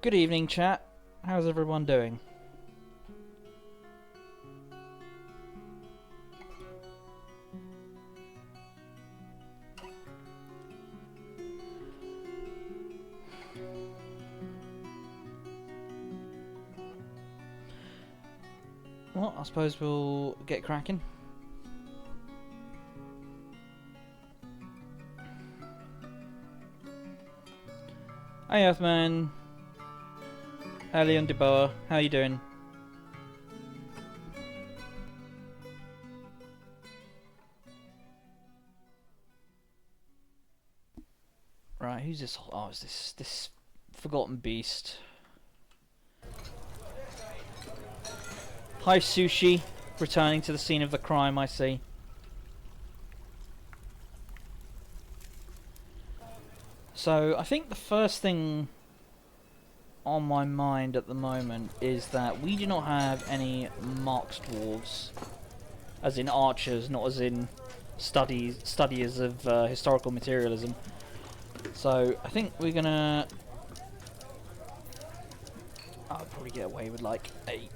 Good evening, chat. How's everyone doing? Well, I suppose we'll get cracking. Hi, Earthman. Hi, Leon DeBoer. How you doing? Right, who's this? Oh, it's this forgotten beast. Hi, Sushi. Returning to the scene of the crime, I see. So, I think the first thing on my mind at the moment is that we do not have any marked dwarves, as in archers, not as in studiers of historical materialism. So I think we're gonna... I'll probably get away with like 8.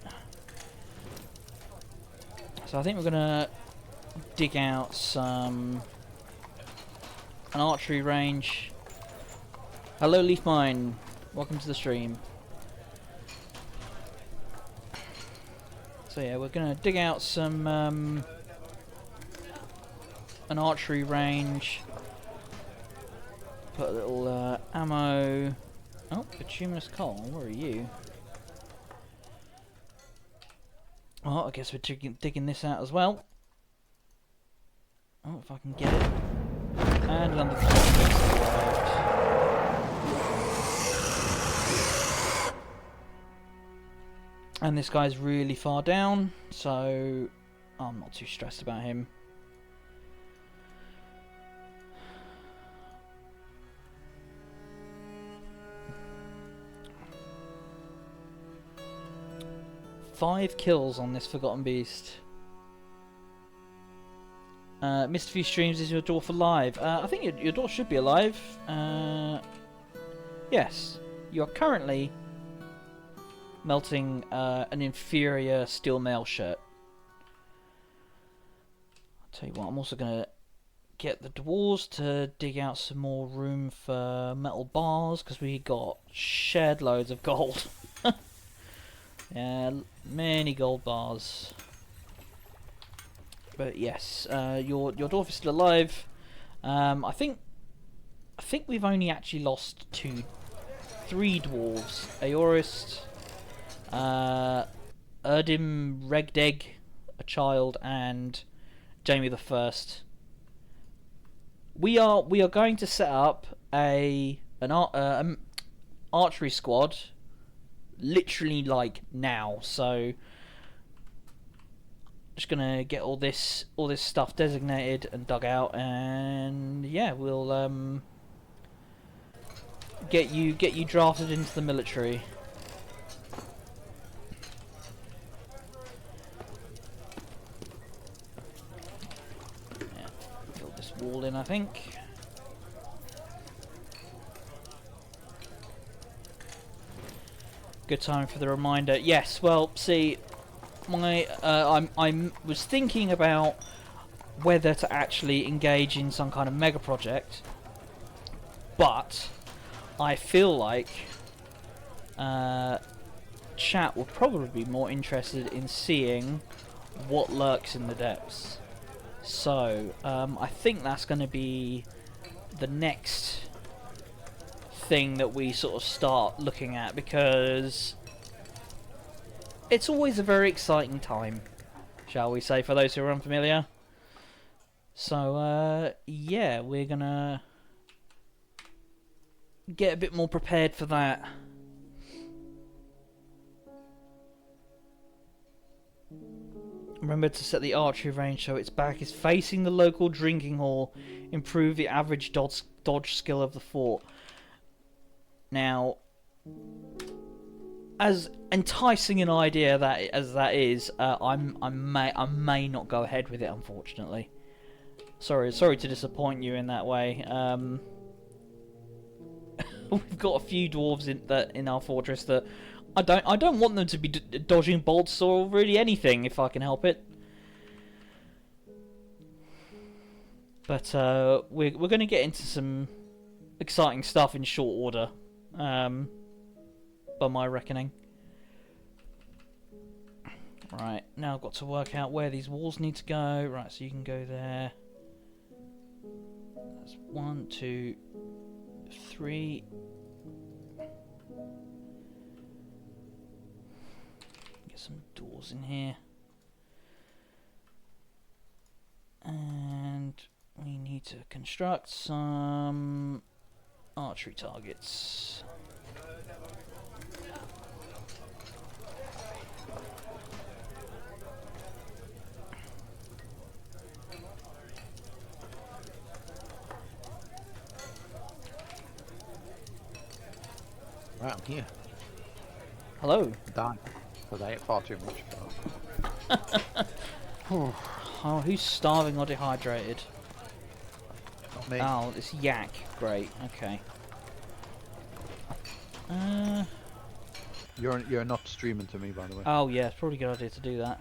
So I think we're gonna dig out an archery range. Hello, Leaf Mine. Welcome to the stream. So yeah, we're gonna dig out some an archery range. Put a little ammo. Oh, bituminous coal. Where are you? Well, I guess we're digging this out as well. Oh, if I can get it. And another piece arrived. And this guy's really far down, so I'm not too stressed about him. Five kills on this forgotten beast. Missed a few streams. Is your Dwarf alive? I think your Dwarf should be alive. Yes, you are currently melting an inferior steel mail shirt. I'll tell you what, I'm also going to get the dwarves to dig out some more room for metal bars, because we got shed loads of gold. Yeah, many gold bars. But yes, your dwarf is still alive. I think we've only actually lost 3 dwarves. Aorist, Erdim Regdeg, a child, and Jamie the First. We are going to set up an archery squad, literally like now. So just gonna get all this stuff designated and dug out, and yeah, we'll get you drafted into the military. Yeah, fill this wall in, I think. Good time for the reminder. Yes, well, see, I was thinking about whether to actually engage in some kind of mega project, but I feel like chat will probably be more interested in seeing what lurks in the depths. So I think that's going to be the next thing that we sort of start looking at, because it's always a very exciting time, shall we say, for those who are unfamiliar. So yeah, we're gonna get a bit more prepared for that. Remember to set the archery range so its back is facing the local drinking hall. Improve the average dodge skill of the fort. Now, as enticing an idea as that is, I may not go ahead with it, unfortunately. Sorry to disappoint you in that way. we've got a few dwarves in our fortress that I don't want them to be dodging bolts or really anything if I can help it. But we're going to get into some exciting stuff in short order, by my reckoning. Right, now I've got to work out where these walls need to go. Right, so you can go there. That's 1, 2, 3. Get some doors in here. And we need to construct some archery targets. Right, I'm here. Hello. Done. Because I ate far too much. Oh, who's starving or dehydrated? Not me. Oh, it's yak. Great. Okay. You're not streaming to me, by the way. Oh yeah, it's probably a good idea to do that.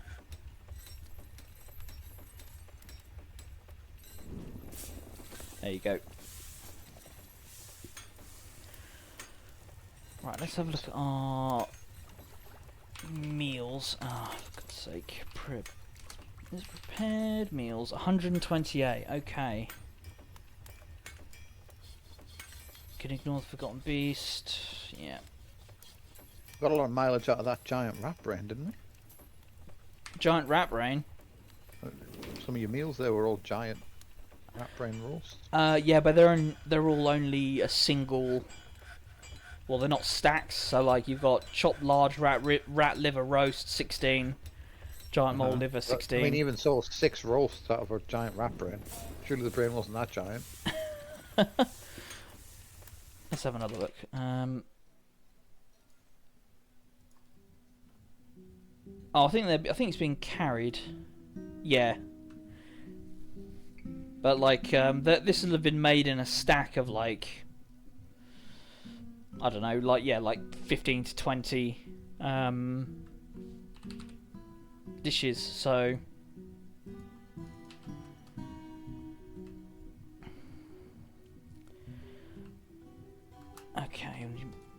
There you go. Right, let's have a look at our meals. Ah, for God's sake. There's prepared meals. 128. Okay. Can ignore the forgotten beast. Yeah. Got a lot of mileage out of that giant rat brain, didn't we? Giant rat brain. Some of your meals there were all giant rat brain roasts. Yeah, but they're all only a single. Well, they're not stacks. So like you've got chopped large rat liver roast 16, giant mole liver 16. I mean, even so, 6 roasts out of a giant rat brain. Surely the brain wasn't that giant. Let's have another look. Oh, I think it's being carried. Yeah. But like, this will have been made in a stack of like, I don't know, like 15 to 20 dishes. So. Okay,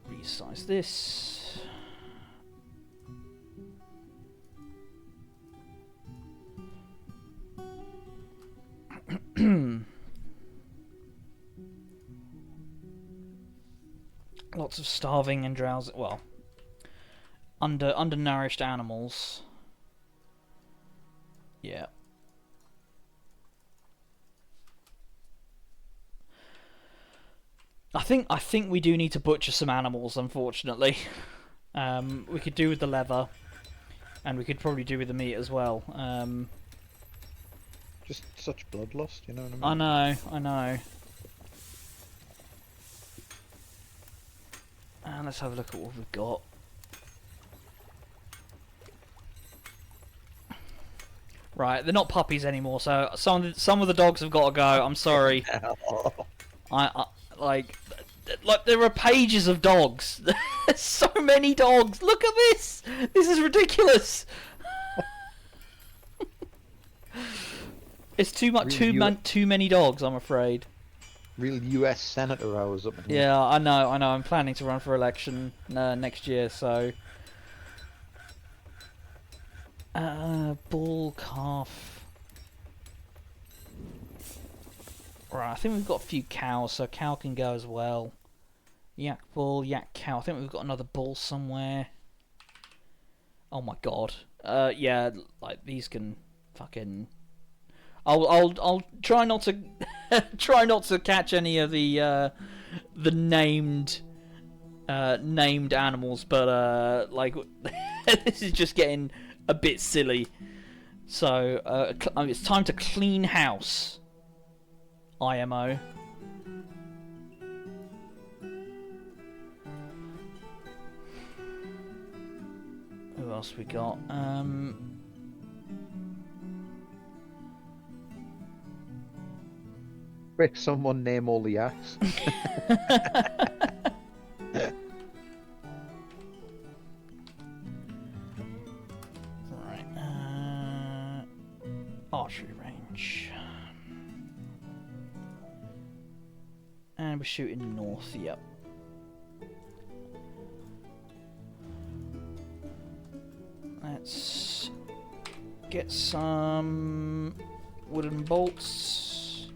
resize this. Lots of starving and drowsy, well, undernourished animals. Yeah. I think we do need to butcher some animals, unfortunately. We could do with the leather, and we could probably do with the meat as well. Just such bloodlust, you know what I mean? I know. And let's have a look at what we've got. Right, they're not puppies anymore, so some of the dogs have got to go. I'm sorry. I like there are pages of dogs. There's so many dogs. Look at this. This is ridiculous. It's too much. Too many dogs. I'm afraid. Real US senator hours up in here. Yeah, I know. I'm planning to run for election next year, so. Bull, calf. Right, I think we've got a few cows, so cow can go as well. Yak bull, yak cow. I think we've got another bull somewhere. Oh my god. Yeah, like these can fucking. I'll try not to catch any of the named animals, but like this is just getting a bit silly. So it's time to clean house. IMO. Who else we got? Quick, someone name all the yaks. shooting north, yep. Let's get some wooden bolts.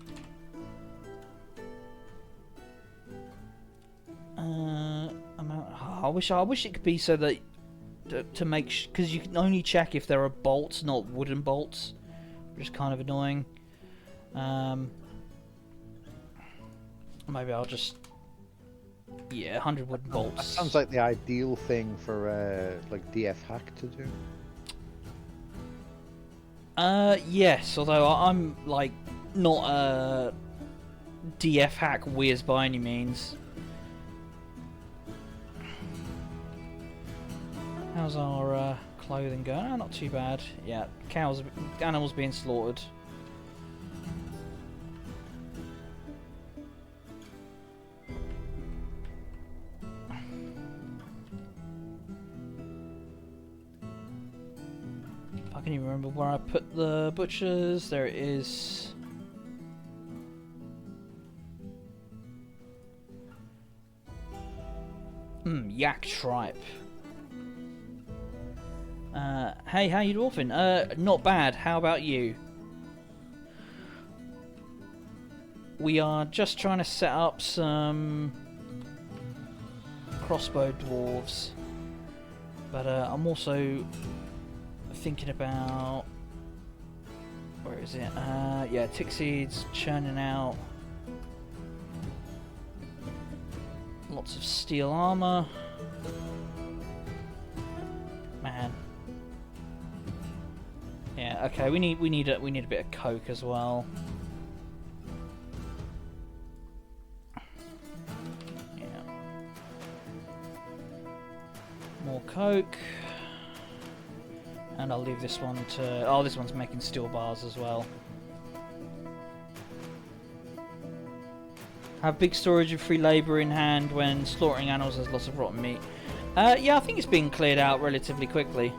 I wish it could be so that to make because you can only check if there are bolts, not wooden bolts, which is kind of annoying. Maybe I'll just 100 wooden bolts. That sounds like the ideal thing for like DF hack to do. Yes, although I'm like not a DF hack whiz by any means. How's our clothing going? Oh, not too bad. Yeah, animals being slaughtered. I can't even remember where I put the butchers. There it is. Yak tripe. Hey, how you dwarfing? Not bad. How about you? We are just trying to set up some crossbow dwarves, but I'm also thinking about where is it? Yeah, tick seeds churning out lots of steel armor. Man. Yeah, okay, we need a bit of coke as well. Yeah. More coke. And I'll leave this one to... Oh, this one's making steel bars as well. Have big storage of free labour in hand when slaughtering animals has lots of rotten meat. Yeah, I think it's being cleared out relatively quickly.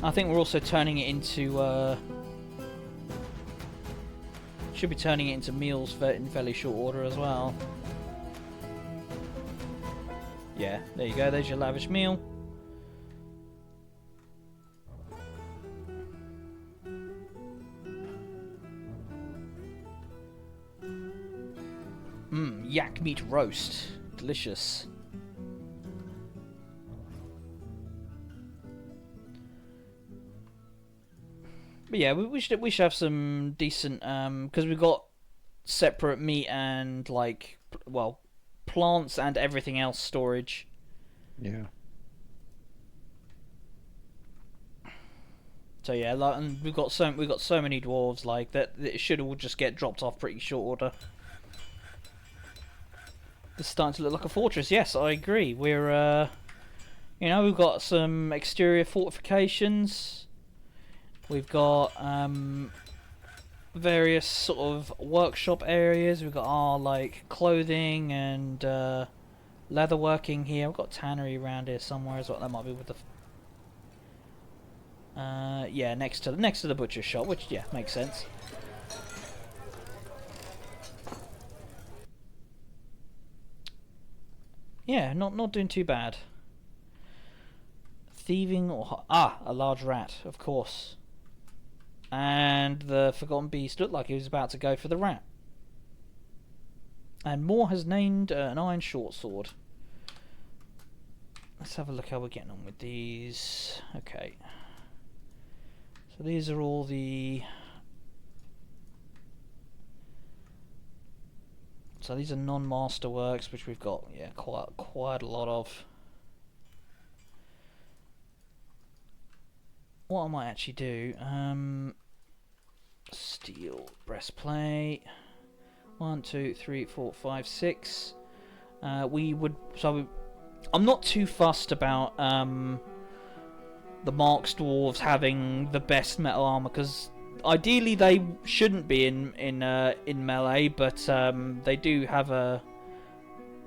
I think we're also turning it into... should be turning it into meals in fairly short order as well. Yeah, there you go, there's your lavish meal. Yak meat roast. Delicious. But yeah, we should have some decent because we've got separate meat and like plants and everything else storage. Yeah. So yeah, like, and we've got so many dwarves like that it should all just get dropped off pretty short order. It's starting to look like a fortress. Yes, I agree. We're you know, we've got some exterior fortifications. We've got various sort of workshop areas. We've got our like clothing and leatherworking here. We've got tannery around here somewhere as well. That might be with the yeah, next to the butcher shop, which yeah makes sense. Yeah, not doing too bad. Thieving or a large rat, of course. And the forgotten beast looked like he was about to go for the rat. And Moore has named an iron short sword. Let's have a look how we're getting on with these. Okay. So these are all the... So these are non-masterworks, which we've got, yeah, quite a lot of. What I might actually do, steel breastplate. 1, 2, 3, 4, 5, 6. I'm not too fussed about the Marks dwarves having the best metal armor because ideally they shouldn't be in melee, but they do have a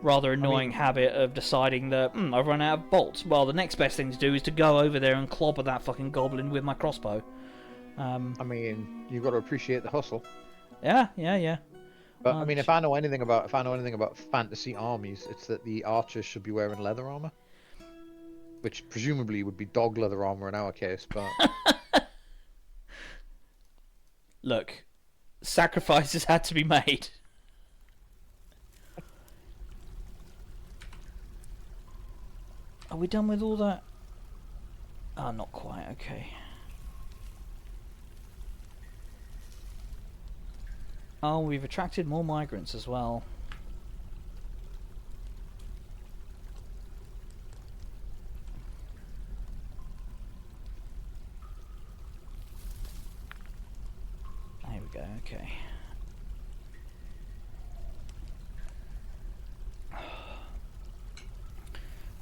rather annoying habit of deciding that I've run out of bolts. Well, the next best thing to do is to go over there and clobber that fucking goblin with my crossbow. I mean, you've got to appreciate the hustle. Yeah. But I mean, if I know anything about fantasy armies, it's that the archers should be wearing leather armor, which presumably would be dog leather armor in our case. But look, sacrifices had to be made. Are we done with all that? Oh, not quite. Okay. Oh, we've attracted more migrants as well. There we go, okay.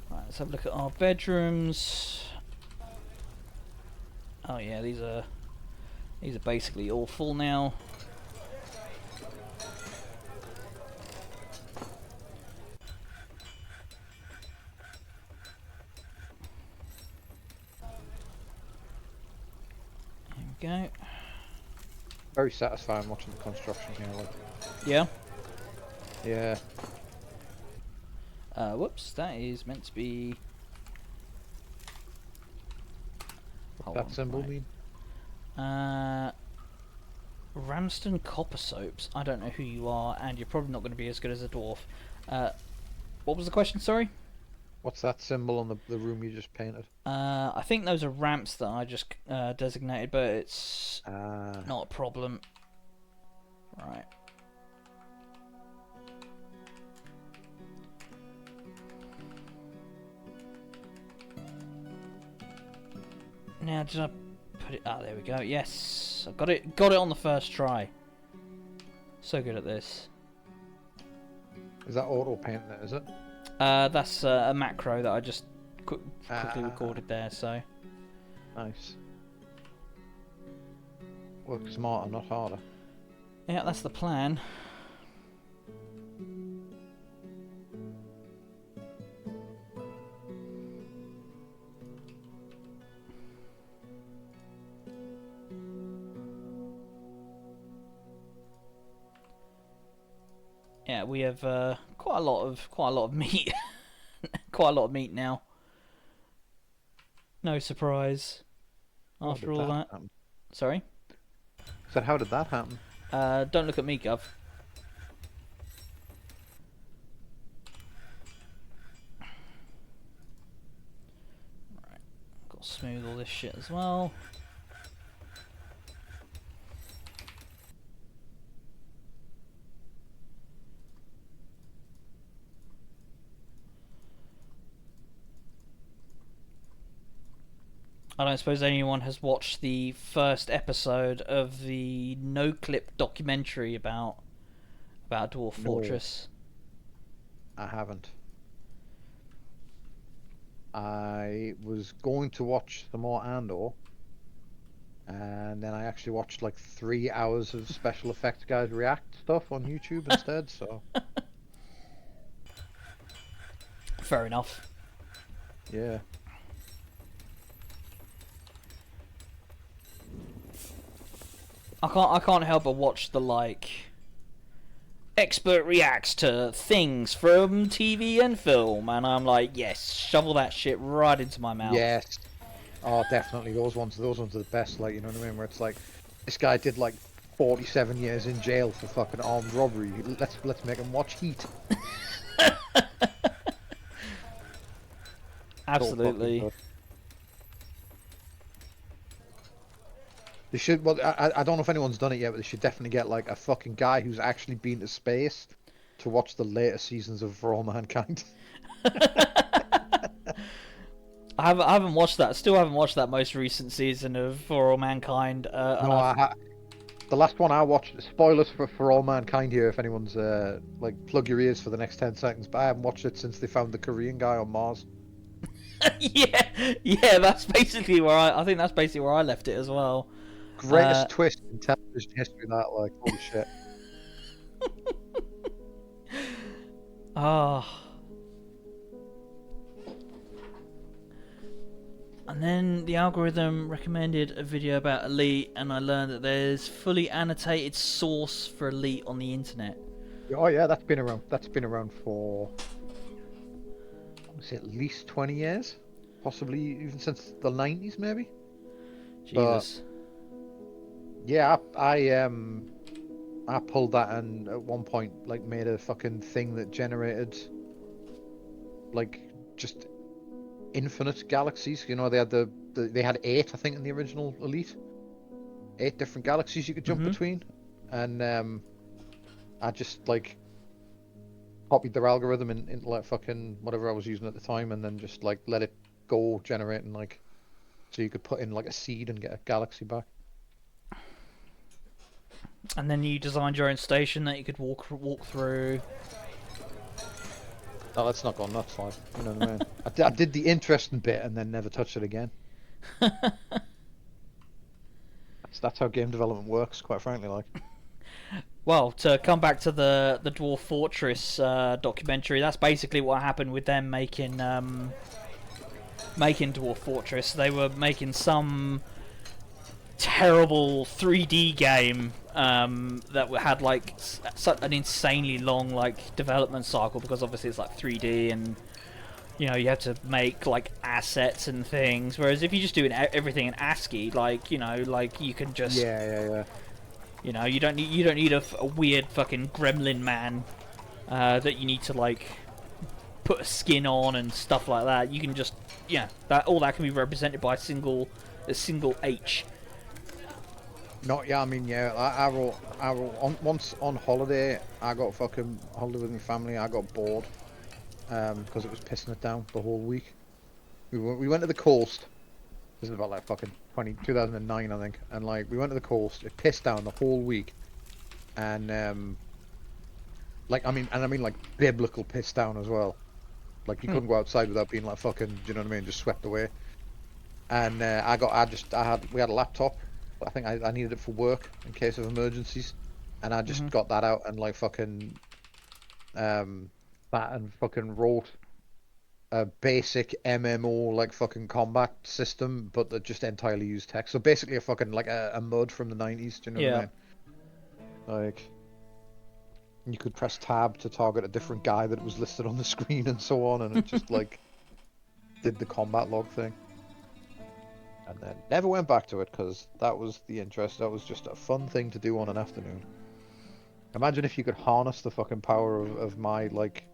Right, let's have a look at our bedrooms. Oh yeah, these are basically all full now. Go. very satisfying watching the construction here. Like. Yeah. Yeah. Whoops, that is meant to be. What's that symbol mean? Ramston Copper Soaps. I don't know who you are, and you're probably not going to be as good as a dwarf. What was the question? Sorry. What's that symbol on the room you just painted? I think those are ramps that I just designated, but it's not a problem. Right. Now, did I put it? Ah, there we go. Yes, I got it. Got it on the first try. So good at this. Is that auto painting it? Is it? That's a macro that I just quickly recorded there. So nice. Work smarter, not harder. yeah, that's the plan. Yeah, we have quite a lot of meat, quite a lot of meat now. No surprise. After all that. Happen? Sorry. So how did that happen? Don't look at me, Gov. Right, got to smooth all this shit as well. I don't suppose anyone has watched the first episode of the no-clip documentary about Dwarf Fortress. I haven't. I was going to watch some more Andor, and then I actually watched like 3 hours of special effects guys react stuff on YouTube instead. So fair enough. Yeah. I can't help but watch the like expert reacts to things from TV and film, and I'm like, yes, shovel that shit right into my mouth. Yes. Oh, definitely. Those ones are the best. Like, you know what I mean? Where it's like, this guy did like 47 years in jail for fucking armed robbery. Let's make him watch Heat. Absolutely. They should. Well, I don't know if anyone's done it yet, but they should definitely get like a fucking guy who's actually been to space to watch the later seasons of For All Mankind. I haven't watched that. Still haven't watched that most recent season of For All Mankind. The last one I watched. Spoilers for All Mankind here. If anyone's like, plug your ears for the next 10 seconds. But I haven't watched it since they found the Korean guy on Mars. yeah. That's basically where I think that's basically where I left it as well. Greatest twist in television history. That, like, holy shit. Ah. And then the algorithm recommended a video about Elite, and I learned that there's fully annotated source for Elite on the internet. Oh yeah, that's been around. That's been around for, I would say, at least 20 years, possibly even since the 90s, maybe. But Jesus. yeah, I pulled that and at one point like made a fucking thing that generated like just infinite galaxies. You know, they had they had eight, I think, in the original Elite. Eight different galaxies you could jump Mhm. between, and I just like copied their algorithm into like fucking whatever I was using at the time, and then just like let it go generating like so you could put in like a seed and get a galaxy back. And then you designed your own station that you could walk through. No, that's not gone that far. You know what I mean? I did the interesting bit and then never touched it again. That's how game development works, quite frankly. Like, Well, to come back to the Dwarf Fortress documentary, that's basically what happened with them making Dwarf Fortress. They were making some terrible 3D game that had like such an insanely long like development cycle, because obviously it's like 3D, and you know you have to make like assets and things. Whereas if you just do everything in ASCII, like you know, like you can just yeah. you know you don't need a weird fucking gremlin man that you need to like put a skin on and stuff like that. You can just that all that can be represented by a single H. Not yeah. I mean, yeah. I wrote once on holiday. I got fucking holiday with my family. I got bored because it was pissing it down the whole week. We went to the coast. This is about like fucking 2009, I think. And like we went to the coast. It pissed down the whole week, and like I mean like biblical piss down as well. Like you couldn't go outside without being like fucking, do you know what I mean? Just swept away. And we had a laptop. I think I needed it for work in case of emergencies, and I just got that out and like fucking that and fucking wrote a basic MMO like fucking combat system, but that just entirely used text. So basically a fucking like a mud from the 90s. Do you know what I Yeah. mean? Like you could press tab to target a different guy that was listed on the screen and so on, and it just like did the combat log thing. And then never went back to it because that was the interest. That was just a fun thing to do on an afternoon. Imagine if you could harness the fucking power of my like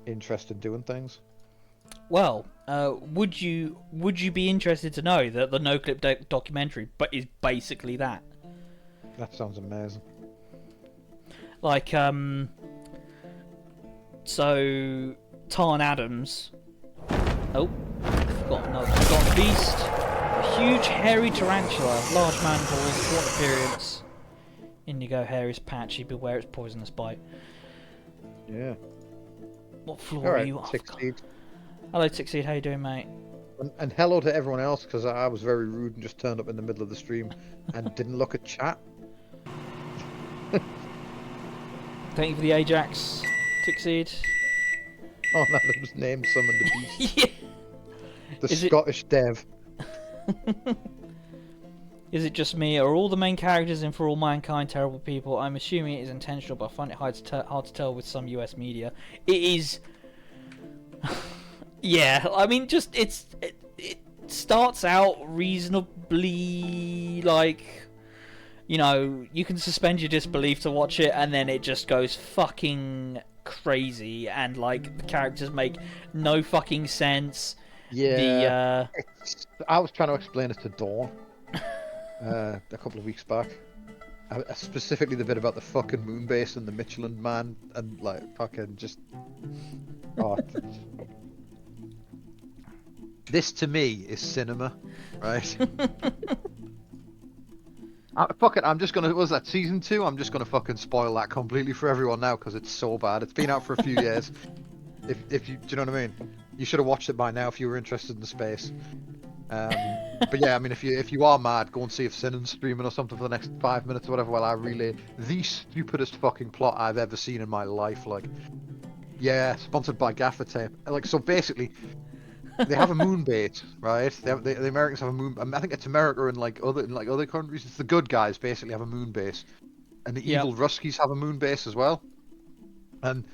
interest in doing things. Well, would you be interested to know that the No Clip documentary but is basically that? That sounds amazing. Like so Tarn Adams. Oh, forgotten beast. A huge hairy tarantula, large mandibles, short appearance. Indigo hair is patchy, beware its poisonous bite. Yeah. What floor All are right, you on? Succeed. Hello, Tixie, how you doing, mate? And hello to everyone else because I was very rude and just turned up in the middle of the stream and didn't look at chat. Thank you for the Ajax, Tixie. Oh, no, that was name summoned the beast. Yeah. The Is it- Scottish dev. Is it just me, or are all the main characters in For All Mankind terrible people? I'm assuming it is intentional, but I find it hard to tell with some US media. It is. Yeah, I mean, just it starts out reasonably like, you know, you can suspend your disbelief to watch it, and then it just goes fucking crazy, and like the characters make no fucking sense. Yeah. I was trying to explain it to Dawn a couple of weeks back. Specifically the bit about the fucking moon base and the Michelin man and like fucking just oh this to me is cinema, right? Fuck it, I'm just gonna was that season 2? I'm just gonna fucking spoil that completely for everyone now because it's so bad. It's been out for a few years. If you do you know what I mean? You should have watched it by now if you were interested in the space. But yeah, I mean, if you are mad, go and see if Sinan's streaming or something for the next 5 minutes or whatever while I relay the stupidest fucking plot I've ever seen in my life. Like, Yeah, sponsored by gaffer tape. Like, so basically, they have a moon base, right? The Americans have a moon. I think it's America and like other countries. It's the good guys basically have a moon base, and the Yep. evil Ruskies have a moon base as well. And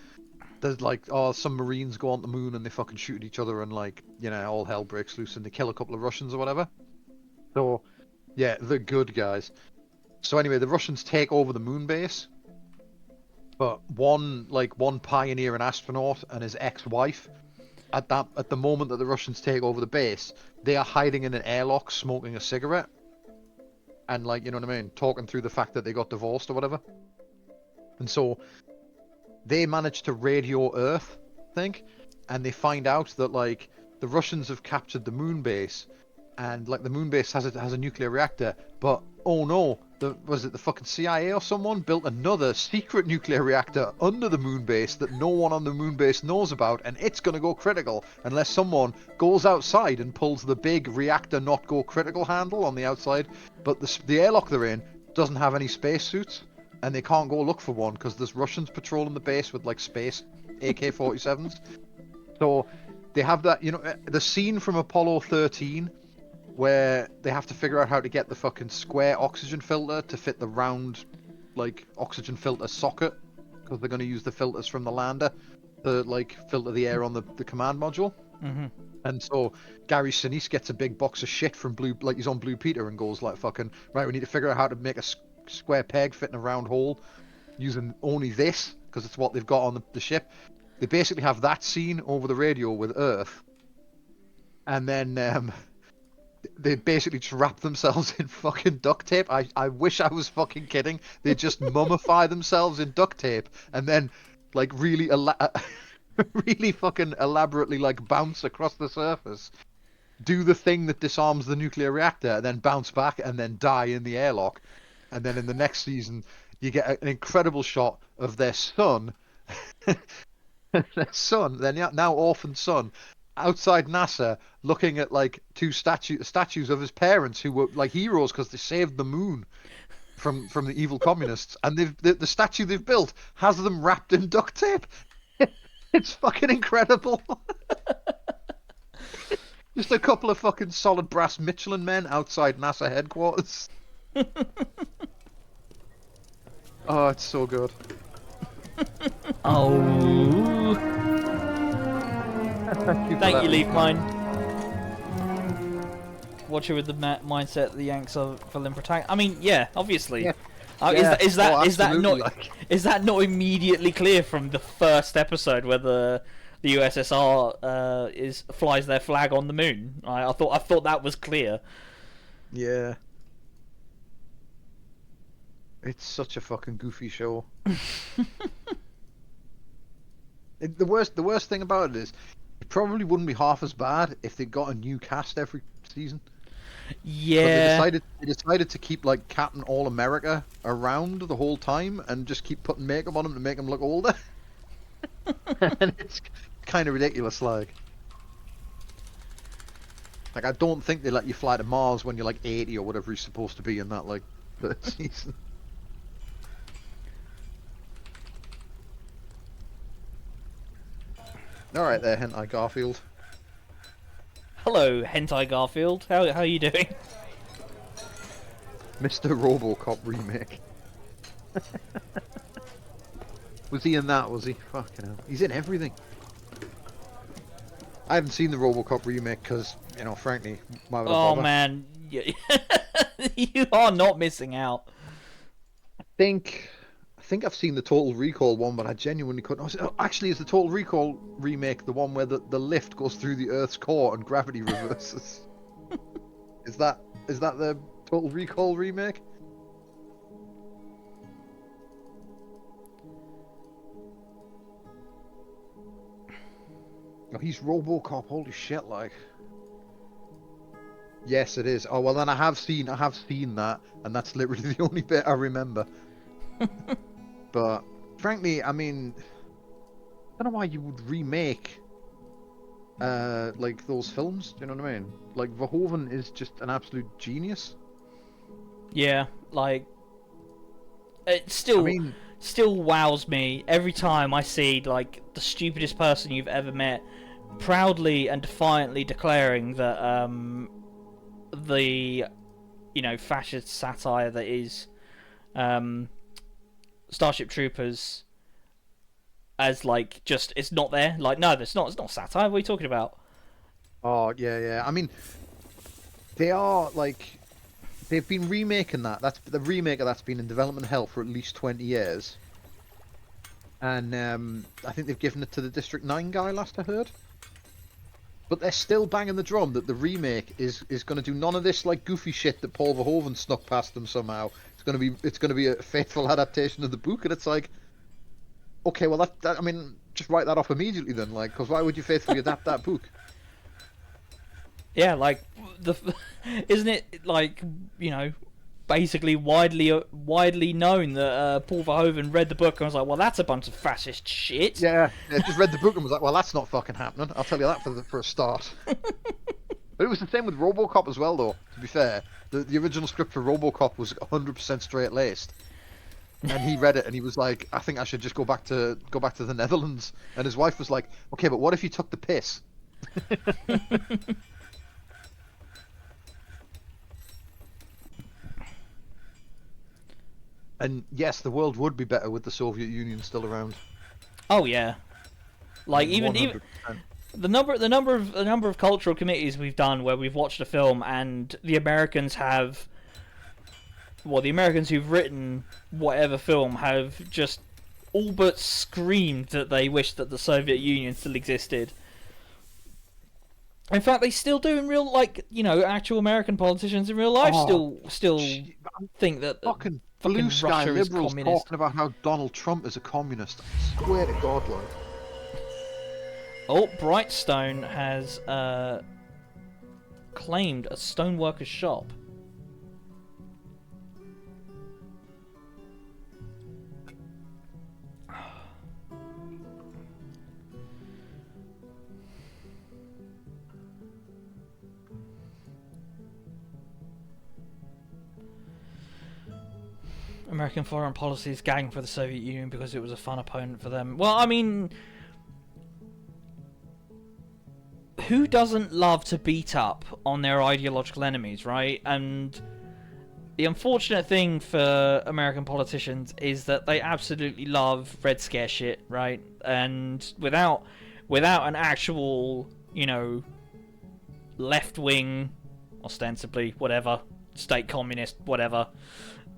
there's like, some Marines go on the moon and they fucking shoot at each other, and like, all hell breaks loose, and they kill a couple of Russians or whatever. So yeah, the good guys. So anyway, the Russians take over the moon base, but one pioneer and astronaut and his ex-wife, at the moment that the Russians take over the base, they are hiding in an airlock smoking a cigarette, and like, you know what I mean, talking through the fact that they got divorced or whatever. And so they managed to radio Earth, I think, and they find out that like the Russians have captured the moon base, and like the moon base has a nuclear reactor, but oh no, was it the fucking CIA or someone built another secret nuclear reactor under the moon base that no one on the moon base knows about, and it's gonna go critical unless someone goes outside and pulls the big reactor not go critical handle on the outside. But the airlock they're in doesn't have any spacesuits, and they can't go look for one because there's Russians patrolling the base with like space AK-47s. So they have that, the scene from Apollo 13 where they have to figure out how to get the fucking square oxygen filter to fit the round, like, oxygen filter socket, because they're going to use the filters from the lander to, like, filter the air on the command module. Mm-hmm. And so Gary Sinise gets a big box of shit from he's on Blue Peter, and goes like, fucking, right, we need to figure out how to make a square peg fit in a round hole using only this, because it's what they've got on the ship. They basically have that scene over the radio with Earth, and then they basically just wrap themselves in fucking duct tape. I wish I was fucking kidding. They just mummify themselves in duct tape, and then like really really fucking elaborately like bounce across the surface, do the thing that disarms the nuclear reactor, and then bounce back and then die in the airlock. And then in the next season you get an incredible shot of their son their now orphaned son, outside NASA, looking at like two statues of his parents who were like heroes because they saved the moon from the evil communists, and the statue they've built has them wrapped in duct tape. It's fucking incredible. Just a couple of fucking solid brass Michelin men outside NASA headquarters. Oh, it's so good. Oh. Thank you, Leaf Mine. Watch it with the mindset the Yanks are villain protagonist. I mean, yeah, obviously. Yeah. Is that not like... is that not immediately clear from the first episode where the USSR flies their flag on the moon? I thought that was clear. Yeah. It's such a fucking goofy show. The worst thing about it is, it probably wouldn't be half as bad if they got a new cast every season. Yeah. But they decided to keep like Captain All America around the whole time and just keep putting makeup on him to make him look older. And it's kind of ridiculous, like I don't think they let you fly to Mars when you're like 80 or whatever you're supposed to be in that like third season. All right there, Hentai Garfield. Hello, Hentai Garfield. How are you doing? Mr. RoboCop remake. Was he in that? Was he? Fucking hell. He's in everything. I haven't seen the RoboCop remake because, frankly, why would I bother? Oh man, you are not missing out. I think I've seen the Total Recall one, but I genuinely couldn't. Actually, is the Total Recall remake the one where the lift goes through the Earth's core and gravity reverses? Is that the Total Recall remake? Oh, he's RoboCop. Holy shit! Like, yes, it is. Oh well, then I have seen that, and that's literally the only bit I remember. But frankly, I mean, I don't know why you would remake like those films. Do you know what I mean? Like, Verhoeven is just an absolute genius. Yeah, like it's still still wows me every time I see like the stupidest person you've ever met proudly and defiantly declaring that the fascist satire that is um, Starship Troopers as like just it's not there. Like no, it's not satire. What are you talking about? Oh yeah, yeah. I mean, they are like they've been remaking that. That's the remake of that's been in development hell for at least 20 years. And I think they've given it to the District 9 guy last I heard. But they're still banging the drum that the remake is going to do none of this like goofy shit that Paul Verhoeven snuck past them somehow. It's going to be a faithful adaptation of the book, and it's like, okay, well that I mean, just write that off immediately then, like, because why would you faithfully adapt that book? Yeah, like isn't it like basically widely known that Paul Verhoeven read the book and was like, well, that's a bunch of fascist shit. Yeah, just read the book and was like, well, that's not fucking happening. I'll tell you that for a start. But it was the same with RoboCop as well, though. To be fair, the original script for RoboCop was 100% straight laced, and he read it and he was like, I think I should just go back to the Netherlands. And his wife was like, okay, but what if you took the piss? And yes, the world would be better with the Soviet Union still around. Oh yeah, like even 100%. the number of cultural committees we've done where we've watched a film and the Americans who've written whatever film have just all but screamed that they wish that the Soviet Union still existed. In fact, they still do in real, actual American politicians in real life still think that fucking blue sky Russia is liberals communist. talking about how Donald Trump is a communist. I swear to God, like. Oh, Brightstone has claimed a stoneworker's shop. American foreign policy is gagging for the Soviet Union because it was a fun opponent for them. Well, I mean, who doesn't love to beat up on their ideological enemies, right? And the unfortunate thing for American politicians is that they absolutely love Red Scare shit, right? And without an actual, left-wing, ostensibly, whatever, state communist, whatever,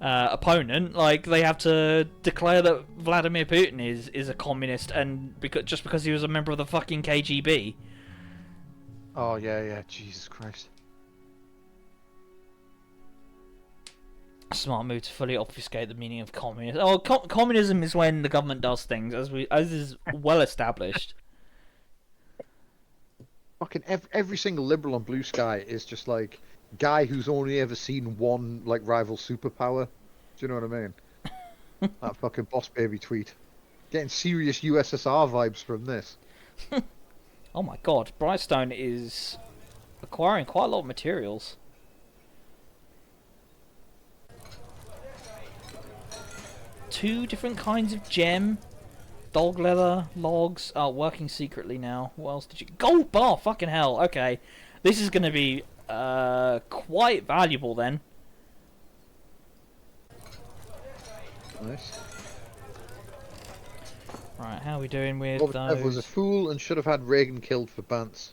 opponent, like they have to declare that Vladimir Putin is a communist, and just because he was a member of the fucking KGB. Oh yeah, Jesus Christ. Smart move to fully obfuscate the meaning of communism. Oh, communism is when the government does things, as is well established. Fucking every single liberal on Blue Sky is just like guy who's only ever seen one like rival superpower. Do you know what I mean? That fucking Boss Baby tweet. Getting serious USSR vibes from this. Oh my god, Brightstone is acquiring quite a lot of materials. Two different kinds of gem, dog leather, logs. Oh, working secretly now. What else did you? Gold bar. Fucking hell. Okay, this is going to be quite valuable then. Nice. Right, how are we doing with Gorbachev was a those? fool and should have had Reagan killed for bants.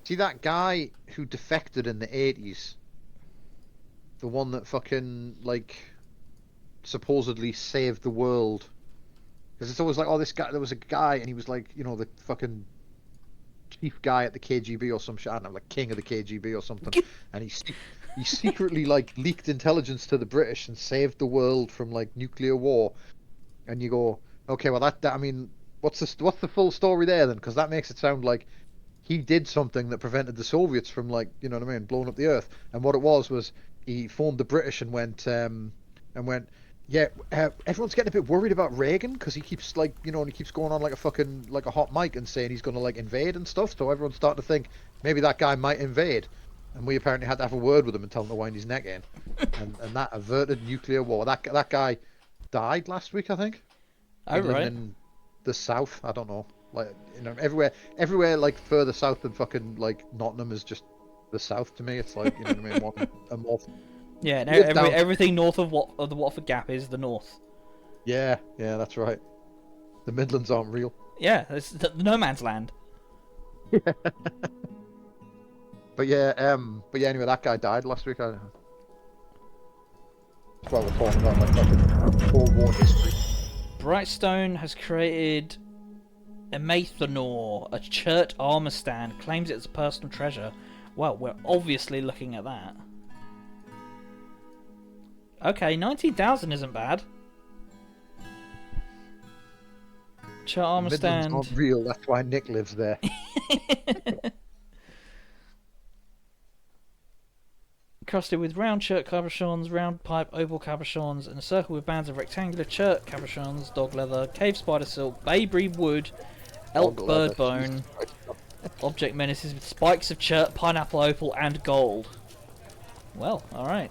See that guy who defected in the 80s? The one that fucking, like, supposedly saved the world. Because it's always like, oh, this guy, there was a guy and he was like, the fucking chief guy at the KGB or some shit, I don't know, like king of the KGB or something. And he secretly, like, leaked intelligence to the British and saved the world from, like, nuclear war. And you go, okay, well, that I mean, what's the full story there then? Because that makes it sound like he did something that prevented the Soviets from, like, you know what I mean, blowing up the Earth. And what it was he phoned the British and went, yeah, everyone's getting a bit worried about Reagan because he keeps, like, and he keeps going on like a fucking, like a hot mic and saying he's going to, like, invade and stuff. So everyone's starting to think maybe that guy might invade. And we apparently had to have a word with him and tell him to wind his neck in. And that averted nuclear war. That guy died last week, I think. Oh Me living right. in the south, I don't know. Like, everywhere like further south than fucking like Nottingham is just the south to me. It's like, you know what I mean? A more Yeah, no, live down. everything north of the Watford Gap is the north. Yeah, yeah, that's right. The Midlands aren't real. Yeah, it's the no man's land. But yeah, anyway, that guy died last week. That's why we're talking about like fucking Cold War history. Brightstone has created a Maethanor, a chert armor stand, claims it as a personal treasure. Well, we're obviously looking at that. Okay, 19,000 isn't bad. Chert The armor Midlands stand. aren't real. That's why Nick lives there. Crusted with round chert cabochons, round pipe oval cabochons, and a circle with bands of rectangular chert cabochons, dog leather, cave spider silk, bayberry wood, elk Dog bird leather. bone, object menaces with spikes of chert, pineapple opal, and gold. Well, alright.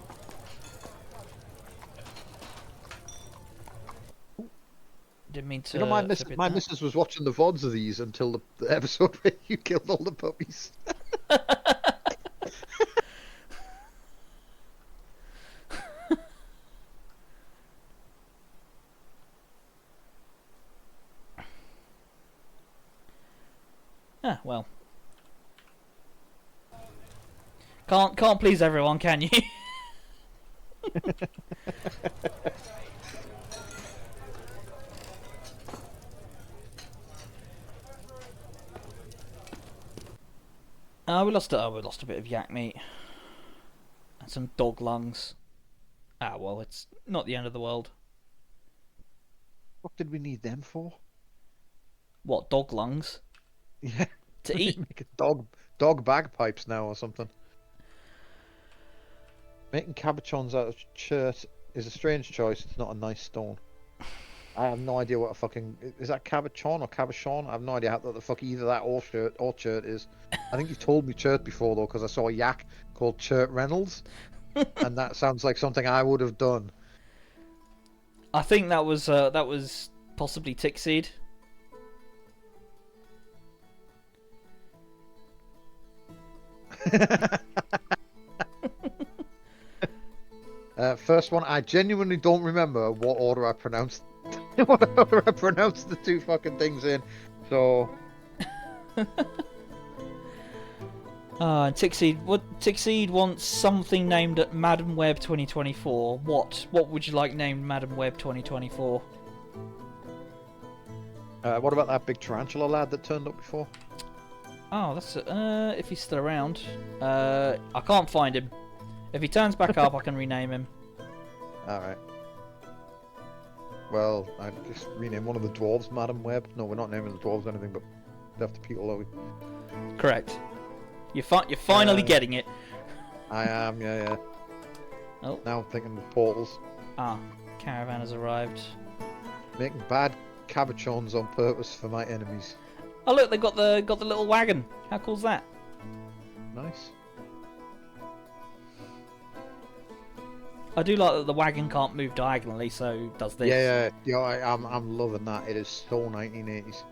Didn't mean to, You know, to bid my that. missus was watching the VODs of these until the episode where you killed all the puppies. Ah, well. Can't please everyone, can you? We lost a bit of yak meat and some dog lungs. Ah, well, it's not the end of the world. What did we need them for? What, dog lungs? Yeah, To we eat? make dog bagpipes now or something. Making cabochons out of chert is a strange choice. It's not a nice stone. I have no idea what a fucking is that cabochon or cabochon. I have no idea what the fuck either that or chert is. I think you've told me chert before though, because I saw a yak called Chert Reynolds, and that sounds like something I would have done. I think that was possibly tick seed. First one, I genuinely don't remember what order I pronounced the two fucking things in. So And Tickseed wants something named at Madam Web 2024. What would you like named Madam Web 2024? what about that big tarantula lad that turned up before? Oh, that's if he's still around. I can't find him. If he turns back up, I can rename him. Alright. Well, I just rename one of the dwarves Madam Web. No, we're not naming the dwarves anything but deaf to people, are we? Correct. You're finally getting it. I am, yeah. Oh. Now I'm thinking of portals. Ah, caravan has arrived. Making bad cabochons on purpose for my enemies. Oh look, they got the little wagon. How cool's that? Nice. I do like that the wagon can't move diagonally, so does this. Yeah. I'm loving that. It is so 1980s.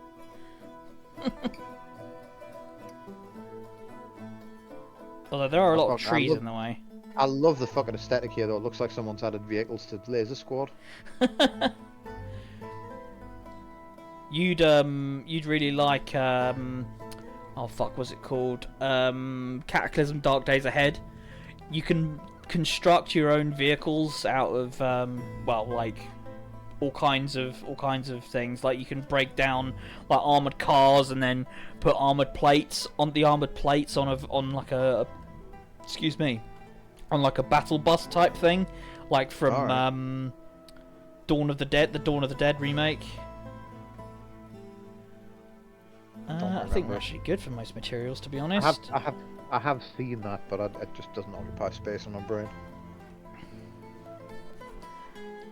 Although there are a lot of I trees love- in the way. I love the fucking aesthetic here, though. It looks like someone's added vehicles to Laser Squad. You'd really like oh fuck, what's it called? Cataclysm Dark Days Ahead. You can construct your own vehicles out of like all kinds of things. Like you can break down like armored cars and then put armored plates on like a on like a battle bus type thing, like from Dawn of the Dead remake. I think they're actually good for most materials, to be honest. I have seen that, but it just doesn't occupy space in my brain.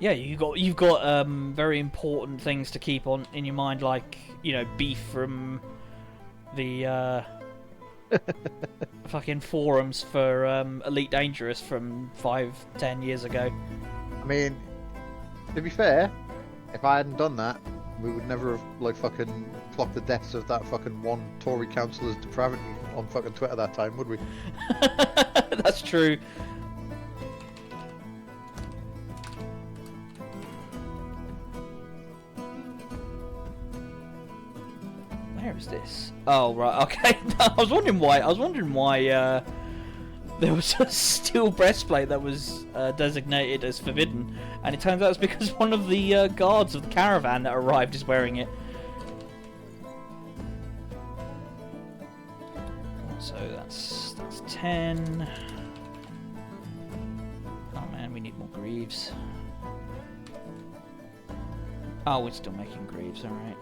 Yeah, you've got very important things to keep on in your mind, like beef from the fucking forums for Elite Dangerous from 5-10 years ago. I mean, To be fair, if I hadn't done that, we would never have like fucking clocked the deaths of that fucking one Tory councillor's depravity on fucking Twitter that time, would we? That's true. Where is this? Oh right, okay. I was wondering why. There was a steel breastplate that was designated as forbidden, and it turns out it's because one of the guards of the caravan that arrived is wearing it. So that's 10. Oh man, we need more greaves. Oh, we're still making greaves, alright.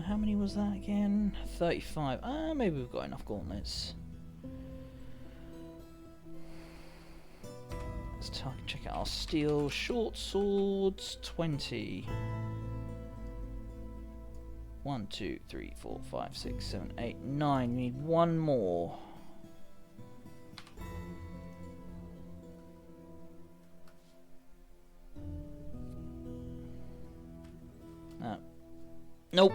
How many was that again? 35. Maybe we've got enough gauntlets. Let's check out our steel. Short swords, 20. 1, 2, 3, 4, 5, 6, 7, 8, 9. We need one more. Nope.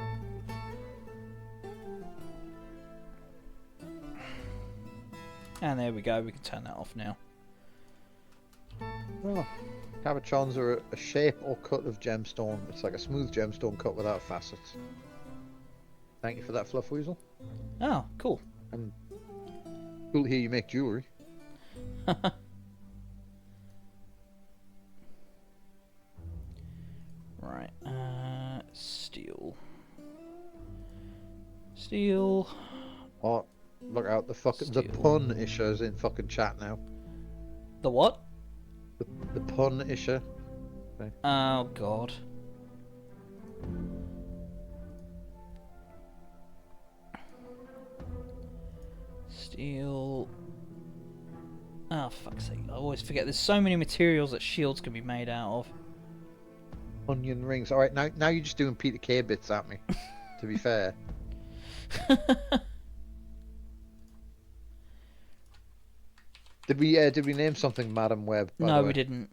And there we go, we can turn that off now. Oh, cabochons are a shape or cut of gemstone. It's like a smooth gemstone cut without facets. Thank you for that, Fluff Weasel. Oh, cool. And cool to hear you make jewellery. Right, steel. Steel. Oh, look out, the pun issues in fucking chat now. The what? The pun issue. Okay. Oh god. Steel. Oh fuck's sake, I always forget there's so many materials that shields can be made out of. Onion rings. Alright, now you're just doing Peter K bits at me, to be fair. Did we name something Madam Web? No, we didn't.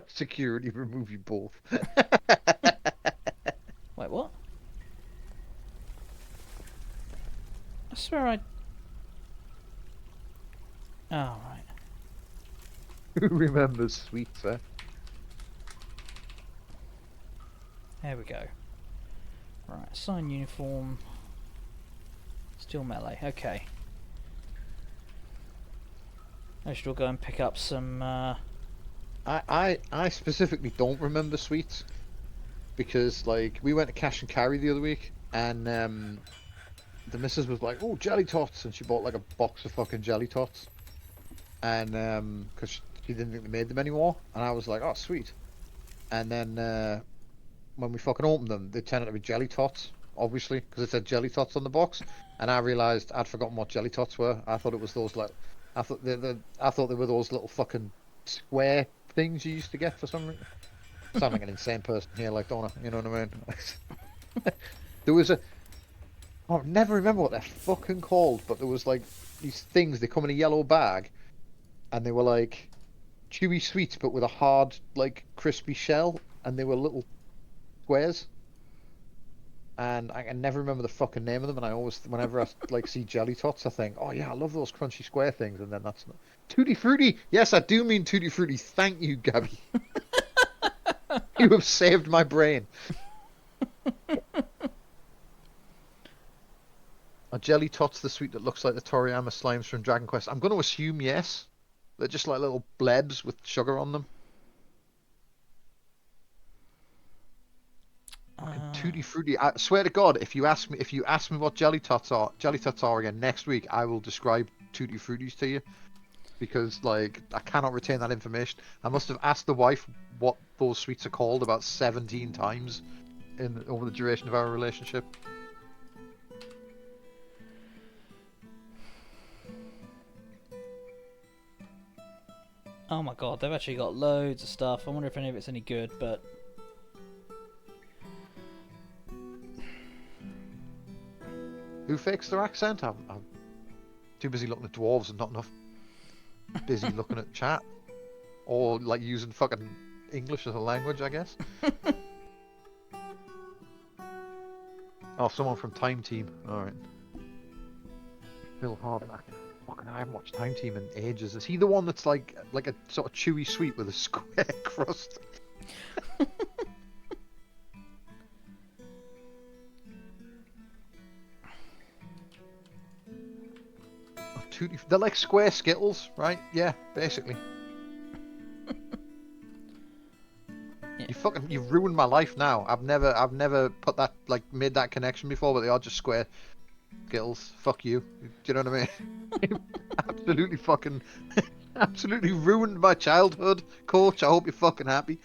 Security remove you both. Wait, what? I swear I... Oh, right. Who remembers sweet, sir? There we go. Right, assign uniform. Still melee, okay. I should all go and pick up some... I specifically don't remember sweets. Because, like, we went to cash and carry the other week, and the missus was like, oh, jelly tots, and she bought, like, a box of fucking jelly tots. And, because she didn't think they made them anymore, and I was like, oh, sweet. And then, when we fucking opened them, they turned out to be jelly tots, obviously, because it said jelly tots on the box, and I realised I'd forgotten what jelly tots were. I thought it was those, like, I thought they were those little fucking square things you used to get for some reason. I sound like an insane person here, like, don't I? You know what I mean? There was I'll never remember what they're fucking called, but there was, like, these things, they come in a yellow bag, and they were, like, chewy sweets, but with a hard, like, crispy shell, and they were little squares. And I can never remember the fucking name of them, and I always, whenever I, like, see jelly tots, I think, oh yeah, I love those crunchy square things, and then that's not... Tutti Frutti! Yes, I do mean Tutti Frutti. Thank you, Gabby. You have saved my brain. Are jelly tots the sweet that looks like the Toriyama slimes from Dragon Quest? I'm going to assume yes. They're just like little blebs with sugar on them. Tutti Frutti. I swear to God, if you ask me what jelly tots are again next week, I will describe Tutti Fruttis to you, because like I cannot retain that information. I must have asked the wife what those sweets are called about 17 times over the duration of our relationship. Oh my god, they've actually got loads of stuff. I wonder if any of it's any good, but... Who fakes their accent? I'm too busy looking at dwarves and not enough busy looking at chat. Or, like, using fucking English as a language, I guess. Oh, someone from Time Team. Alright. Phil Harback. Fucking, I haven't watched Time Team in ages. Is he the one that's like a sort of chewy sweet with a square crust? Oh, they're like square Skittles, right? Yeah, basically. Yeah. You've ruined my life now. I've never put that, like, made that connection before, but they are just square Skittles. Fuck you. Do you know what I mean? Absolutely ruined my childhood, Coach. I hope you're fucking happy.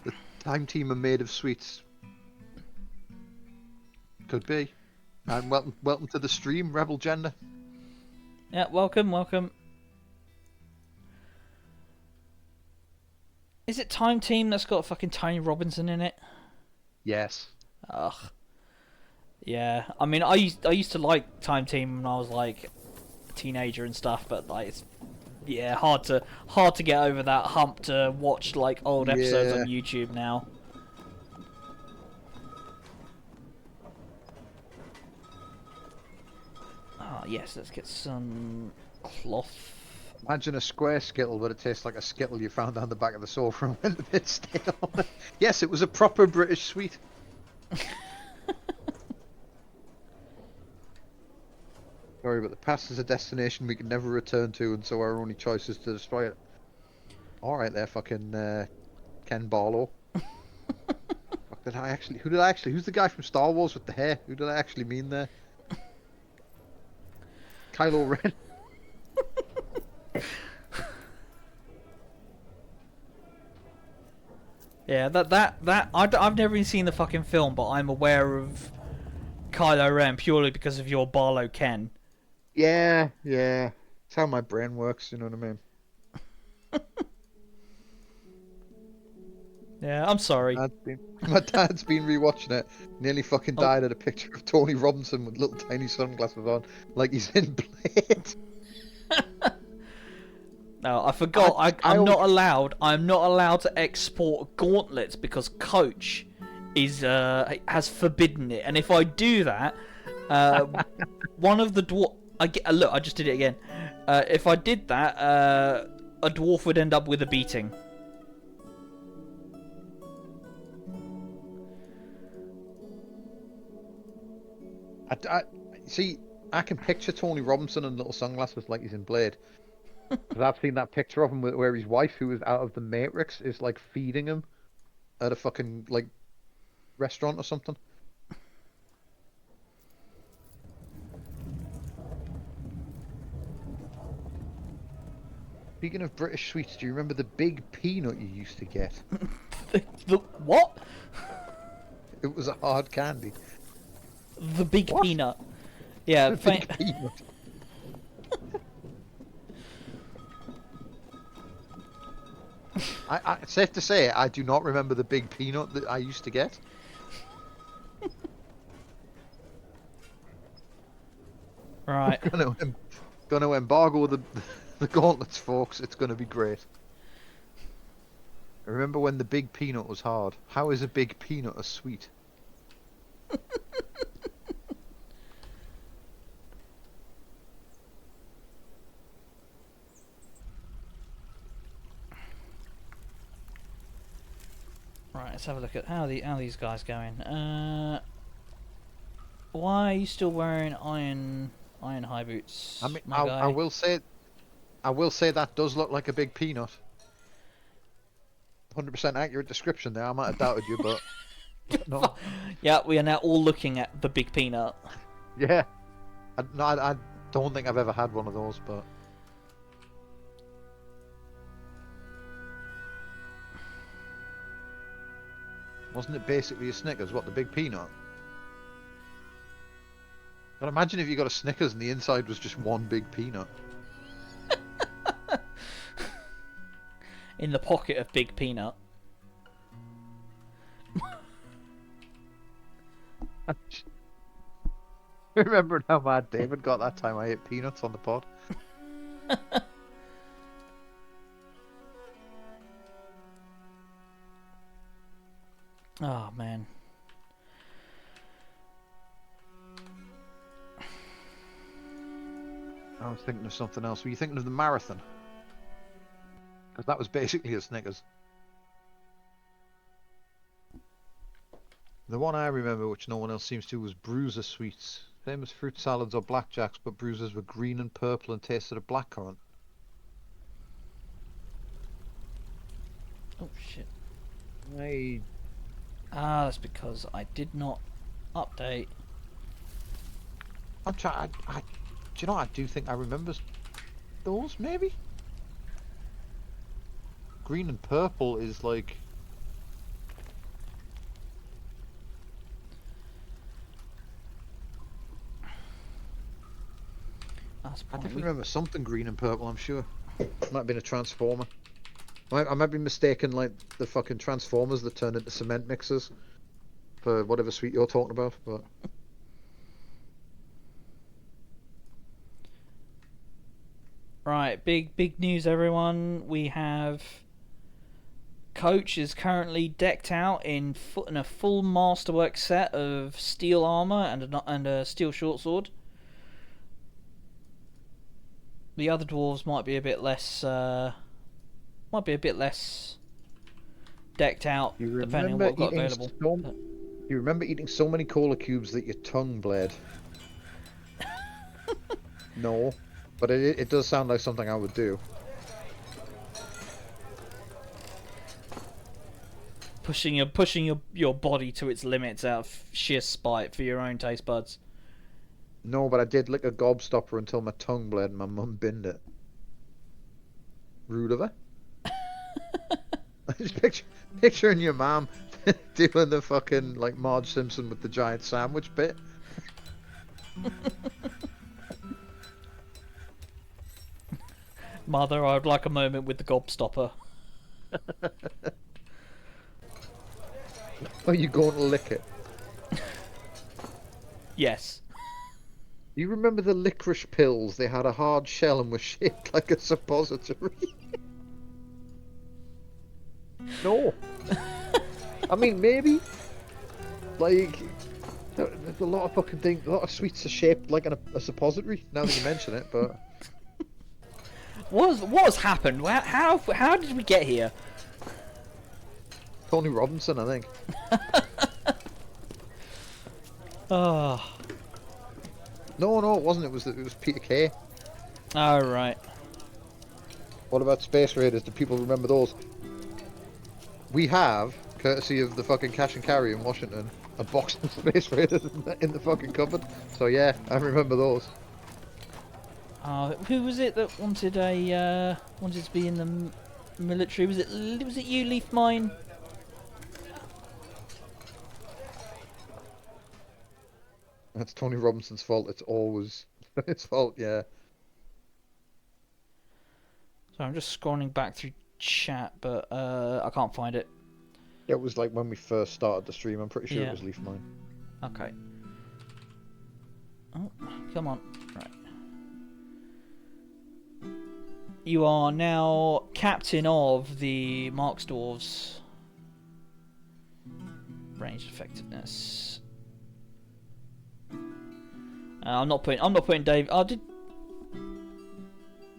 The Time Team are made of sweets. Could be. And welcome to the stream, Rebel Gender. Yeah, welcome. Is it Time Team that's got fucking Tony Robinson in it? Yes. Ugh. Yeah, I mean, I used to like Time Team when I was like a teenager and stuff, but like, it's hard to get over that hump to watch like old episodes on YouTube now. Ah, yes, let's get some cloth. Imagine a square Skittle, but it tastes like a Skittle you found down the back of the sofa and went a bit stale on it. Yes, it was a proper British sweet. Sorry, but the past is a destination we can never return to, and so our only choice is to destroy it. Alright there, fucking Ken Barlow. Who's the guy from Star Wars with the hair? Who did I actually mean there? Kylo Ren. Yeah, I've never even seen the fucking film, but I'm aware of Kylo Ren purely because of your Barlow Ken. Yeah. It's how my brain works, you know what I mean? Yeah, I'm sorry. My dad's been rewatching it. Nearly fucking died at a picture of Tony Robinson with little tiny sunglasses on, like he's in Blade. No, I forgot. I'm not allowed. I'm not allowed to export gauntlets because Coach has forbidden it. And if I do that, one of the dwarf. Look, I just did it again. If I did that, a dwarf would end up with a beating. See. I can picture Tony Robinson in little sunglasses like he's in Blade. Because I've seen that picture of him where his wife, who is out of the Matrix, is like feeding him at a fucking like restaurant or something. Speaking of British sweets, do you remember the big peanut you used to get? the what? It was a hard candy. The big peanut. Yeah, the big peanut. It's safe to say I do not remember the big peanut that I used to get. Right. Gonna embargo the gauntlets, folks. It's gonna be great. I remember when the big peanut was hard. How is a big peanut a sweet? Right, let's have a look at how these guys going. Why are you still wearing iron high boots? I mean, I will say that does look like a big peanut. 100% accurate description there. I might have doubted you, but no. Yeah, we are now all looking at the big peanut. Yeah. I don't think I've ever had one of those, but Wasn't it basically a Snickers? What, the big peanut? But imagine if you got a Snickers and the inside was just one big peanut. In the pocket of Big Peanut. Remember how mad David got that time I ate peanuts on the pod? Oh, man. I was thinking of something else. Were you thinking of the marathon? Because that was basically a Snickers. The one I remember, which no one else seems to, was Bruiser sweets. Famous fruit salads or blackjacks, but Bruisers were green and purple and tasted of blackcurrant. Oh, shit. That's because I did not update. I'm trying. Do you know? I do think I remember those. Maybe. Green and purple is like. I definitely remember something green and purple. I'm sure. Might have been a transformer. I might be mistaken, like the fucking transformers that turn into cement mixers for whatever sweet you're talking about. But right, big news, everyone. We have Coach is currently decked out in a full masterwork set of steel armor and a steel short sword. The other dwarves might be a bit less decked out, depending on what we've got available. You remember eating so many cola cubes that your tongue bled? No, but it does sound like something I would do. Pushing your body to its limits out of sheer spite for your own taste buds. No, but I did lick a gobstopper until my tongue bled and my mum binned it. Rude of her. Just picturing your mum doing the fucking like Marge Simpson with the giant sandwich bit. Mother, I would like a moment with the gobstopper. Are you going to lick it? Yes. You remember the licorice pills? They had a hard shell and were shaped like a suppository. No. I mean, maybe. Like, there's a lot of fucking things. A lot of sweets are shaped like a suppository. Now that you mention it, but What has happened? How did we get here? Tony Robinson, I think. Oh. No, it wasn't. It was Peter Kay. All right. What about Space Raiders? Do people remember those? We have, courtesy of the fucking cash and carry in Washington, a box of Space Raiders in the fucking cupboard. So yeah, I remember those. Who was it that wanted to be in the military? Was it you, Leaf Mine? That's Tony Robinson's fault. It's always his fault. Yeah. So I'm just scrolling back through chat, but I can't find it. It was like when we first started the stream. I'm pretty sure it was Leaf Mine. Okay. Oh, come on. Right. You are now captain of the Marks Dwarves. Range effectiveness. I'm not putting Dave. Oh,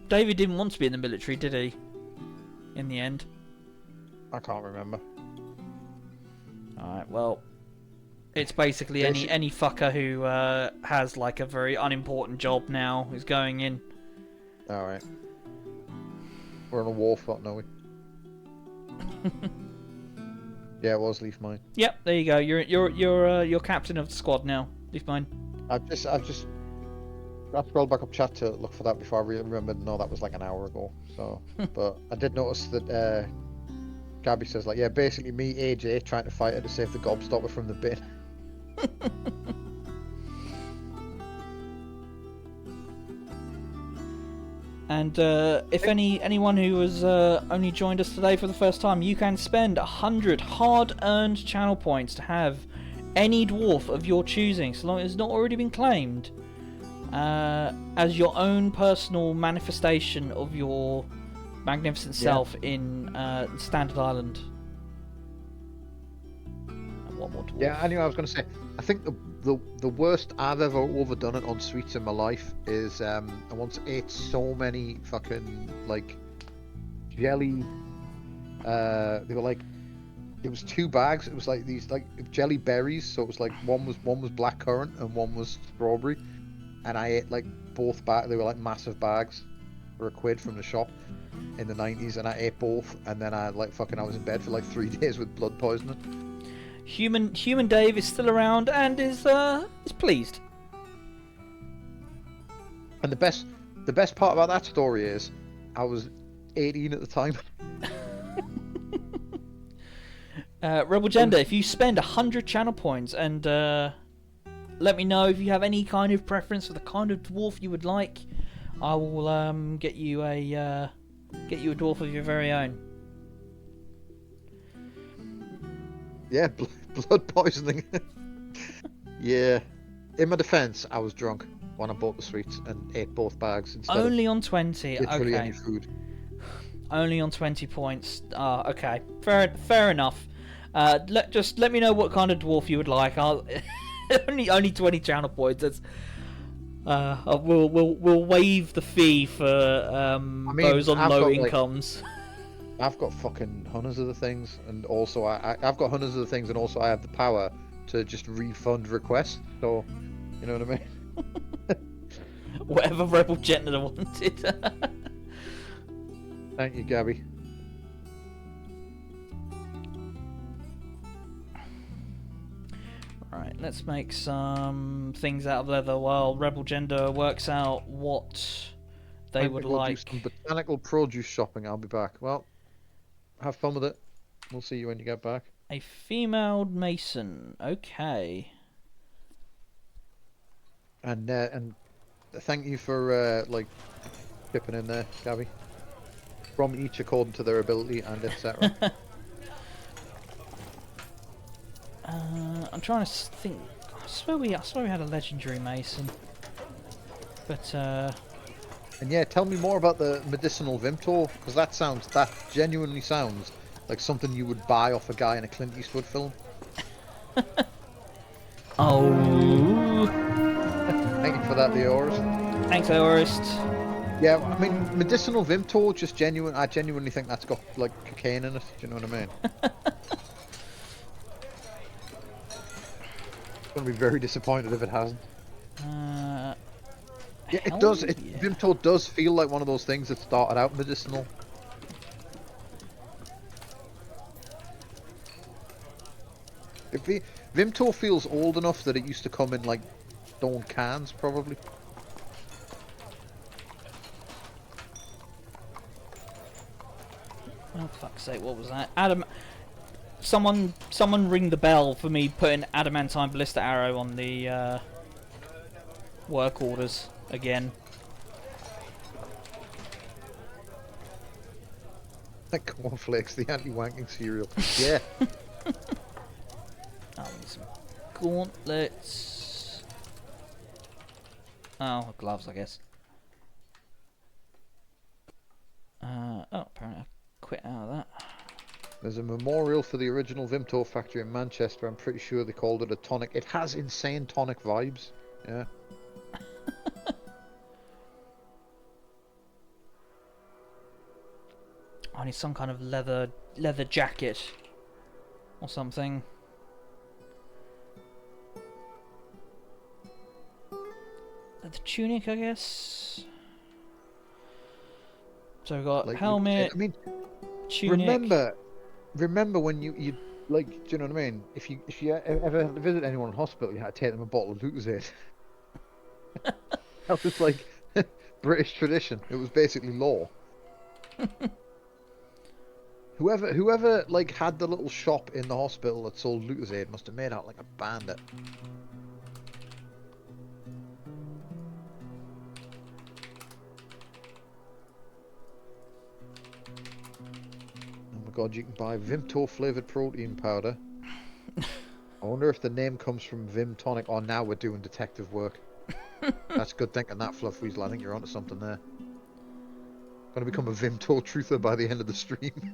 David didn't want to be in the military, did he? In the end. I can't remember. Alright, well, it's basically any fucker who has like a very unimportant job now is going in. Alright. We're on a war front, are we? Yeah, it was Leaf Mine. Yep, there you go. You're captain of the squad now. Leaf Mine. I scrolled back up chat to look for that before I really remembered. No, that was like an hour ago. So, but I did notice that Gabby says, like, yeah, basically me, AJ, trying to fight her to save the gobstopper from the bin. And if anyone who has only joined us today for the first time, you can spend 100 hard-earned channel points to have any dwarf of your choosing, so long as it's not already been claimed, as your own personal manifestation of your magnificent self in Standard Island. And one more dwarf. Yeah, anyway, I was going to say, I think the worst I've ever overdone it on sweets in my life is I once ate so many fucking like jelly. They were like, it was 2 bags. It was like these like jelly berries. So it was like one was blackcurrant and one was strawberry, and I ate like both bags. They were like massive bags for £1 from the shop in the 90s, and I ate both, and then I was in bed for like 3 days with blood poisoning. Human Dave is still around and is pleased. And the best part about that story is I was 18 at the time. Rebel Gender, if you spend 100 channel points and let me know if you have any kind of preference for the kind of dwarf you would like, I will get you a dwarf of your very own. Yeah, blood poisoning. Yeah. In my defence, I was drunk when I bought the sweets and ate both bags instead Only of on 20. literally Okay. any food. Only on 20 points. Okay. Fair enough. Let me know what kind of dwarf you would like. I'll only 20 channel points. That's we'll waive the fee for those on low incomes. I've got fucking hundreds of the things, and also I've got hundreds of the things, and also I have the power to just refund requests. So, you know what I mean? Whatever Rebel Gender wanted. Thank you, Gabby. Right, let's make some things out of leather while Rebel Gender works out what they would like. Do some botanical produce shopping. I'll be back. Well, have fun with it. We'll see you when you get back. A female mason. Okay. And thank you for like chipping in there, Gabby. From each according to their ability and etc. I'm trying to think. I swear we had a legendary mason, but And yeah, tell me more about the medicinal Vimtor, because that genuinely sounds like something you would buy off a guy in a Clint Eastwood film. Oh. Thank you for that, the Aorist. Thanks, Aorist. Yeah, I mean, medicinal Vimtor, I genuinely think that's got like cocaine in it. Do you know what I mean? I'm gonna be very disappointed if it hasn't. Yeah, it does. Yeah. Vimtor does feel like one of those things that started out medicinal. Vimtor feels old enough that it used to come in like stone cans, probably. Oh fuck's sake! What was that? Someone ring the bell for me putting adamantine ballista arrow on the work orders again. Like cornflakes, the anti-wanking cereal. Yeah. Oh, some gauntlets. Oh, gloves, I guess. Oh, apparently I quit out of that. There's a memorial for the original Vimtor factory in Manchester. I'm pretty sure they called it a tonic. It has insane tonic vibes. Yeah. I need some kind of leather jacket or something. Leather tunic, I guess. So we've got Like, helmet. I mean, Tunic. remember when you like, do you know what I mean? If you ever visit anyone in hospital, you had to take them a bottle of Lucozade. That was like British tradition. It was basically law. Whoever like had the little shop in the hospital that sold Lucozade must have made out like a bandit. Oh my god, you can buy Vimto flavored protein powder. I wonder if the name comes from Vim Tonic. Oh, now we're doing detective work. That's good thinking that, Fluff Weasel. I think you're onto something there. Gonna become a Vimto truther by the end of the stream.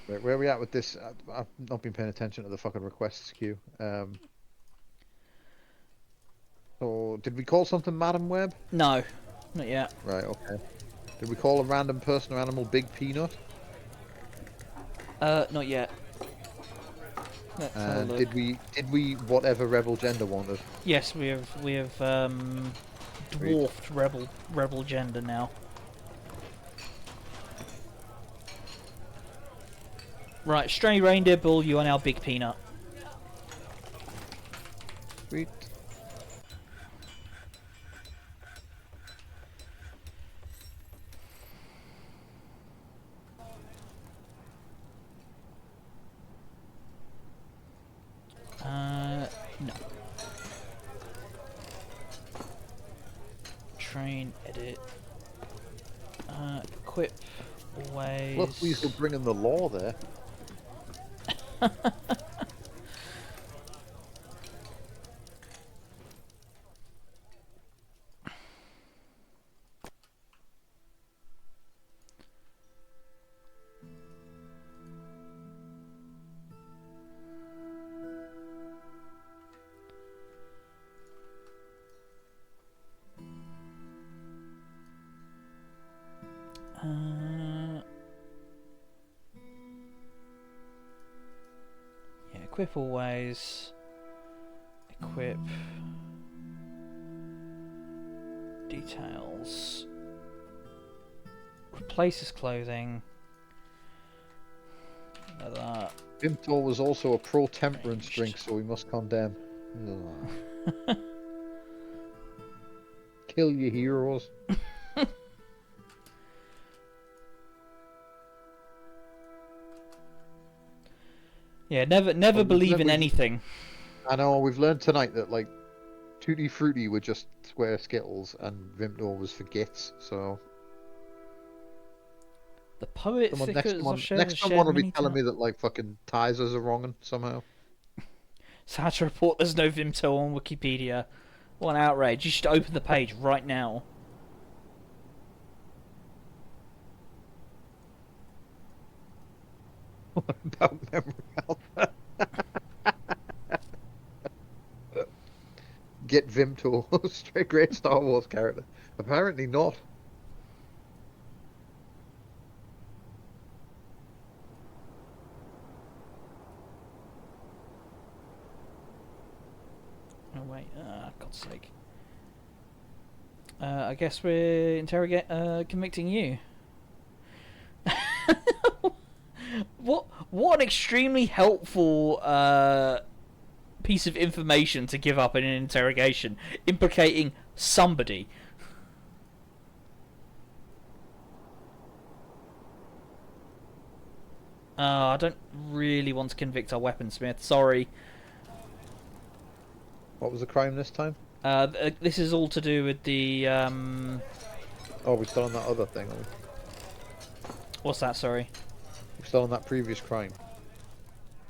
Right, where are we at with this? I've not been paying attention to the fucking requests queue. So, did we call something Madam Web? No, not yet. Right, okay. Did we call a random person or animal Big Peanut? Not yet. Let's have a look. Did we whatever rebel gender wanted? Yes, we have dwarfed rebel gender now. Right, Stray Reindeer Bull, you are now Big Peanut. Sweet. No. Train, edit. Equip, always. Fluff Weasel bringing the law there. Yeah, equip always. Equip. Details. Replaces clothing. Like that. Vimto was also a pro-temperance drink, so we must condemn. Kill your heroes. Yeah, never believe in anything. I know, we've learned tonight that, like, Tutti Frutti were just square Skittles and Vimto was for gits, so... The poet Next someone will be telling me that, like, fucking Tizers are wrong somehow. Sad to report there's no Vimto on Wikipedia. What an outrage. You should open the page right now. What about memory alpha? Get Vimto, straight great Star Wars character. Apparently not. Oh wait, God's sake. I guess we're convicting you. What an extremely helpful piece of information to give up in an interrogation, implicating somebody. I don't really want to convict our weaponsmith, sorry. What was the crime this time? This is all to do with the... Oh, we're still on that other thing, are we? What's that, sorry? We're still on that previous crime.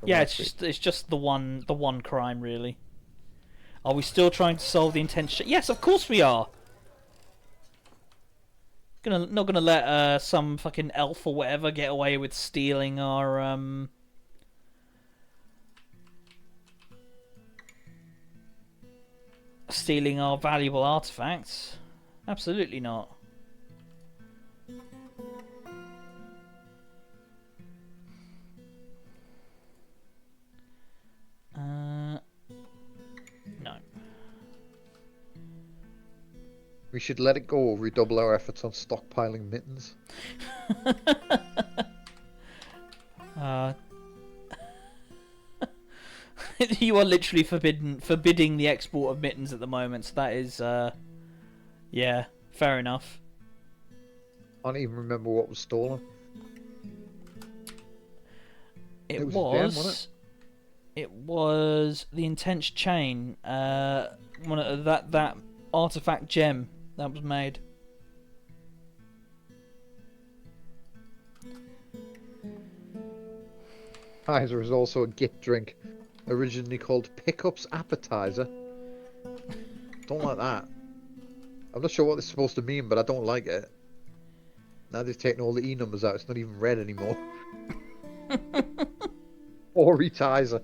Yeah, it's just the one crime, really. Are we still trying to solve the intention? Yes, of course we are! Not gonna let some fucking elf or whatever get away with stealing our valuable artifacts. Absolutely not. No. We should let it go, redouble our efforts on stockpiling mittens. You are literally forbidding the export of mittens at the moment, so that is Yeah, fair enough. I don't even remember what was stolen. It It was a gem, wasn't was. It was the intense chain. One of that artifact gem that was made. Appetizer is also a gift drink, originally called Pickup's Appetizer. Don't like that. I'm not sure what this is supposed to mean, but I don't like it. Now they've taken all the E numbers out, it's not even red anymore. Or retizer.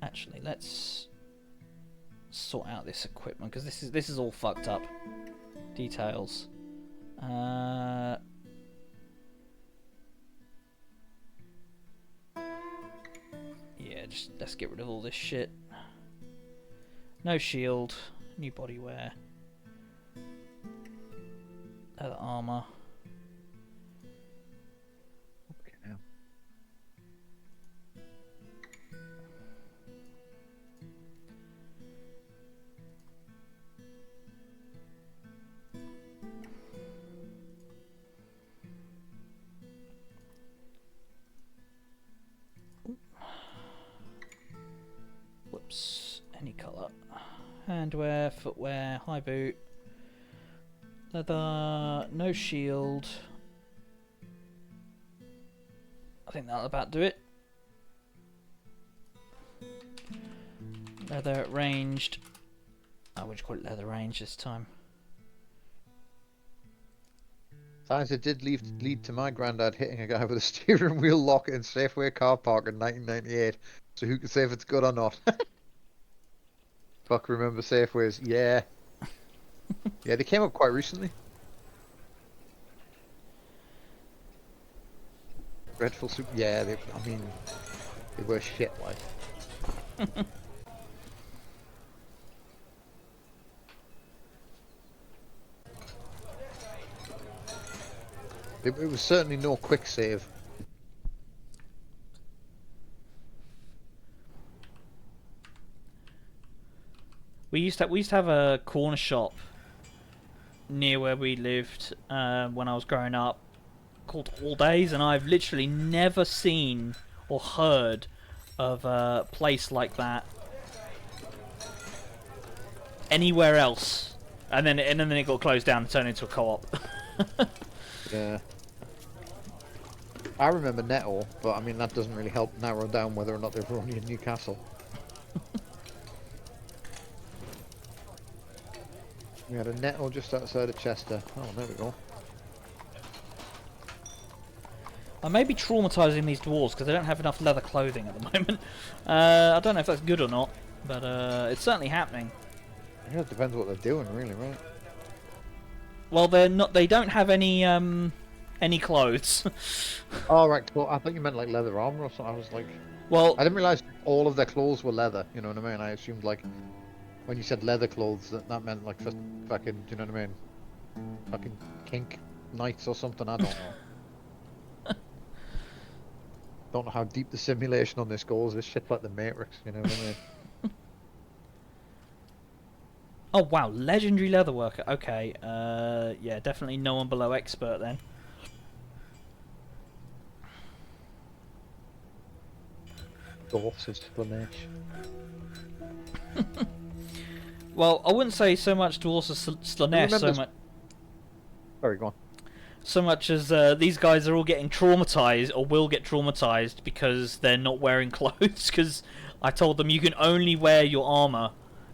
Actually, let's sort out this equipment because this is all fucked up. Details. Yeah, just let's get rid of all this shit. No shield, new body wear, leather armor. Okay, now. Whoops, any colour. Handwear, footwear, high boot, leather, no shield. I think that'll about do it. Leather ranged. I would call it leather range this time. Science it did lead to my granddad hitting a guy with a steering wheel lock in Safeway car park in 1998. So who can say if it's good or not? Fuck, remember Safeways? Yeah. Yeah, they came up quite recently. Dreadful Soup. Yeah, I mean, they were shit, like. It was certainly no quick save. We used to have a corner shop near where we lived when I was growing up called All Days, and I've literally never seen or heard of a place like that anywhere else. And then it got closed down and turned into a co-op. Yeah. I remember Netto, but I mean that doesn't really help narrow down whether or not they're only in Newcastle. We had a Netto just outside of Chester. Oh, there we go. I may be traumatising these dwarves because they don't have enough leather clothing at the moment. I don't know if that's good or not, but it's certainly happening. Yeah, it depends what they're doing, really, right? Well, they're not. They don't have any clothes. Oh, right. Well, I thought you meant like leather armor or something. I was like, Well, I didn't realize all of their clothes were leather. You know what I mean? I assumed like when you said leather clothes, that meant like for fucking, you know what I mean? Fucking kink nights or something. I don't know. Don't know how deep the simulation on this goes. This shit's like the Matrix. You know what I mean? oh wow, legendary leatherworker. Okay, yeah, definitely no one below expert then. Dwarfs is Slanesh. Well, I wouldn't say so much towards Slanesh Sorry, go on. so much as these guys are all getting traumatized or will get traumatized because they're not wearing clothes. Because I told them you can only wear your armor,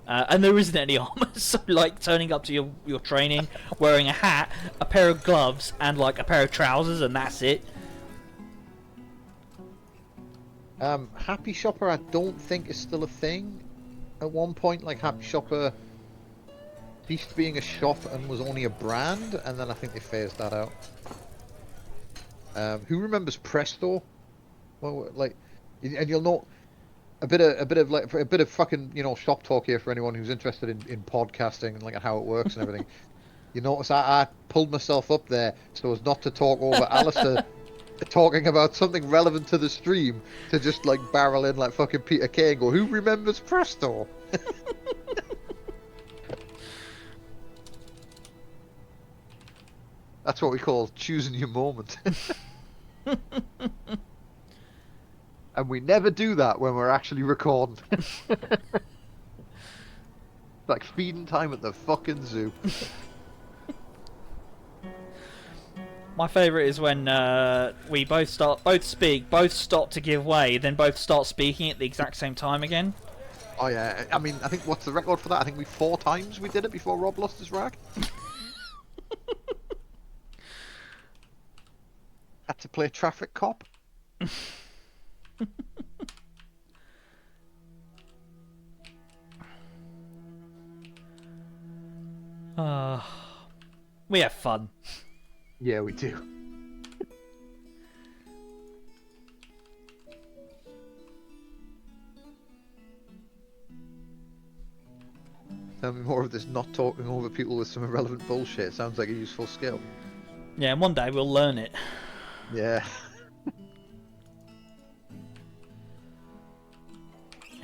and there isn't any armor. So like turning up to your training, wearing a hat, a pair of gloves, and like a pair of trousers, and that's it. Happy Shopper, I don't think is still a thing. At one point, like Happy Shopper ceased being a shop and was only a brand, and then I think they phased that out. Who remembers Presto? Well, like, and you'll know a bit of fucking shop talk here for anyone who's interested in podcasting and like how it works and everything. You notice I pulled myself up there so as not to talk over Alistair talking about something relevant to the stream to just like barrel in like fucking Peter Kay and go, who remembers Presto? That's what we call choosing your moment. And we never do that when we're actually recording. Like feeding time at the fucking zoo. My favourite is when we both speak, both stop to give way, then both start speaking at the exact same time again. Oh yeah, I mean, I think what's the record for that? I think 4 times we did it before Rob lost his rag. Had to play traffic cop. We have fun. Yeah, we do. Tell me more of this not talking over people with some irrelevant bullshit. It sounds like a useful skill. Yeah, and one day we'll learn it. Yeah.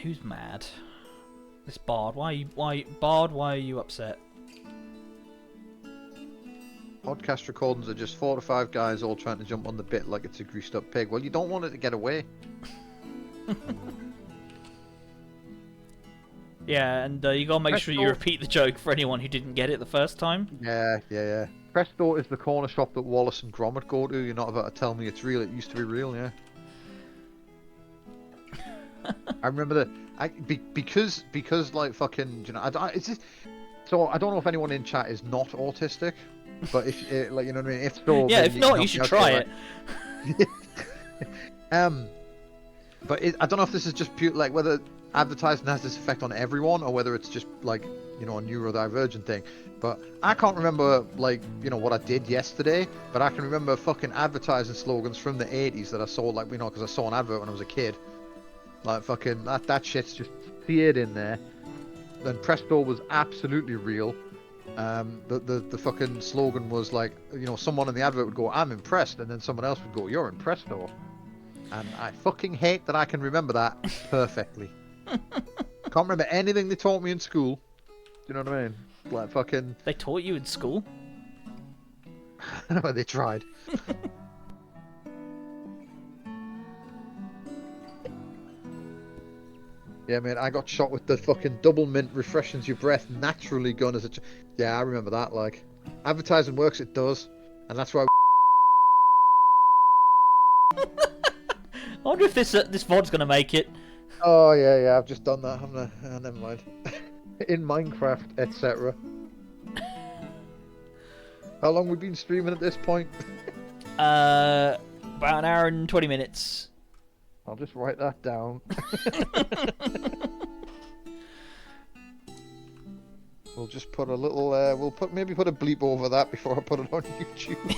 Who's mad? This Bard. Why are you upset? Podcast recordings are just 4 to 5 guys all trying to jump on the bit like it's a greased up pig. Well, you don't want it to get away. Yeah, and you gotta make sure you repeat the joke for anyone who didn't get it the first time. Yeah. Presto is the corner shop that Wallace and Gromit go to. You're not about to tell me it's real. It used to be real, yeah. I remember that. Because like fucking, you know, it's just, so I don't know if anyone in chat is not autistic, but if like, you know what I mean. If so, yeah, if not, you should try it. But I don't know if this is just pure, like whether advertising has this effect on everyone or whether it's just like, you know, a neurodivergent thing. But I can't remember, like, you know, what I did yesterday, but I can remember fucking advertising slogans from the 80s that I saw, like, you know, because I saw an advert when I was a kid. Like, fucking, that shit's just seared in there. Then Presto was absolutely real. The fucking slogan was like, you know, someone in the advert would go, I'm impressed, and then someone else would go, you're impressed, though. And I fucking hate that I can remember that perfectly. Can't remember anything they taught me in school. Do you know what I mean? Like fucking... They taught you in school? They tried. Yeah, man, I got shot with the fucking double mint refreshes your breath naturally gun as a... Yeah, I remember that, like. Advertising works, it does. And that's why... I wonder if this VOD's gonna make it. Oh, yeah, I've just done that, haven't I? Never mind. In Minecraft, etc. How long we been streaming at this point? About an hour and 20 minutes. I'll just write that down. We'll just put a little, maybe put a bleep over that before I put it on YouTube.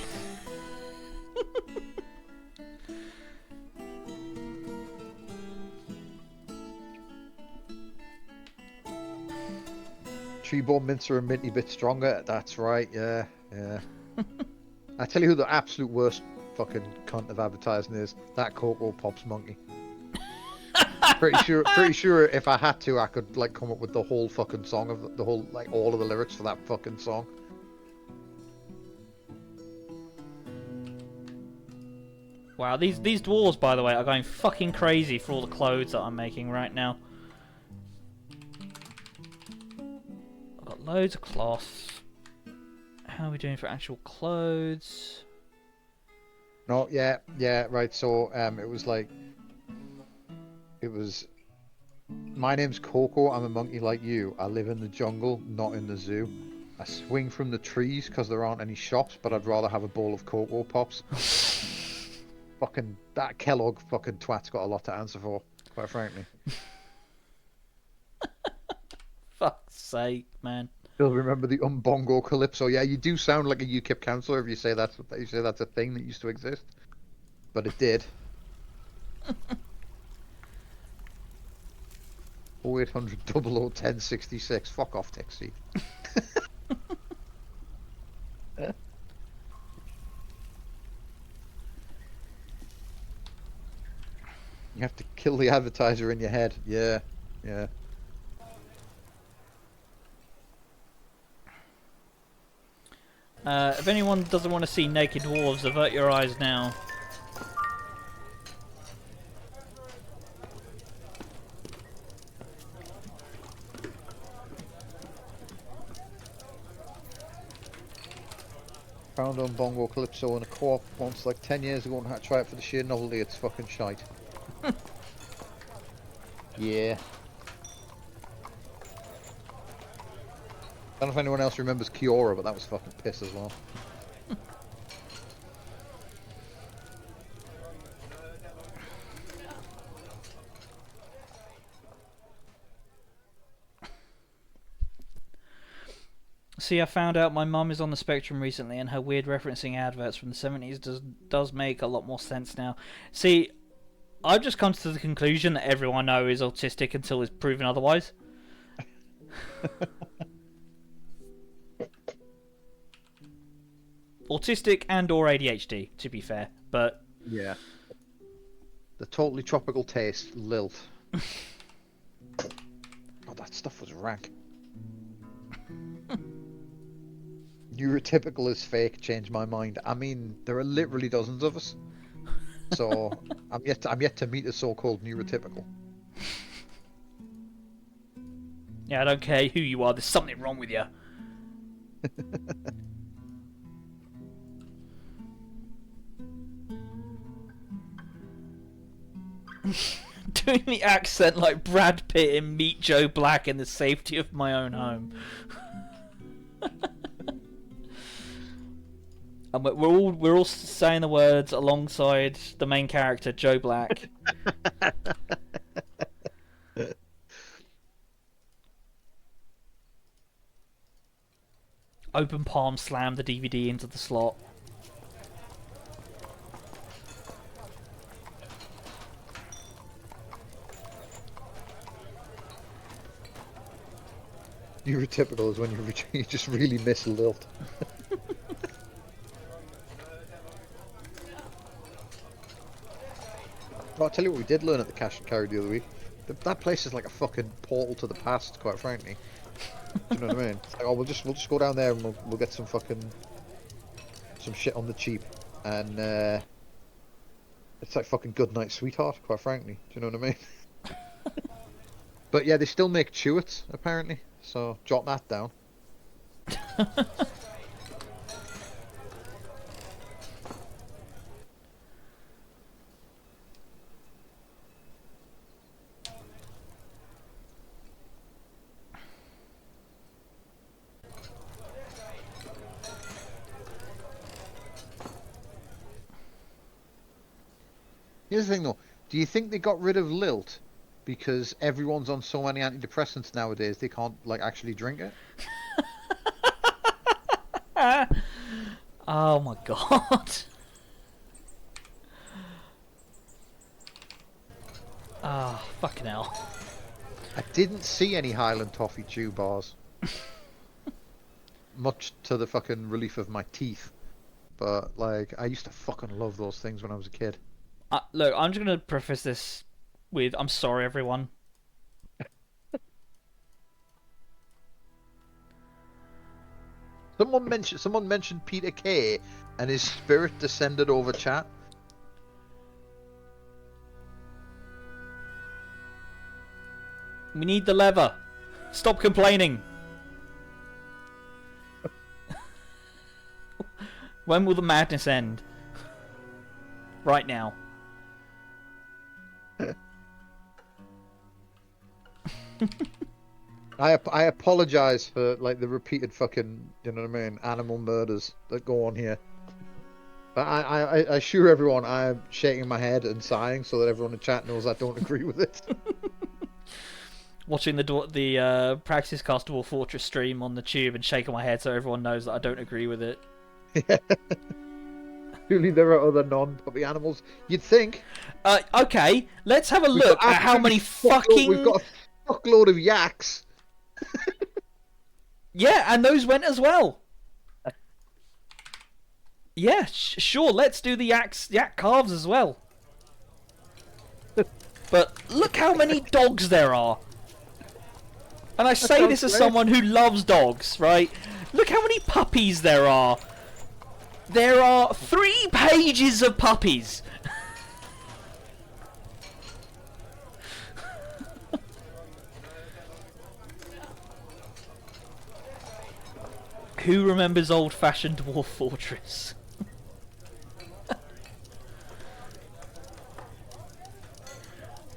Tree-born mints are a minty bit stronger. That's right, yeah. I tell you who the absolute worst fucking cunt of advertising is. That Cocoa Pops monkey. Pretty sure if I had to, I could like come up with the whole fucking song of the whole, like all of the lyrics for that fucking song. Wow, these dwarves, by the way, are going fucking crazy for all the clothes that I'm making right now. I've got loads of cloth. How are we doing for actual clothes? No, yeah, right. So, it was. My name's Coco. I'm a monkey like you. I live in the jungle, not in the zoo. I swing from the trees because there aren't any shops, but I'd rather have a bowl of Cocoa Pops. Fucking that Kellogg fucking twat's got a lot to answer for, quite frankly. Fuck's sake, man. Still remember the Umbongo Calypso. Yeah, you do sound like a UKIP councillor if you say that's a thing that used to exist. But it did. 0800 001066. Fuck off, Tixie. You have to kill the advertiser in your head. Yeah, yeah. If anyone doesn't want to see naked dwarves, avert your eyes now. Found on Bongo Calypso in a co-op once like 10 years ago and had to try it for the sheer novelty. It's fucking shite. Yeah. I don't know if anyone else remembers Kiora, but that was fucking piss as well. See, I found out my mum is on the spectrum recently, and her weird referencing adverts from the 70s does make a lot more sense now. See, I've just come to the conclusion that everyone I know is autistic until it's proven otherwise. Autistic and or ADHD, to be fair, but yeah, the totally tropical taste, lilt. Oh, that stuff was rank. Neurotypical is fake. Changed my mind. I mean, there are literally dozens of us, so I'm yet to meet a so-called neurotypical. Yeah, I don't care who you are. There's something wrong with you. Doing the accent like Brad Pitt in Meet Joe Black in the safety of my own home. And we're all saying the words alongside the main character, Joe Black. Open palm slam the DVD into the slot. Neurotypical is when you just really miss lilt. Well, I'll tell you what we did learn at the cash and carry the other week. That place is like a fucking portal to the past, quite frankly. Do you know what I mean? It's like, oh, we'll just go down there and we'll get some shit on the cheap, and it's like fucking good night, sweetheart, quite frankly. Do you know what I mean? But yeah, they still make chewits apparently, so jot that down. Here's the thing though, do you think they got rid of lilt because everyone's on so many antidepressants nowadays they can't like actually drink it? Oh my god. Ah, oh, fucking hell. I didn't see any Highland Toffee chew bars. Much to the fucking relief of my teeth. But like, I used to fucking love those things when I was a kid. Look, I'm just going to preface this with, I'm sorry everyone. Someone mentioned Peter Kay and his spirit descended over chat. We need the lever. Stop complaining. When will the madness end? Right now. I apologize for like the repeated fucking, you know what I mean, animal murders that go on here. But I assure everyone I'm shaking my head and sighing so that everyone in chat knows I don't agree with it. Watching the Practice Cast Dwarf Fortress stream on the tube and shaking my head so everyone knows that I don't agree with it. Yeah. Surely there are other non-puppy animals. You'd think. Okay, let's have a look at how many fucking... We've got a fuckload of yaks. Yeah, and those went as well. Yeah, sure, let's do the yak calves as well. But look how many dogs there are. And I say this as great. someone who loves dogs, right? Look how many puppies there are. There are 3 pages of puppies. Who remembers old-fashioned Dwarf Fortress?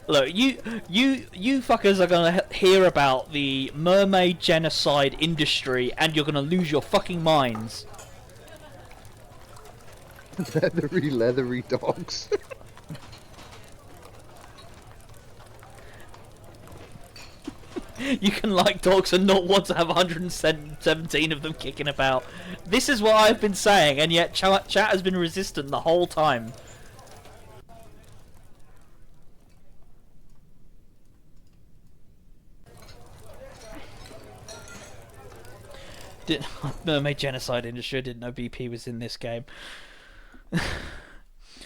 Look, you fuckers are gonna hear about the mermaid genocide industry, and you're gonna lose your fucking minds. Leathery dogs. You can like dogs and not want to have 117 of them kicking about. This is what I've been saying, and yet chat has been resistant the whole time. Mermaid genocide industry. I didn't know BP was in this game.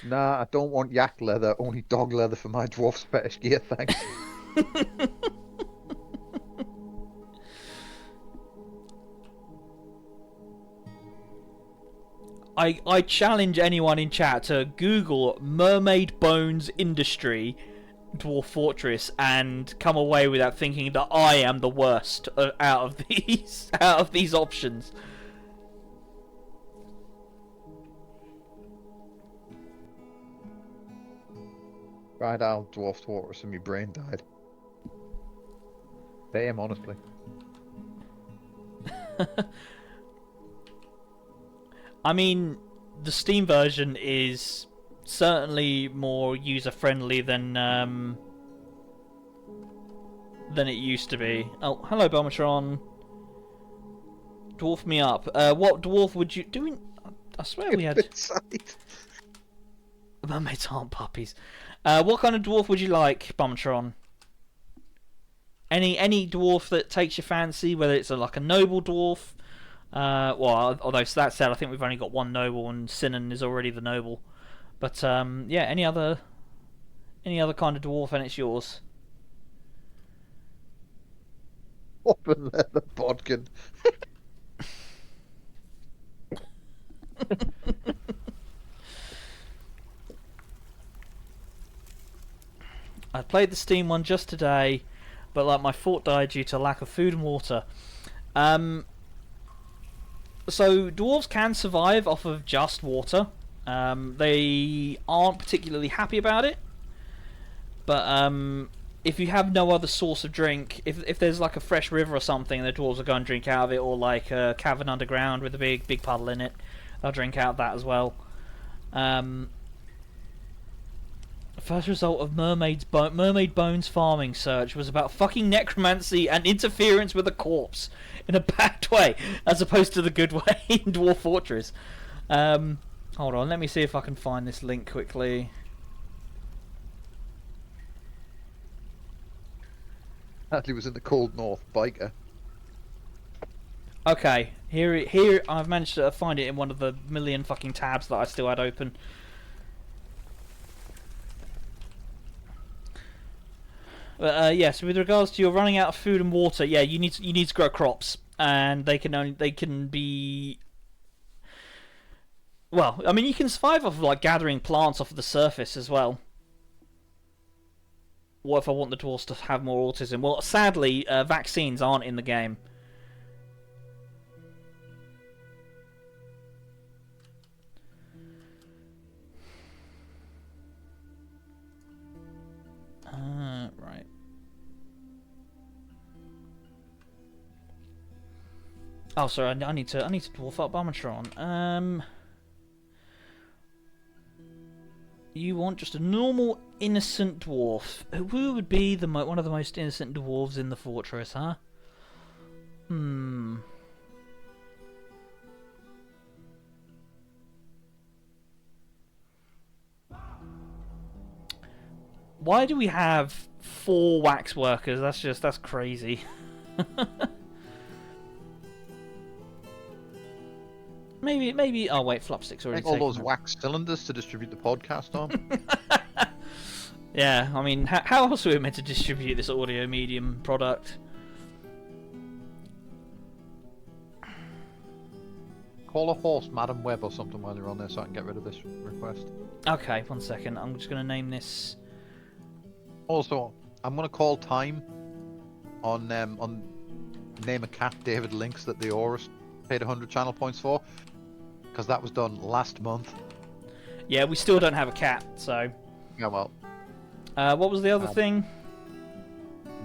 Nah, I don't want yak leather, only dog leather for my dwarf's fetish gear, thanks. I challenge anyone in chat to Google Mermaid Bones Industry Dwarf Fortress and come away without thinking that I am the worst out of these options. Right out Dwarf Fortress and my brain died. Damn, honestly. I mean, the Steam version is certainly more user-friendly than it used to be. Oh, hello, Belmatron. Dwarf me up. What dwarf would you do? I swear we had. Mermaids aren't puppies. What kind of dwarf would you like, Bumtron? Any dwarf that takes your fancy, whether it's like a noble dwarf. Well, although that said, I think we've only got one noble, and Sinan is already the noble. But yeah, any other kind of dwarf, and it's yours. Open leather bodkin. I played the Steam one just today, but like my fort died due to lack of food and water. So dwarves can survive off of just water. They aren't particularly happy about it, but if you have no other source of drink, if there's like a fresh river or something, the dwarves will go and drink out of it, or like a cavern underground with a big puddle in it, they'll drink out of that as well. First result of Mermaid Bones farming search was about fucking necromancy and interference with a corpse in a bad way, as opposed to the good way in Dwarf Fortress. Hold on, let me see if I can find this link quickly. Actually, was in the cold north, biker. Okay, here I've managed to find it in one of the million fucking tabs that I still had open. Yeah, so with regards to your running out of food and water, yeah, you need to grow crops, and they can be. Well, I mean, you can survive off of like gathering plants off of the surface as well. What if I want the dwarves to have more autism? Well, sadly, vaccines aren't in the game. Right. Oh, sorry. I need to dwarf up Barmatron. You want just a normal innocent dwarf? Who would be one of the most innocent dwarves in the fortress, huh? Why do we have 4 wax workers? That's crazy. Maybe. Oh wait, Flopstick's already Take all taken those it. wax cylinders to distribute the podcast on. Yeah, I mean, how else are we meant to distribute this audio medium product? Call a horse Madam Web or something while you're on there so I can get rid of this request. Okay, 1 second. I'm just going to name this... Also, I'm going to call time on Name a Cat David Links that the Aurus paid 100 channel points for. Because that was done last month. Yeah, we still don't have a cat, so... Yeah, well. What was the other thing?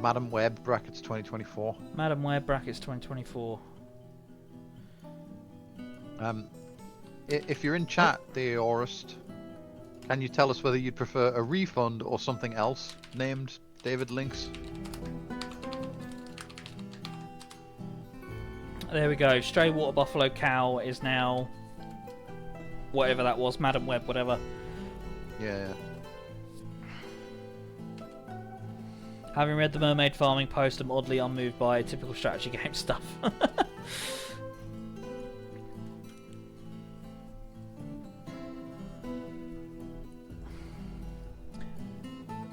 Madam Web, brackets 2024. Madam Web, brackets 2024. If you're in chat, the Aurist, can you tell us whether you'd prefer a refund or something else named David Links? There we go. Stray Water Buffalo Cow is now... whatever that was. Madam Web, whatever. Yeah. Having read the mermaid farming post, I'm oddly unmoved by typical strategy game stuff.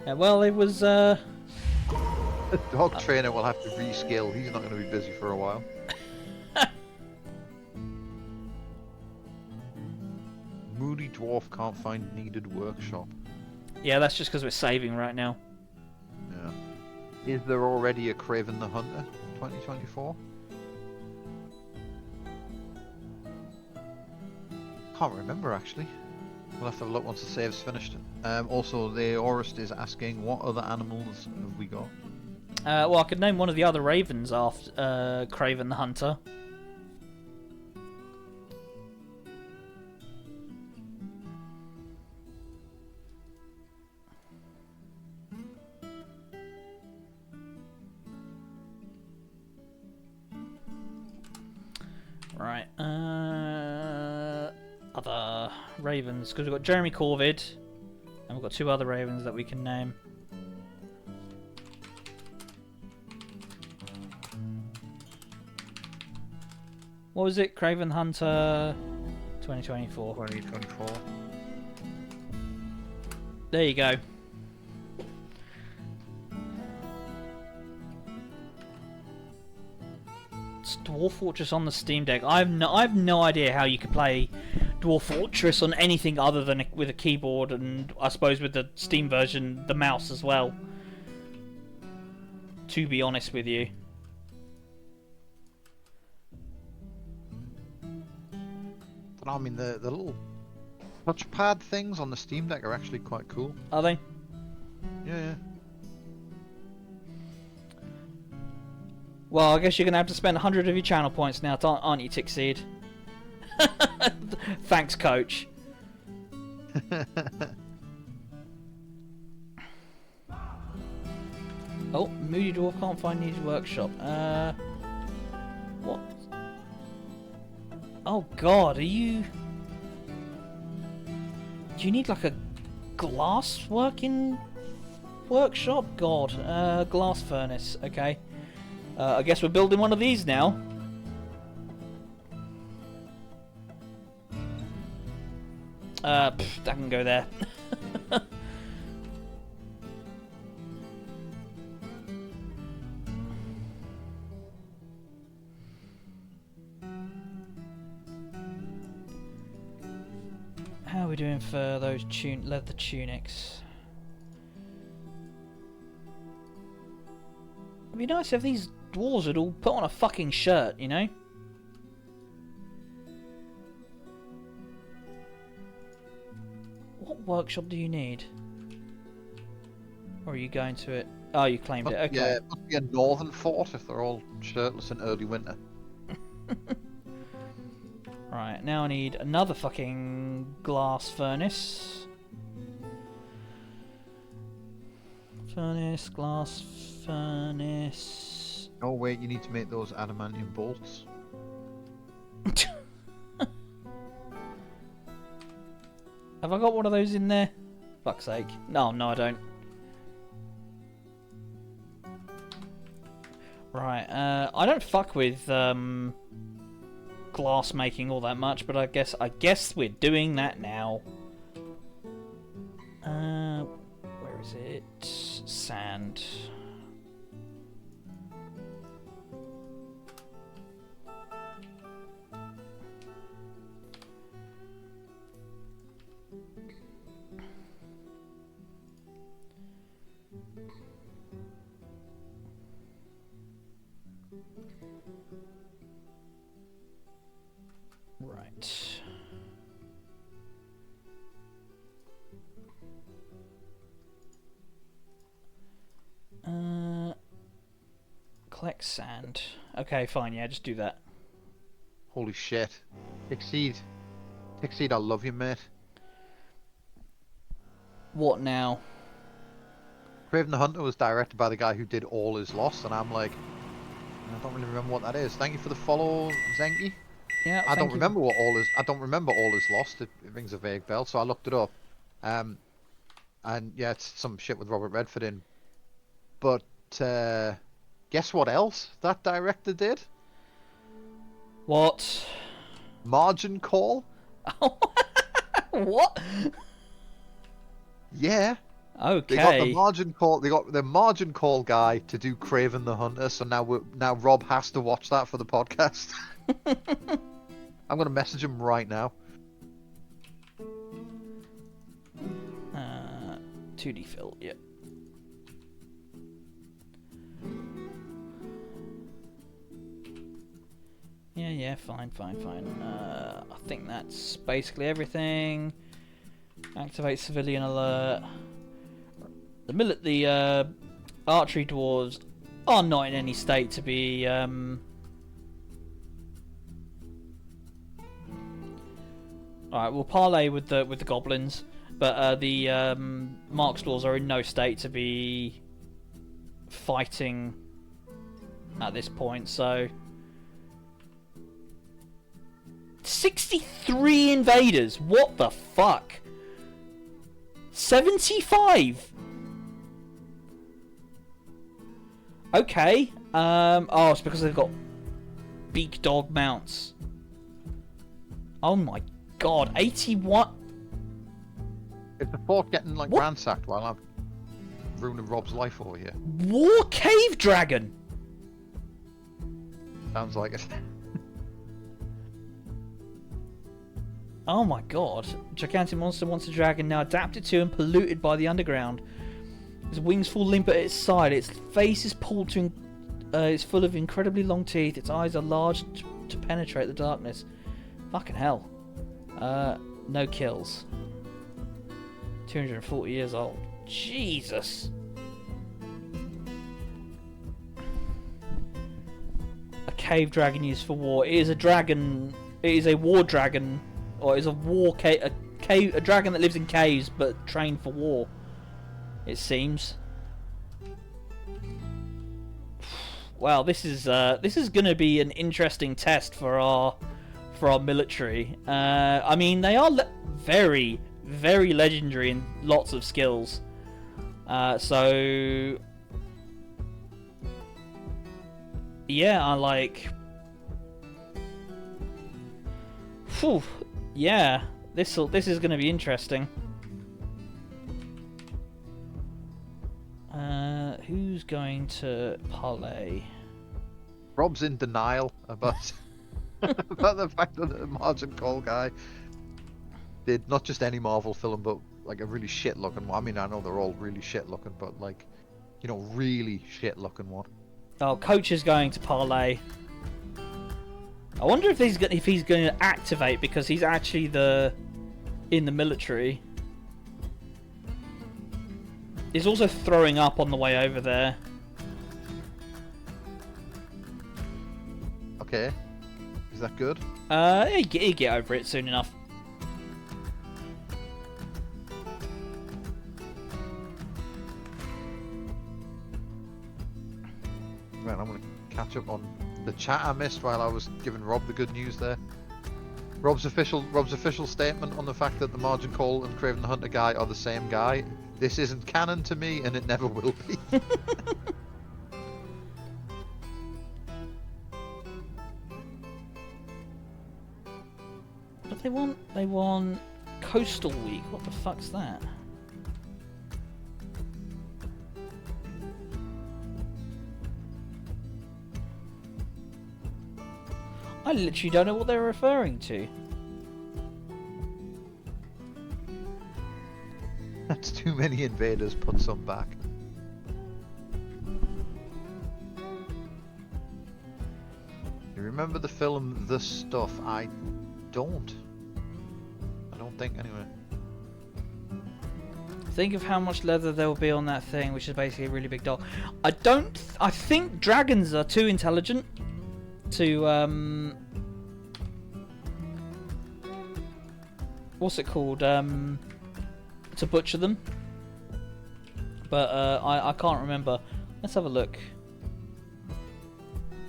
Yeah, well, it was... The dog trainer will have to reskill. He's not going to be busy for a while. Moody Dwarf can't find needed workshop. Yeah, that's just because we're saving right now. Yeah. Is there already a Craven the Hunter 2024? Can't remember actually. We'll have to have a look once the save's finished. Also, the Aurist is asking, what other animals have we got? Well, I could name one of the other ravens after Craven the Hunter. Right, other ravens, because we've got Jeremy Corvid, and we've got 2 other ravens that we can name. What was it? Craven Hunter 2024. 2024. There you go. It's Dwarf Fortress on the Steam Deck. I have no idea how you could play Dwarf Fortress on anything other than with a keyboard, and I suppose with the Steam version, the mouse as well. To be honest with you. I mean, the little touchpad things on the Steam Deck are actually quite cool. Are they? Yeah. Well, I guess you're going to have to spend 100 of your channel points now, aren't you, Tickseed? Thanks, coach. Oh, Moody Dwarf can't find needed workshop. What? Oh god, are you... Do you need like a glass working workshop? God, glass furnace, okay. I guess we're building one of these now. That can go there. How are we doing for those leather tunics? It'd be nice if these dwarves would all put on a fucking shirt, you know? What workshop do you need? Or are you going to it? Oh, you claimed it, okay. Yeah, it must be a northern fort if they're all shirtless in early winter. Right, now I need another fucking glass furnace. Glass furnace. Oh wait, you need to make those adamantium bolts. Have I got one of those in there? Fuck's sake. No, I don't. Right, I don't fuck with glass making all that much, but I guess we're doing that now. Where is Is it sand? Right. Collect sand. Okay, fine, yeah, just do that. Holy shit. Exceed. Exceed, I love you, mate. What now? Craven the Hunter was directed by the guy who did All Is Lost, and I'm like, I don't really remember what that is. Thank you for the follow, Zenki. Yeah, I don't thank you. remember what All Is. I don't remember All Is Lost. It rings a vague bell, so I looked it up. And yeah, it's some shit with Robert Redford in. But guess what else that director did? What? Margin Call. What? Yeah. Okay. They got the Margin Call. They got the Margin Call guy to do Craven the Hunter. So now Rob has to watch that for the podcast. I'm gonna message him right now. 2D fill, yep. Yeah, fine. I think that's basically everything. Activate civilian alert. The archery dwarves are not in any state to be Alright, we'll parlay with the goblins, but the Marks dwarves are in no state to be fighting at this point, so 63 invaders. What the fuck? 75. Okay. Oh, it's because they've got beak dog mounts. Oh my god, 81. Is the fort getting like What? ransacked while I'm ruining Rob's life over here? War cave dragon. Sounds like it. Oh my god. Gigantic monster wants a dragon now adapted to and polluted by the underground. Its wings fall limp at its side. Its face is pulled to... it's full of incredibly long teeth. Its eyes are large to penetrate the darkness. Fucking hell. No kills. 240 years old. Jesus. A cave dragon used for war. It is a dragon... It is a war dragon... Or is a a dragon that lives in caves but trained for war. It seems. Wow, this is going to be an interesting test for our military. I mean, they are very, very legendary in lots of skills. So yeah, I like. Whew. Yeah, this is going to be interesting. Who's going to parlay? Rob's in denial about about the fact that the Margin Call guy did not just any Marvel film, but like a really shit looking one. I mean, I know they're all really shit looking, but like, you know, really shit looking one. Oh, Coach is going to parlay. I wonder if he's going to activate because he's actually in the military. He's also throwing up on the way over there. Okay, is that good? He'll get over it soon enough. Right, I'm gonna catch up on the chat I missed while I was giving Rob the good news there. Rob's official statement on the fact that the Margin Call and Craven the Hunter guy are the same guy. This isn't canon to me, and it never will be. But they want Coastal Week. What the fuck's that? I literally don't know what they're referring to. That's too many invaders. Put some back. You remember the film The Stuff? I don't. I don't think anyway. Think of how much leather there will be on that thing, which is basically a really big doll. I think dragons are too intelligent to what's it called? To butcher them. But I can't remember. Let's have a look.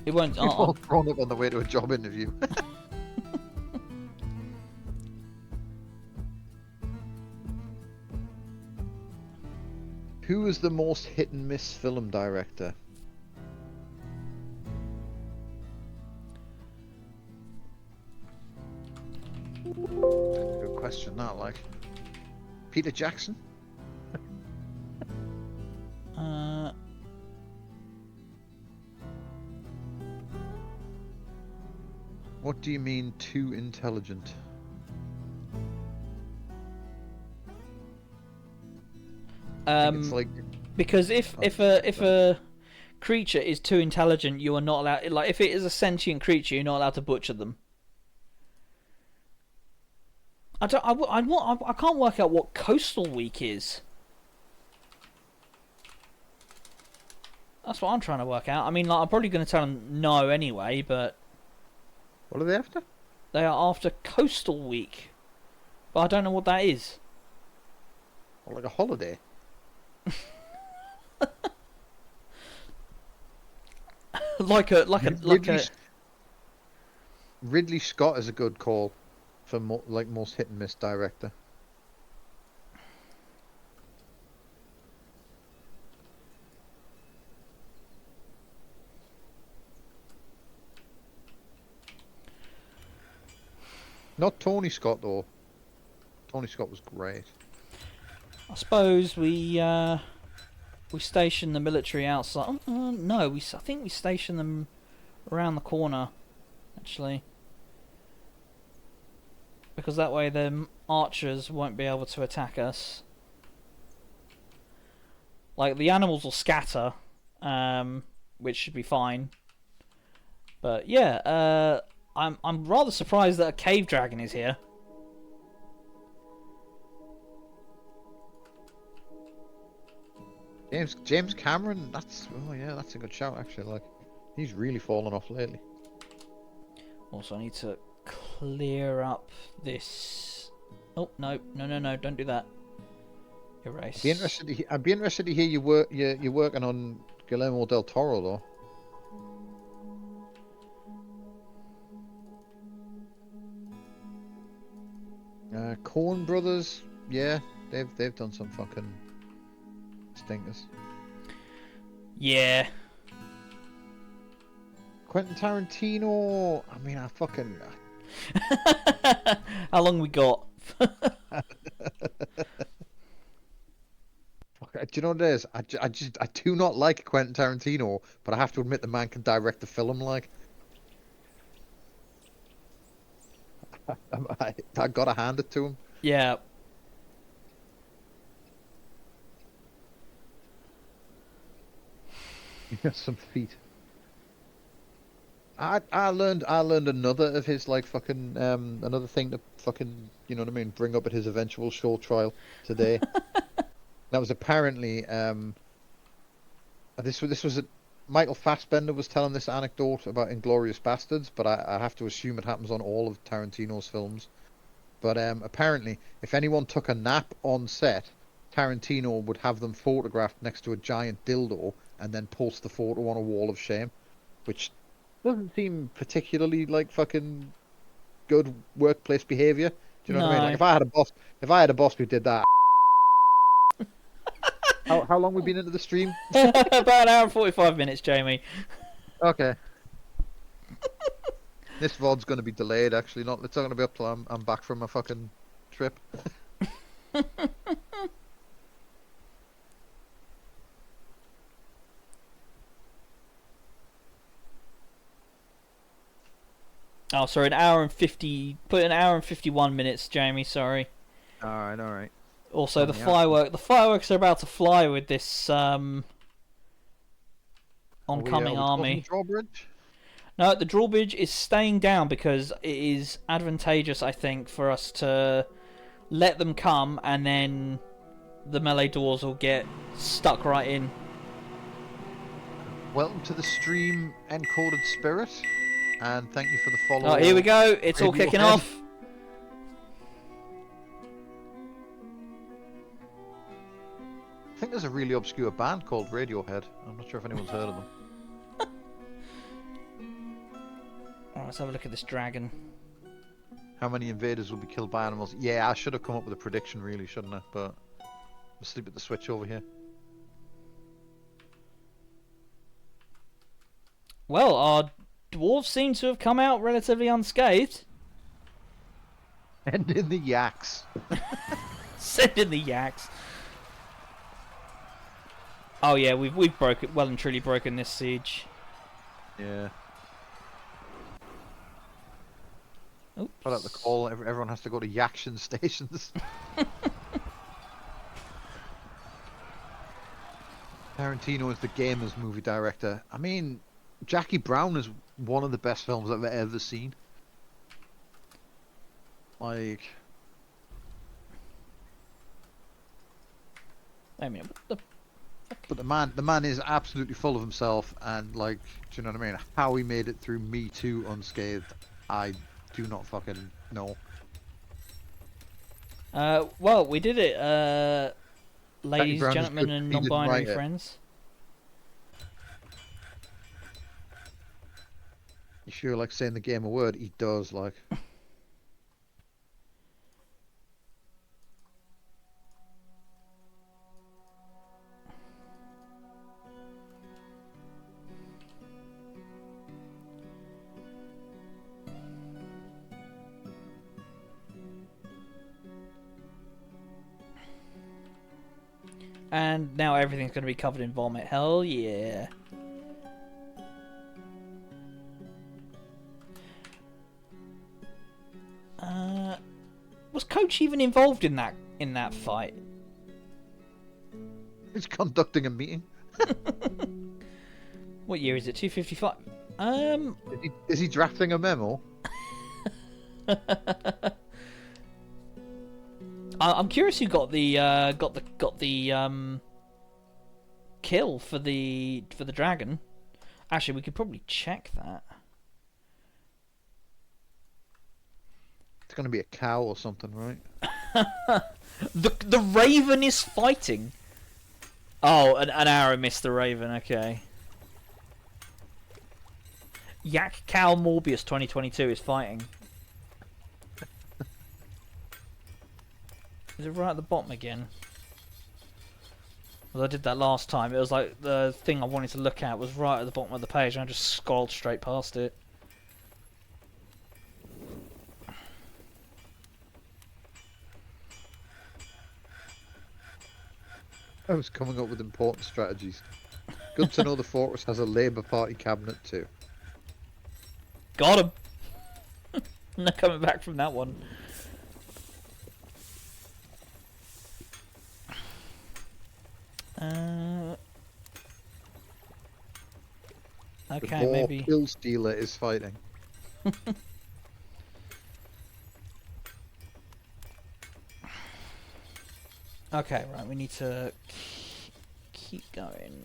It won't. We've all grown up on the way to a job interview. Who is the most hit and miss film director? Good question, that like. Peter Jackson? What do you mean too intelligent? It's like... Because if a creature is too intelligent, you are not allowed. Like if it is a sentient creature, you're not allowed to butcher them. I can't work out what Coastal Week is. That's what I'm trying to work out. I mean, like I'm probably going to tell them no anyway, but What are they after? they are after Coastal Week, but I don't know what that is. Or like a holiday? like a. Ridley Scott is a good call for most hit and miss director. Not Tony Scott though. Tony Scott was great. I suppose we station the military outside. No, I think we station them around the corner, actually, because that way the archers won't be able to attack us. Like the animals will scatter, which should be fine. But yeah, I'm rather surprised that a cave dragon is here. James Cameron, that's a good shout actually. Like, he's really fallen off lately. Also, I need to clear up this. Oh no, don't do that. Erase. I'd be interested to hear you're working on Guillermo del Toro though. Coen Brothers, yeah, they've done some fucking stinkers. Yeah. Quentin Tarantino, I mean, How long we got? Do you know what it is? I do not like Quentin Tarantino, but I have to admit the man can direct a film. Like, I gotta hand it to him. Yeah. He got some feet. I learned another of his like fucking another thing to fucking, you know what I mean, bring up at his eventual short trial today. That was apparently this was Michael Fassbender was telling this anecdote about Inglourious Bastards, but I have to assume it happens on all of Tarantino's films. But apparently, if anyone took a nap on set, Tarantino would have them photographed next to a giant dildo and then post the photo on a wall of shame, which doesn't seem particularly like fucking good workplace behaviour. Do you know what I mean? Like if I had a boss who did that. How long we been into the stream? About an hour and 45 minutes, Jamie. Okay. This VOD's going to be delayed, actually. It's not going to be up till I'm back from my fucking trip. Oh, sorry, an hour and 50. Put an hour and 51 minutes, Jamie. Sorry. Alright, alright. Also, the fireworks are about to fly with this oncoming Are we crossing the army. drawbridge? No, the drawbridge is staying down because it is advantageous, I think, for us to let them come, and then the melee doors will get stuck right in. Welcome to the stream, Encoded Spirit, and thank you for the follow. Oh, here we go. It's all kicking Radiohead. off. I think there's a really obscure band called Radiohead. I'm not sure if anyone's heard of them. Oh, let's have a look at this dragon. How many invaders will be killed by animals? Yeah, I should have come up with a prediction, really, shouldn't I? But I'm asleep at the switch over here. Well, our dwarves seem to have come out relatively unscathed. And in the yaks. Send in the yaks. Oh yeah, we've broken, well and truly broken this siege. Yeah. Oops. Put out the call. Everyone has to go to yaction stations. Tarantino is the Gamers movie director. I mean, Jackie Brown is one of the best films I've ever seen. Like, I mean, what the but the man is absolutely full of himself, and like, do you know what I mean? How he made it through Me Too unscathed, I do not fucking know. well, we did it, ladies, Brown is gentlemen, good, and he didn't non-binary write it. friends. You sure like saying the game a word? He does, like. And now everything's going to be covered in vomit. Hell yeah. Was Coach even involved in that fight? He's conducting a meeting. What year is it? 255. Is he drafting a memo? I'm curious who got the kill for the dragon. Actually, we could probably check that. It's gonna be a cow or something, right? The raven is fighting. Oh, an arrow missed the raven. Okay. Yak Cow Morbius 2022 is fighting. Is it right at the bottom again? Well, I did that last time. It was like the thing I wanted to look at was right at the bottom of the page, and I just scrolled straight past it. I was coming up with important strategies. Good to know the fortress has a Labour Party cabinet too. Got him! No coming back from that one. Okay, The maybe. Kill Stealer is fighting. Okay, right, we need to keep going.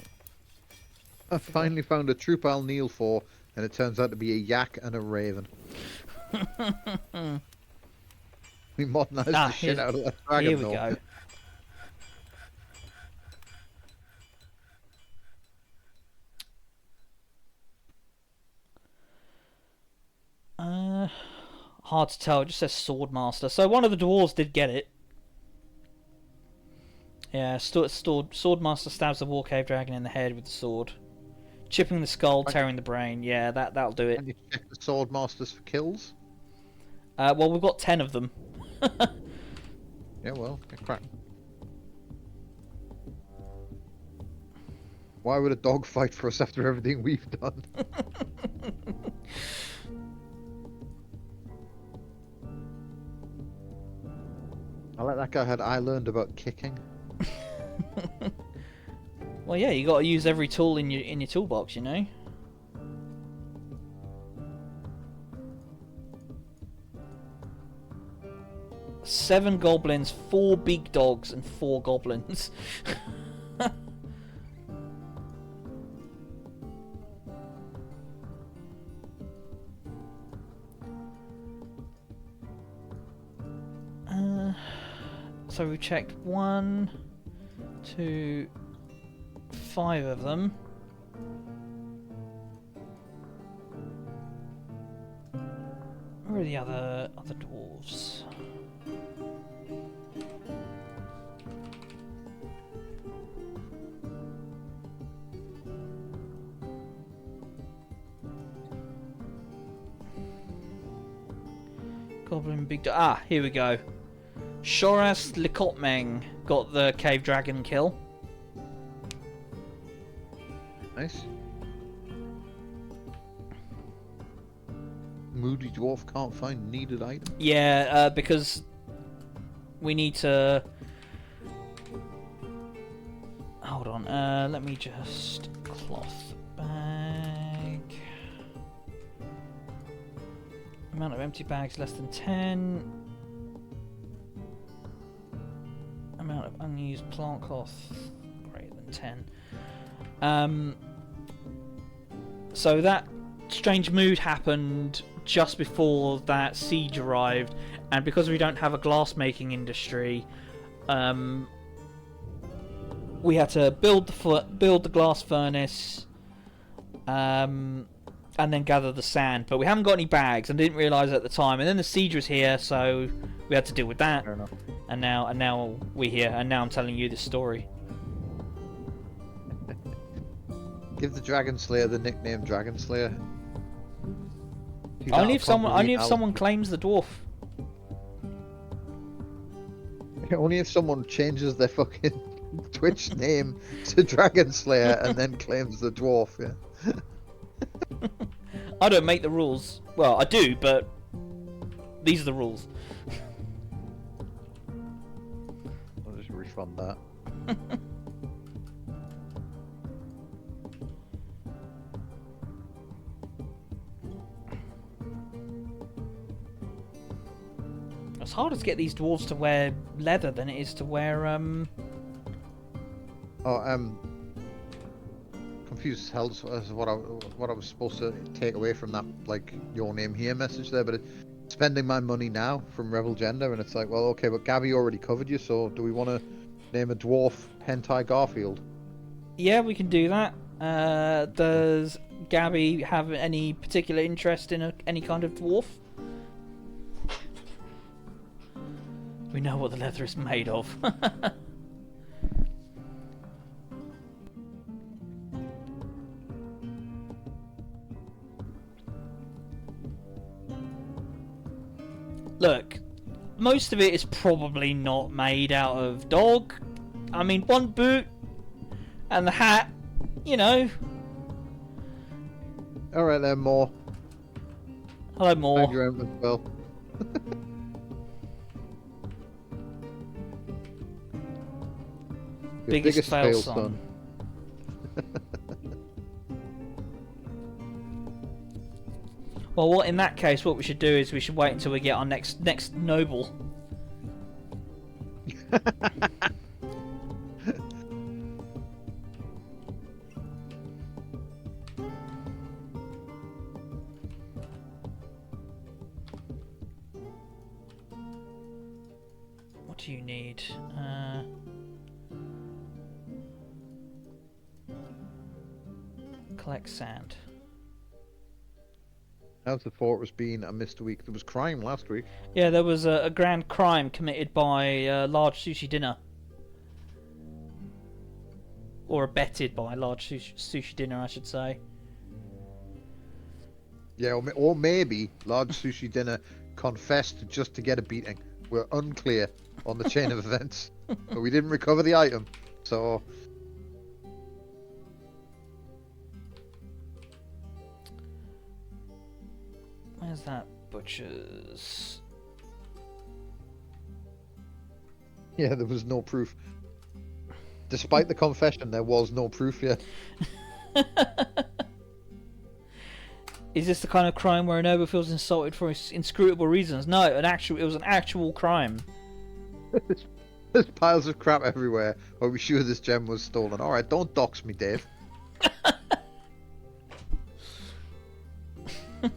I finally found a troop I'll kneel for, and it turns out to be a yak and a raven. We modernised the shit out of that dragon. Here we though. go. Hard to tell. It just says Swordmaster. So one of the dwarves did get it. Yeah, Swordmaster stabs the Warcave Dragon in the head with the sword, chipping the skull, tearing the brain. Yeah, that'll do it. And you check the Swordmasters for kills? Well, we've got 10 of them. Yeah, well, get cracking. Why would a dog fight for us after everything we've done? That guy had I learned about kicking. Well, yeah, you got to use every tool in your toolbox, you know. Seven goblins, 4 big dogs, and 4 goblins. So we checked 1, 2, 5 of them. Where are the other dwarves? Goblin big here we go. Shoras Likotmeng got the cave dragon kill. Nice. Moody dwarf can't find needed item. Yeah, because we need to. Hold on. Let me just cloth bag. Amount of empty bags less than 10. Amount of unused plant cloth greater than 10. So that strange mood happened just before that siege arrived, and because we don't have a glass making industry, we had to build the glass furnace, and then gather the sand. But we haven't got any bags, and didn't realise at the time. And then the siege was here, so we had to deal with that. Fair enough. And now we're here, and now I'm telling you this story. Give the Dragon Slayer the nickname Dragon Slayer. Only if someone claims the dwarf. Only if someone changes their fucking Twitch name to Dragon Slayer and then claims the dwarf. Yeah. I don't make the rules. Well, I do, but these are the rules. I'll just refund that. It's harder to get these dwarves to wear leather than it is to wear confused as hell as what I was supposed to take away from that, like, your name here message there, but spending my money now from Rebel Gender, and it's like, well, okay, but Gabby already covered you, so do we want to name a dwarf Hentai Garfield? Yeah, we can do that. Does Gabby have any particular interest in any kind of dwarf? We know what the leather is made of. Look, most of it is probably not made out of dog. I mean, one boot and the hat, you know. Alright then, Moore. Hello, Moore. Thank you very much, well. Biggest fail son. Well, what in that case, what we should do is we should wait until we get our next noble. What do you need? Collect sand. How's the fortress been? I missed a week. There was crime last week. Yeah, there was a grand crime committed by a large sushi dinner. Or abetted by a large sushi dinner, I should say. Yeah, or maybe large sushi dinner confessed just to get a beating. We're unclear on the chain of events. But we didn't recover the item, so... Where's that butcher's? Yeah, there was no proof. Despite the confession, there was no proof yet. Is this the kind of crime where a noble feels insulted for inscrutable reasons? No, it was an actual crime. There's piles of crap everywhere. Are we sure this gem was stolen? Alright, don't dox me, Dave. I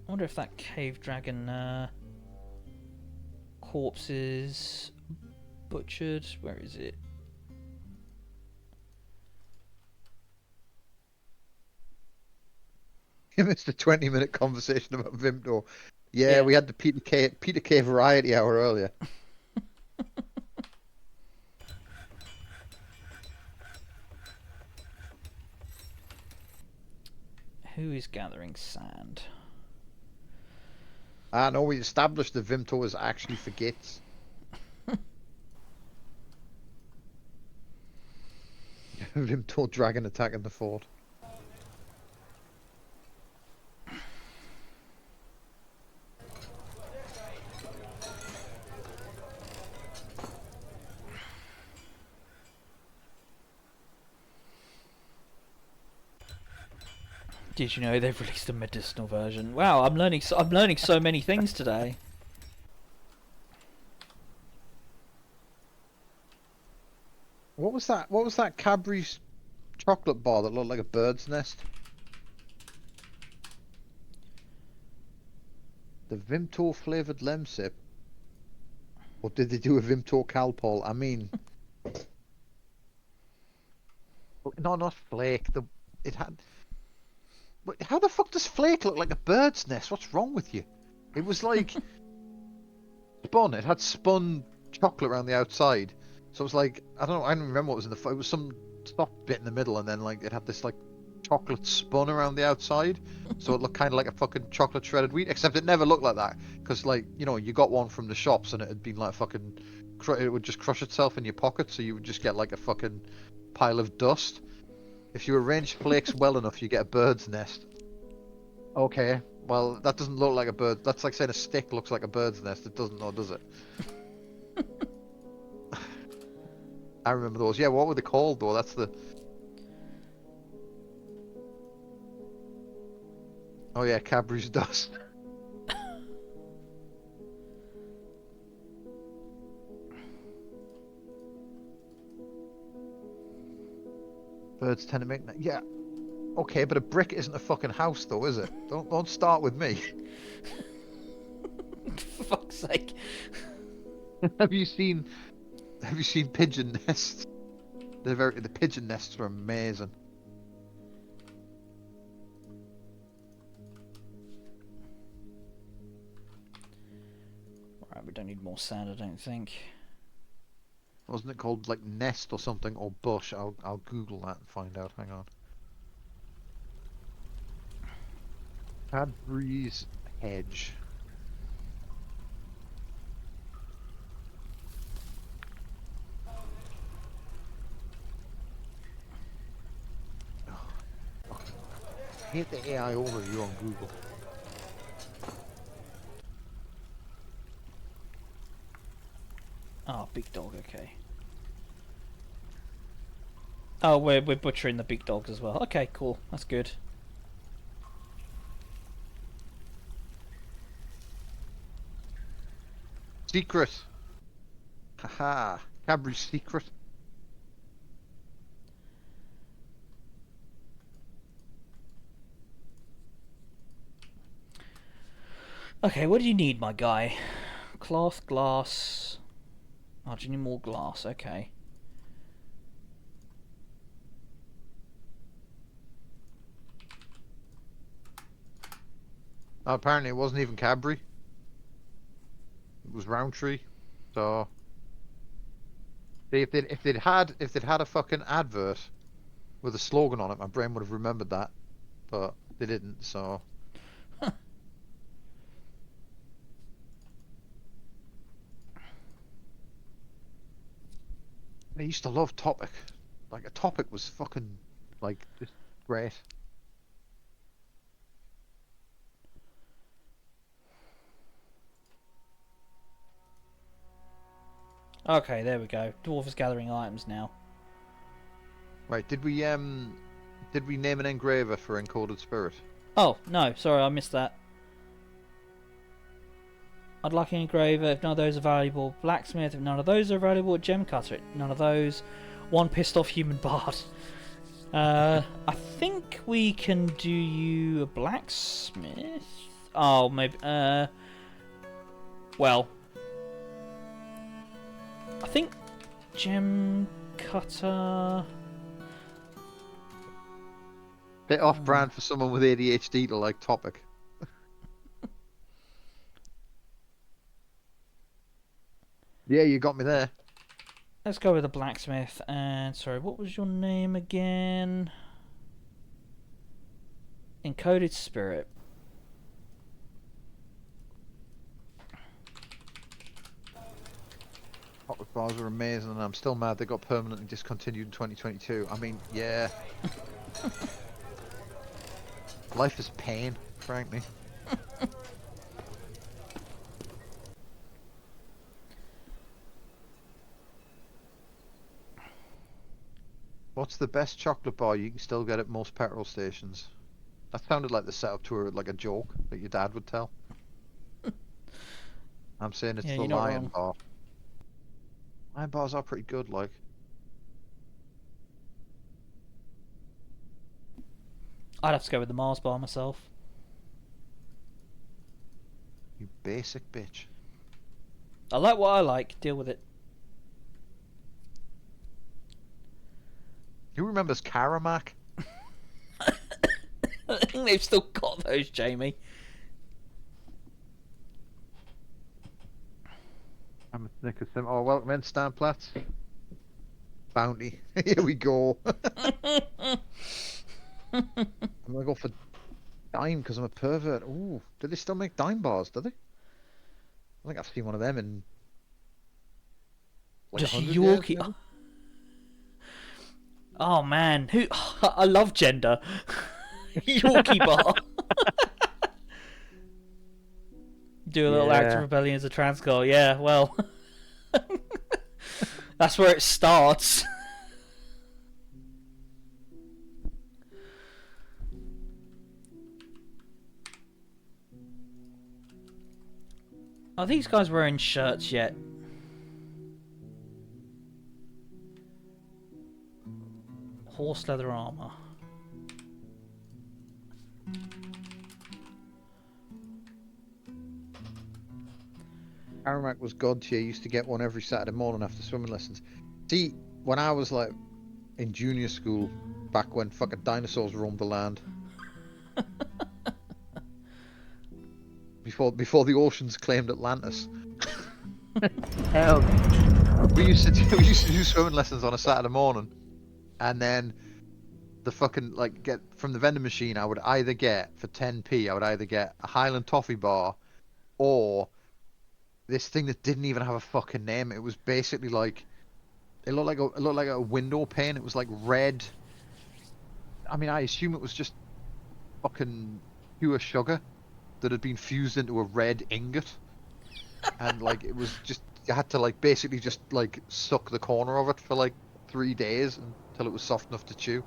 wonder if that cave dragon corpse is butchered. Where is it? You missed a 20-minute conversation about Vimto. Yeah, Yeah. we had the Peter K variety hour earlier. Who is gathering sand? Ah, no, we established that Vimto is actually for gits. Vimto dragon attacking the fort. Did you know they've released a medicinal version? Wow, I'm learning so many things today. What was that? What was that Cadbury's chocolate bar that looked like a bird's nest? The Vimto flavored Lemsip? Or did they do a Vimto Calpol? I mean, no, not Flake. It had. How the fuck does Flake look like a bird's nest? What's wrong with you? It was like spun. It had spun chocolate around the outside. So it was like I don't know. I don't remember what was in the. It was some soft bit in the middle, and then like it had this like chocolate spun around the outside. So it looked kind of like a fucking chocolate shredded wheat. Except it never looked like that because like you got one from the shops and it had been like fucking. It would just crush itself in your pocket, so you would just get like a fucking pile of dust. If you arrange flakes well enough, you get a bird's nest. Okay, well, that doesn't look like a bird. That's like saying a stick looks like a bird's nest. It doesn't, though, does it? I remember those. Yeah, what were they called, though? That's the... Oh, yeah, Cadbury's dust. Birds tend to make... Yeah, okay, but a brick isn't a fucking house, though, is it? Don't start with me. For fuck's sake. Have you seen... Have you seen pigeon nests? The pigeon nests are amazing. Right, we don't need more sand, I don't think. Wasn't it called like nest or something or bush? I'll Google that and find out. Hang on. Cadbury's hedge. I hate the AI overview on Google. Oh, big dog, okay. Oh, we're butchering the big dogs as well. Okay, cool. That's good. Secret. Haha. Cadbury's secret. Okay, what do you need, my guy? Cloth, glass. Oh, do you need more glass? Okay. Apparently it wasn't even Cadbury. It was Roundtree. So see, if they'd had a fucking advert with a slogan on it, my brain would have remembered that. But they didn't, so I used to love Topic. Like a Topic was fucking like just great. Okay, there we go. Dwarf is gathering items now. Right, did we name an engraver for Encoded Spirit? Oh, no, sorry, I missed that. I'd like an engraver if none of those are valuable. Blacksmith if none of those are valuable. Gem cutter if none of those. One pissed off human bard. I think we can do you a blacksmith. Oh, maybe. Well, I think gem cutter. Bit off-brand for someone with ADHD to like topic. Yeah, you got me there. Let's go with a blacksmith. And sorry, what was your name again? Encoded Spirit. Topic bars are amazing, and I'm still mad they got permanently discontinued in 2022. I mean, yeah. Life is pain, frankly. What's the best chocolate bar you can still get at most petrol stations? That sounded like the setup to like a joke that your dad would tell. I'm saying it's Yeah, the you're not Lion wrong. Bar. Lion bars are pretty good, like. I'd have to go with the Mars bar myself. You basic bitch. I like what I like. Deal with it. Who remembers Karamak? I think they've still got those, Jamie. I'm a Snickers sim. Oh, welcome in, Stamplats. Bounty. Here we go. I'm gonna go for dime because I'm a pervert. Ooh, do they still make dime bars? Do they? I think I've seen one of them in like Just 100 Yorkie. years, maybe? Oh man, who? I love gender. Yorkie bar. Do a little act of rebellion as a trans girl. Yeah, well, that's where it starts. Are these guys wearing shirts yet? Horse leather armor. Karamak was god tier. Used to get one every Saturday morning after swimming lessons. See, when I was like in junior school, back when fucking dinosaurs roamed the land, before the oceans claimed Atlantis. Hell, we used to do swimming lessons on a Saturday morning, and then the fucking like get from the vending machine. I would either get for 10p. I would either get a Highland toffee bar, or this thing that didn't even have a fucking name. It was basically like it looked like a window pane. It was like red. I mean, I assume it was just fucking pure sugar that had been fused into a red ingot, and like it was just you had to like basically just like suck the corner of it for like 3 days until it was soft enough to chew.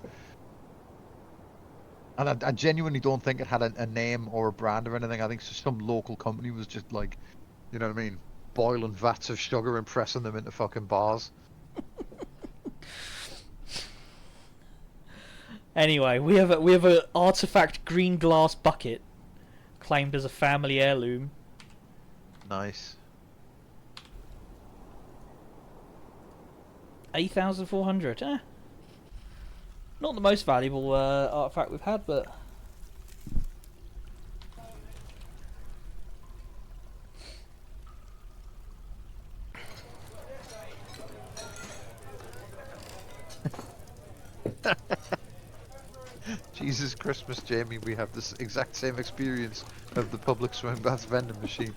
And I genuinely don't think it had a name or a brand or anything. I think some local company was just like, you know what I mean, boiling vats of sugar and pressing them into fucking bars. Anyway, we have a artifact green glass bucket claimed as a family heirloom. Nice. 8,400. Not the most valuable artifact we've had, but Jesus Christmas, Jamie, we have this exact same experience of the public swim bath vending machine.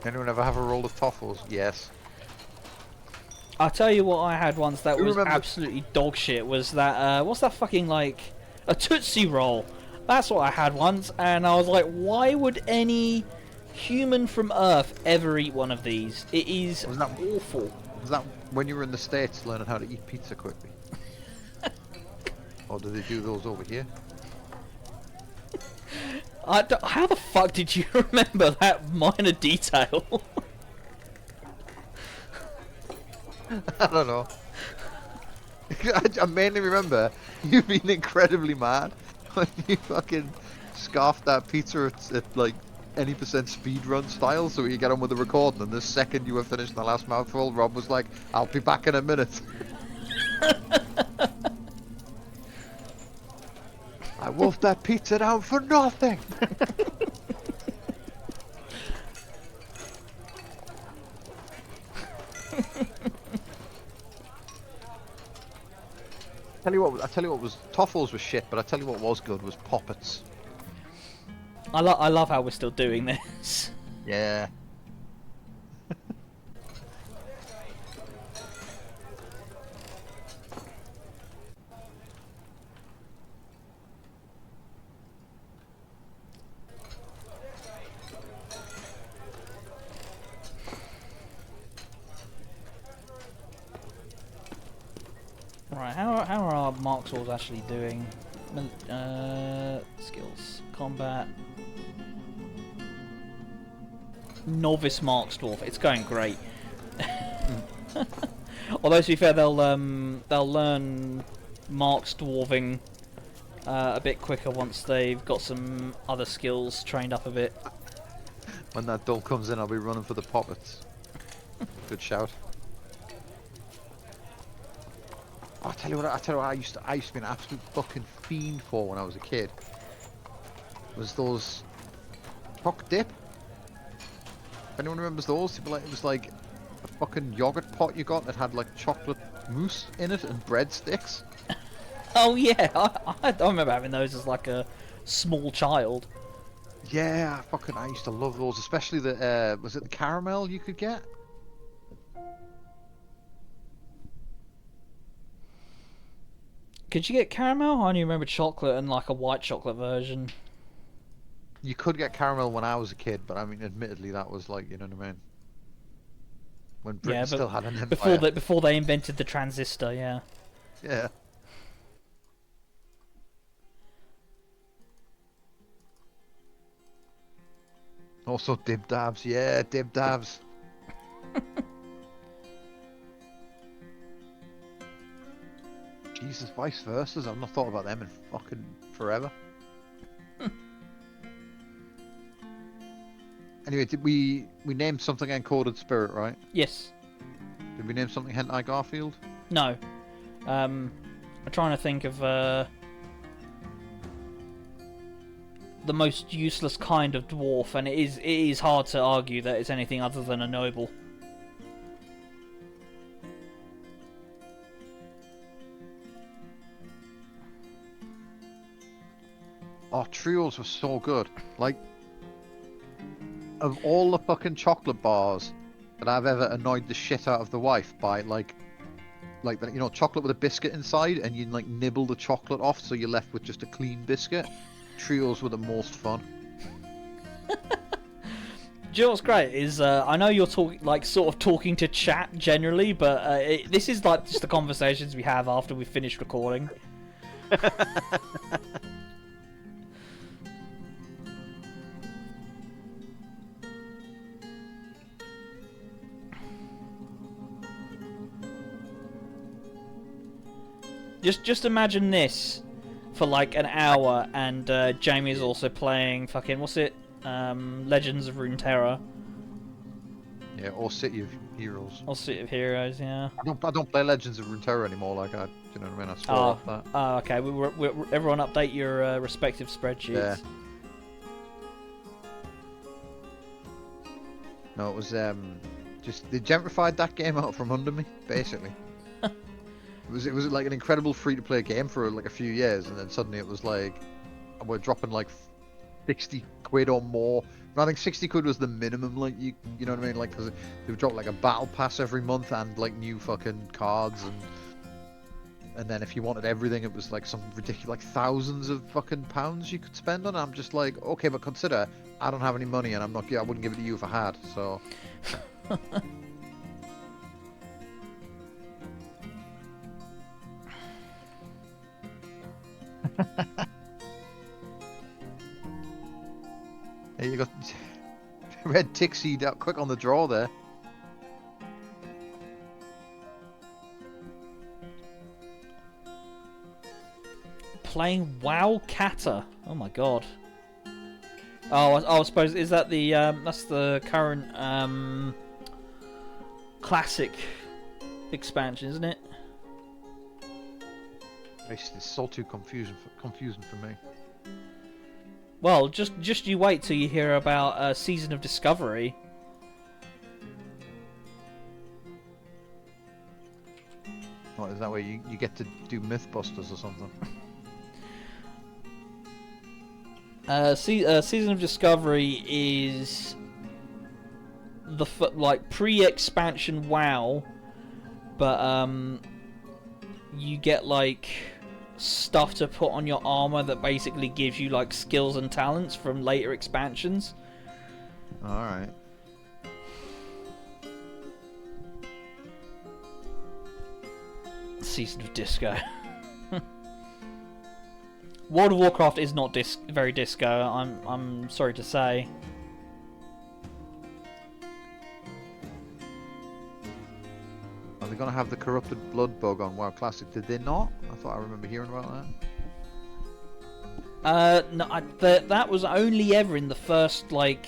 Anyone ever have a roll of toffles? Yes. I'll tell you what I had once that Who was remembers- absolutely dog shit. Was that what's that fucking like a Tootsie Roll? That's what I had once, and I was like, why would any human from Earth ever eat one of these? It is Was that awful. was that when you were in the States learning how to eat pizza quickly? Or do they do those over here? How the fuck did you remember that minor detail? I don't know. I mainly remember you being incredibly mad when you fucking scarfed that pizza at like any percent speed run style, so you get on with the recording, and the second you were finished the last mouthful, Rob was like, "I'll be back in a minute." I wolfed that pizza down for nothing. I tell you what was Toffles was shit, but I tell you what was good was Poppets. I love how we're still doing this. Yeah. Right, how are our Mark Swords actually doing? Skills, combat, novice Mark's Dwarf. It's going great. Although to be fair, they'll learn Mark's Dwarving a bit quicker once they've got some other skills trained up a bit. When that doll comes in, I'll be running for the Poppets. Good shout. Oh, I tell you what, I used to be an absolute fucking fiend for when I was a kid. Was those choc dip? If anyone remembers those, it was like a fucking yogurt pot you got that had like chocolate mousse in it and breadsticks. Oh yeah, I remember having those as like a small child. Yeah, I used to love those, especially the was it the caramel you could get? Could you get caramel? I only remember chocolate and like a white chocolate version. You could get caramel when I was a kid, but I mean, admittedly, that was like, you know what I mean? When Britain Yeah, still had an empire. before they invented the transistor, yeah. Yeah. Also, dib dabs. Yeah, dib dabs. Jesus, vice versa. I've not thought about them in fucking forever. Anyway, did we named something Encoded Spirit, right? Yes. Did we name something Hentai Garfield? No. I'm trying to think of the most useless kind of dwarf, and it is hard to argue that it's anything other than a noble. Oh, trios were so good. Like, of all the fucking chocolate bars that I've ever annoyed the shit out of the wife by, like you know, chocolate with a biscuit inside, and you like nibble the chocolate off, so you're left with just a clean biscuit. Trios were the most fun. Do you know what's great is I know you're sort of talking to chat generally, but this is like just the conversations we have after we finish recording. Just imagine this for like an hour, and Jamie is also playing fucking what's it? Legends of Runeterra. Yeah, or City of Heroes. Or City of Heroes, yeah. I don't play Legends of Runeterra anymore. Like you know what I mean? I swore off that. Oh, okay. Everyone update your respective spreadsheets. Yeah. No, it was just they gentrified that game out from under me, basically. It was like an incredible free-to-play game for like a few years, and then suddenly it was like we're dropping like 60 quid or more. And I think 60 quid was the minimum. Like you know what I mean? Like because they would drop like a battle pass every month and like new fucking cards, and then if you wanted everything, it was like some ridiculous, like thousands of fucking pounds you could spend on it. I'm just like, okay, but consider I don't have any money, and I wouldn't give it to you if I had. So. Hey, you got red Tixie quick on the draw there. Playing WoW Kata. Oh my god. Oh, I suppose is that the that's the current classic expansion, isn't it? It's all too confusing for me. Well, just you wait till you hear about Season of Discovery. What is that where you get to do Mythbusters or something? Season of Discovery is the like pre-expansion WoW, but you get like stuff to put on your armor that basically gives you like skills and talents from later expansions. All right. Season of Disco. World of Warcraft is not very disco. I'm sorry to say. Are they gonna have the corrupted blood bug on WoW Classic? Did they not? I thought I remember hearing about that. No, that was only ever in the first like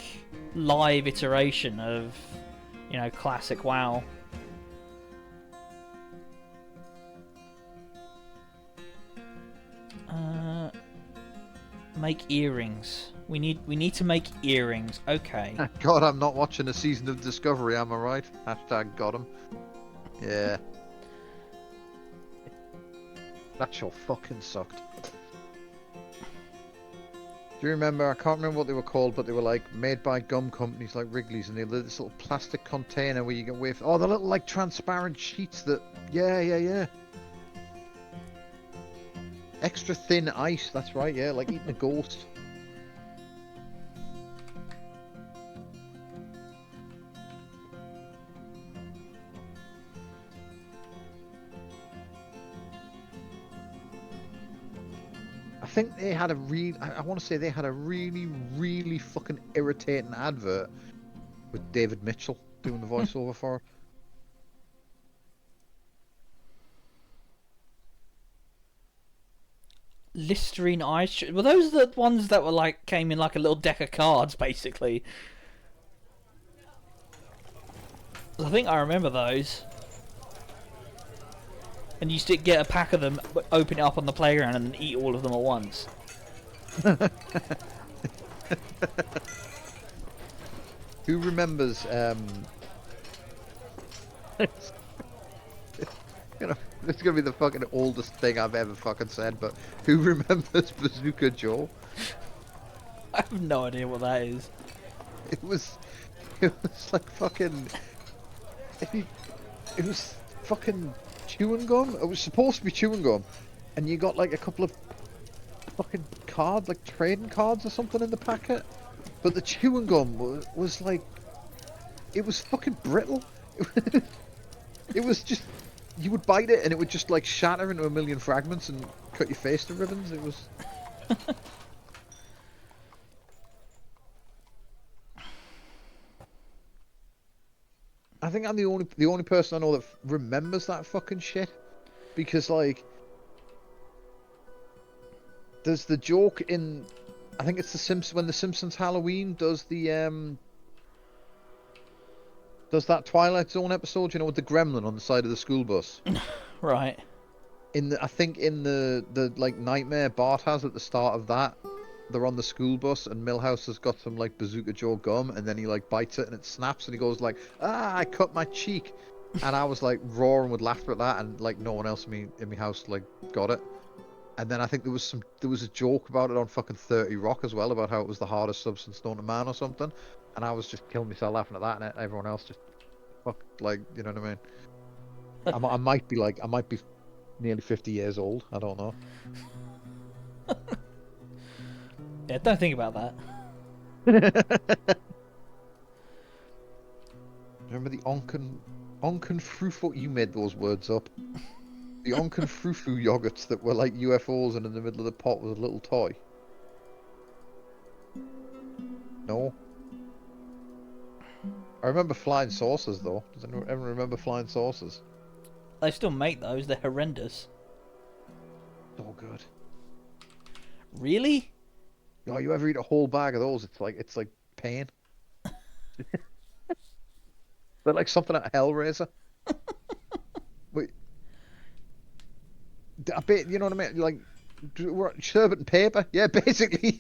live iteration of, classic WoW. Make earrings. We need to make earrings. Okay. God, I'm not watching a Season of Discovery, am I right? Hashtag got him. Yeah. That show fucking sucked. Do you remember? I can't remember what they were called, but they were like made by gum companies like Wrigley's, and they had this little plastic container where you get away. Oh, the little like transparent sheets that. Yeah. Extra thin ice. That's right. Yeah, like eating a ghost. I think they had I want to say they had a really fucking irritating advert with David Mitchell doing the voiceover for it. Listerine ice. Were those the ones that were like came in like a little deck of cards, basically? I think I remember those. And you used to get a pack of them, open it up on the playground, and then eat all of them at once. Who remembers? This is gonna be the fucking oldest thing I've ever fucking said, but who remembers Bazooka Joe? I have no idea what that is. It was like fucking. It was fucking chewing gum. It was supposed to be chewing gum, and you got like a couple of fucking cards, like trading cards or something in the packet. But the chewing gum was like, it was fucking brittle. It was just, you would bite it and it would just like shatter into a million fragments and cut your face to ribbons. It was. I think I'm the only person I know that remembers that fucking shit, because like, there's the joke in, I think it's when the Simpsons Halloween does that Twilight Zone episode, with the gremlin on the side of the school bus. Right. I think in the like nightmare Bart has at the start of that, they're on the school bus and Milhouse has got some like Bazooka Joe gum, and then he like bites it and it snaps and he goes like, I cut my cheek. And I was like roaring with laughter at that, and like no one else in my house like got it. And then I think there was a joke about it on fucking 30 Rock as well, about how it was the hardest substance known to man or something. And I was just killing myself laughing at that, and everyone else just fuck, like, you know what I mean? I might be nearly 50 years old. I don't know. Yeah, don't think about that. Remember the Onken Frufu? You made those words up. The Onken Frufu yogurts that were like UFOs, and in the middle of the pot was a little toy. No. I remember flying saucers though. Does anyone ever remember flying saucers? They still make those. They're horrendous. So good. Really? Oh, you ever eat a whole bag of those? It's like pain. They're like something at Hellraiser. Wait, I bet you know what I mean? Like sherbet and paper. Yeah, basically.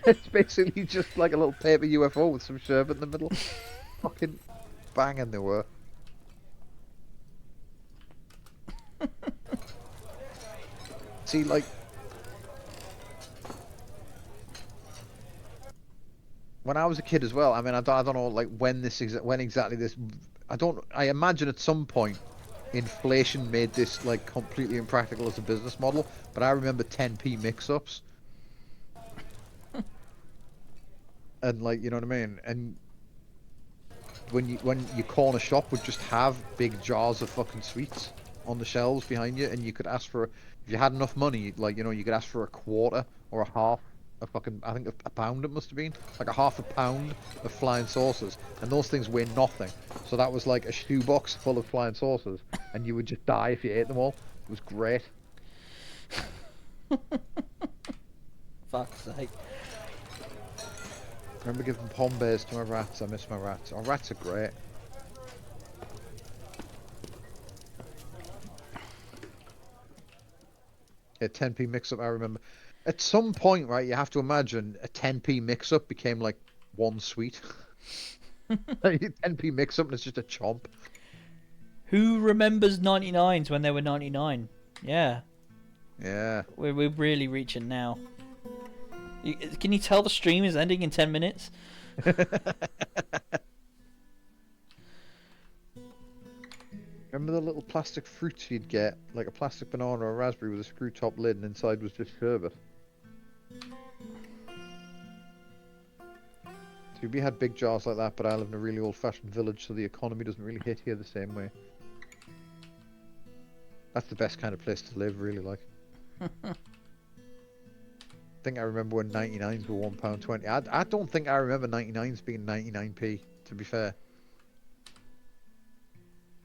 It's basically just like a little paper UFO with some sherbet in the middle. Fucking banging they were. See, like, when I was a kid as well. I mean, I don't know, like, when exactly this. I imagine at some point, inflation made this like completely impractical as a business model. But I remember 10p mix-ups, and like, you know what I mean. And when your corner shop would just have big jars of fucking sweets on the shelves behind you, and you could ask for, if you had enough money, like, you know, you could ask for a quarter or a half, a fucking, I think a pound it must have been, like a half a pound of flying saucers, and those things weigh nothing. So that was like a shoebox full of flying saucers, and you would just die if you ate them all. It was great. Fuck's sake. Remember giving pom bears to my rats. I miss my rats. Our rats are great. Yeah, 10p mix-up, I remember. At some point, right, you have to imagine a 10p mix-up became like one sweet. 10p mix-up and it's just a chomp. Who remembers 99s when they were 99? Yeah. Yeah. We're really reaching now. Can you tell the stream is ending in 10 minutes? Remember the little plastic fruits you'd get? Like a plastic banana or a raspberry with a screw top lid and inside was just sherbet. See, we had big jars like that, but I live in a really old-fashioned village, so the economy doesn't really hit here the same way. That's the best kind of place to live, really, like. I think I remember when 99s were £1.20. I don't think I remember 99s being 99p, to be fair.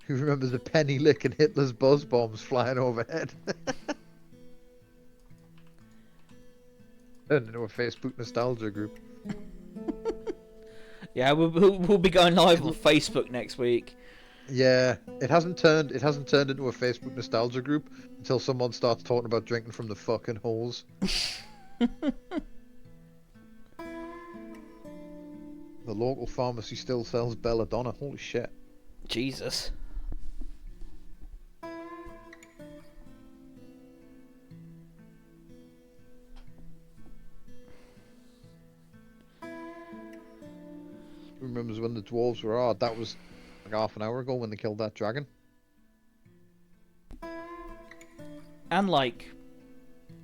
Who remembers the penny lick and Hitler's buzz bombs flying overhead? Turned into a Facebook nostalgia group. Yeah, we'll be going live on Facebook next week. Yeah, it hasn't turned into a Facebook nostalgia group until someone starts talking about drinking from the fucking hose. The local pharmacy still sells belladonna. Holy shit. Jesus. Who remembers when the dwarves were hard? That was like half an hour ago when they killed that dragon. And like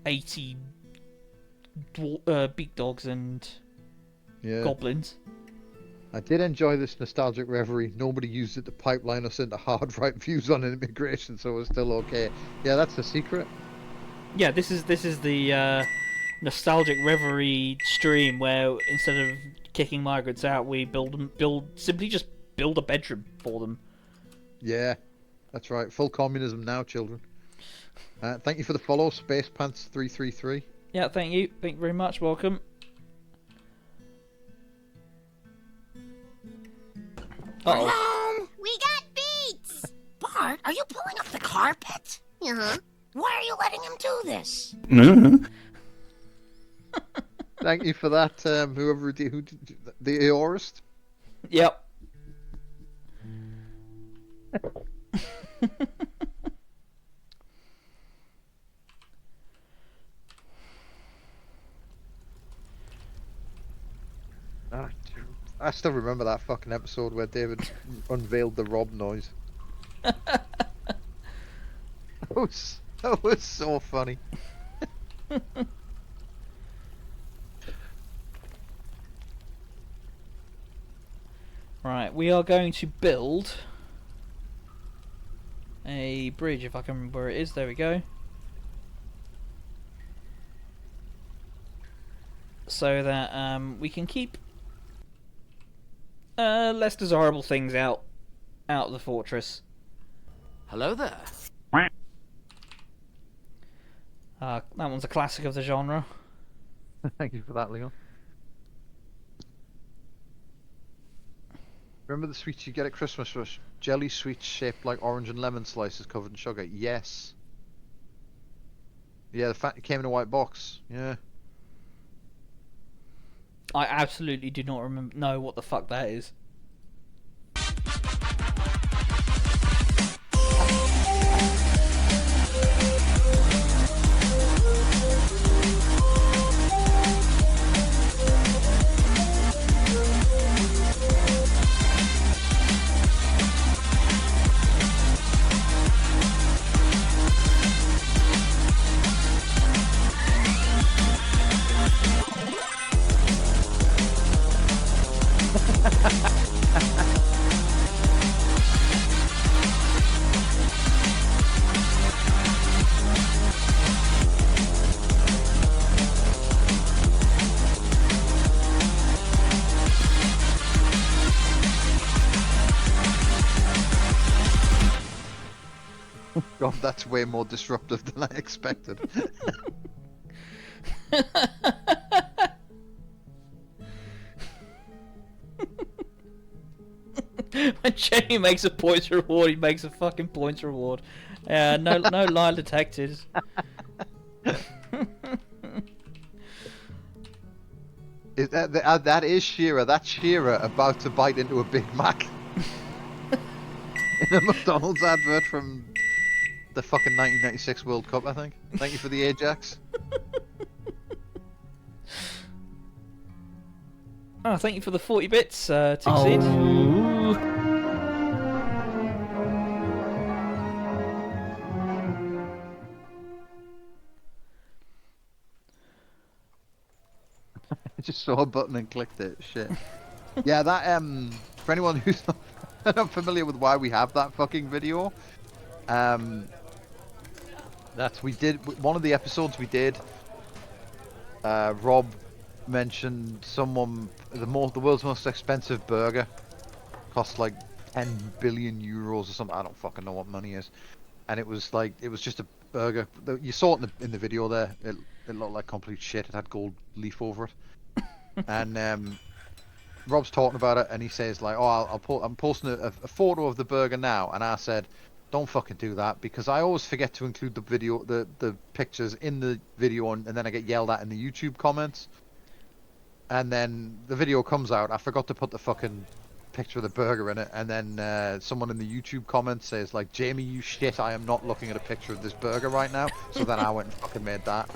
80 big dogs and goblins. I did enjoy this nostalgic reverie. Nobody used it to pipeline us into hard right views on immigration, so it was still okay. Yeah, that's the secret. Yeah, this is the nostalgic reverie stream where instead of kicking migrants out, we simply just build a bedroom for them. Yeah, that's right. Full communism now, children. Thank you for the follow, SpacePants333. Yeah, thank you. Thank you very much. Welcome. Uh-oh. Home! We got beats! Bart, are you pulling up the carpet? Uh-huh. Why are you letting him do this? Thank you for that, who did the aorist. Yep. I still remember that fucking episode where David unveiled the Rob noise. That was so funny. Right, we are going to build a bridge, if I can remember where it is. There we go. So that we can keep less desirable things out of the fortress. Hello there. That one's a classic of the genre. Thank you for that, Leon. Remember the sweets you get at Christmas Rush? Jelly sweets shaped like orange and lemon slices covered in sugar. Yes. Yeah, it came in a white box. Yeah. I absolutely do not know what the fuck that is. God, that's way more disruptive than I expected. When Jamie makes a points reward, he makes a fucking points reward. No lie detected. That is Shearer. That's Shearer about to bite into a Big Mac. In a McDonald's advert from the fucking 1996 World Cup, I think. Thank you for the Ajax. Oh, thank you for the 40 bits, Tixid. I just saw a button and clicked it. Shit. Yeah, that for anyone who's not familiar with why we have that fucking video, that's we did one of the episodes we did. Rob mentioned the world's most expensive burger cost like 10 billion euros or something. I don't fucking know what money is, and it was just a burger. You saw it in the video there. It looked like complete shit. It had gold leaf over it, and Rob's talking about it, and he says like, "Oh, I'm posting a photo of the burger now," and I said, "Don't fucking do that, because I always forget to include the video, the pictures in the video, and then I get yelled at in the YouTube comments. And then the video comes out, I forgot to put the fucking picture of the burger in it, and then someone in the YouTube comments says like, Jamie, you shit, I am not looking at a picture of this burger right now." So then I went and fucking made that.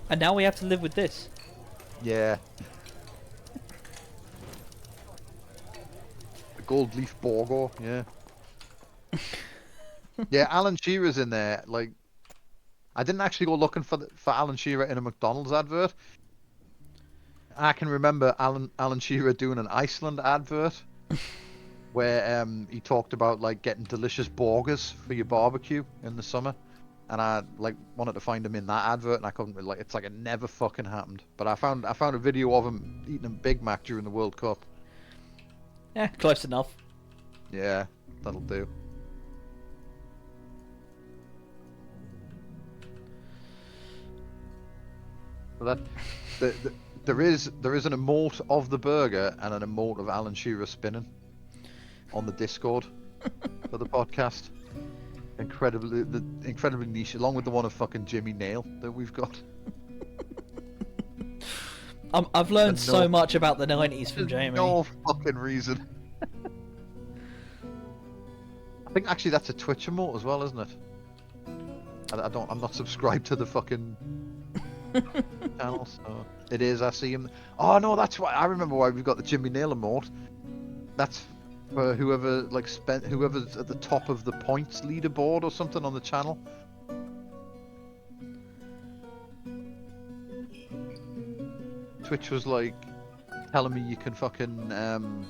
And now we have to live with this. Yeah. The gold leaf burger, yeah. Yeah, Alan Shearer's in there. Like, I didn't actually go looking for Alan Shearer in a McDonald's advert. I can remember Alan Shearer doing an Iceland advert where he talked about like getting delicious burgers for your barbecue in the summer, and I like wanted to find him in that advert, and I couldn't. Like, it's like it never fucking happened. But I found a video of him eating a Big Mac during the World Cup. Yeah, close enough. Yeah, that'll do. So there is an emote of the burger and an emote of Alan Shearer spinning on the Discord for the podcast. Incredibly niche, along with the one of fucking Jimmy Nail that we've got. I've learned so much about the 90s from Jamie. No fucking reason. I think actually that's a Twitch emote as well, isn't it? I'm not subscribed to the fucking channel, so it is. I see him. Oh no, that's why I remember why we've got the Jimmy Nail emote. That's for whoever whoever's at the top of the points leaderboard or something on the channel. Twitch was like telling me you can fucking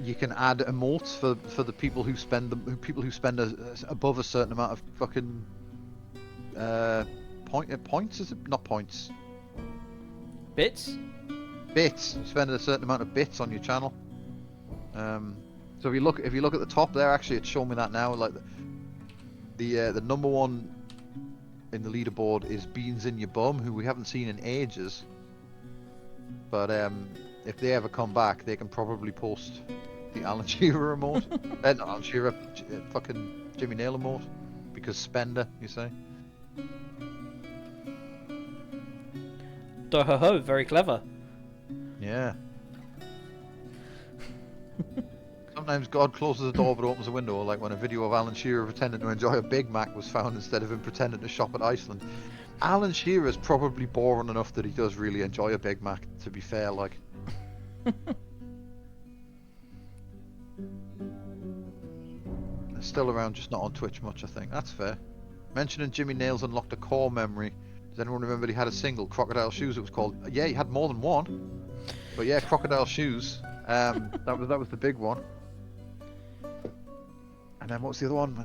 you can add emotes for the people who spend above a certain amount of fucking points. Is it not points? Bits? Bits. Spend a certain amount of bits on your channel. So if you look at the top there, actually, it's showing me that now. Like the number one in the leaderboard is Beans in Your Bum, who we haven't seen in ages. But if they ever come back, they can probably post the Alan Shearer emote. Not Alan Shearer, fucking Jimmy Nail emote, because spender, you say. Ho, very clever. Yeah. Sometimes God closes the door but opens a window, like when a video of Alan Shearer pretending to enjoy a Big Mac was found instead of him pretending to shop at Iceland. Alan Shearer is probably boring enough that he does really enjoy a Big Mac, to be fair, like. They're still around, just not on Twitch much, I think. That's fair. Mentioning Jimmy Nails unlocked a core memory. Does anyone remember he had a single, Crocodile Shoes, it was called? Yeah, he had more than one. But yeah, Crocodile Shoes. That was the big one. And then what's the other one? I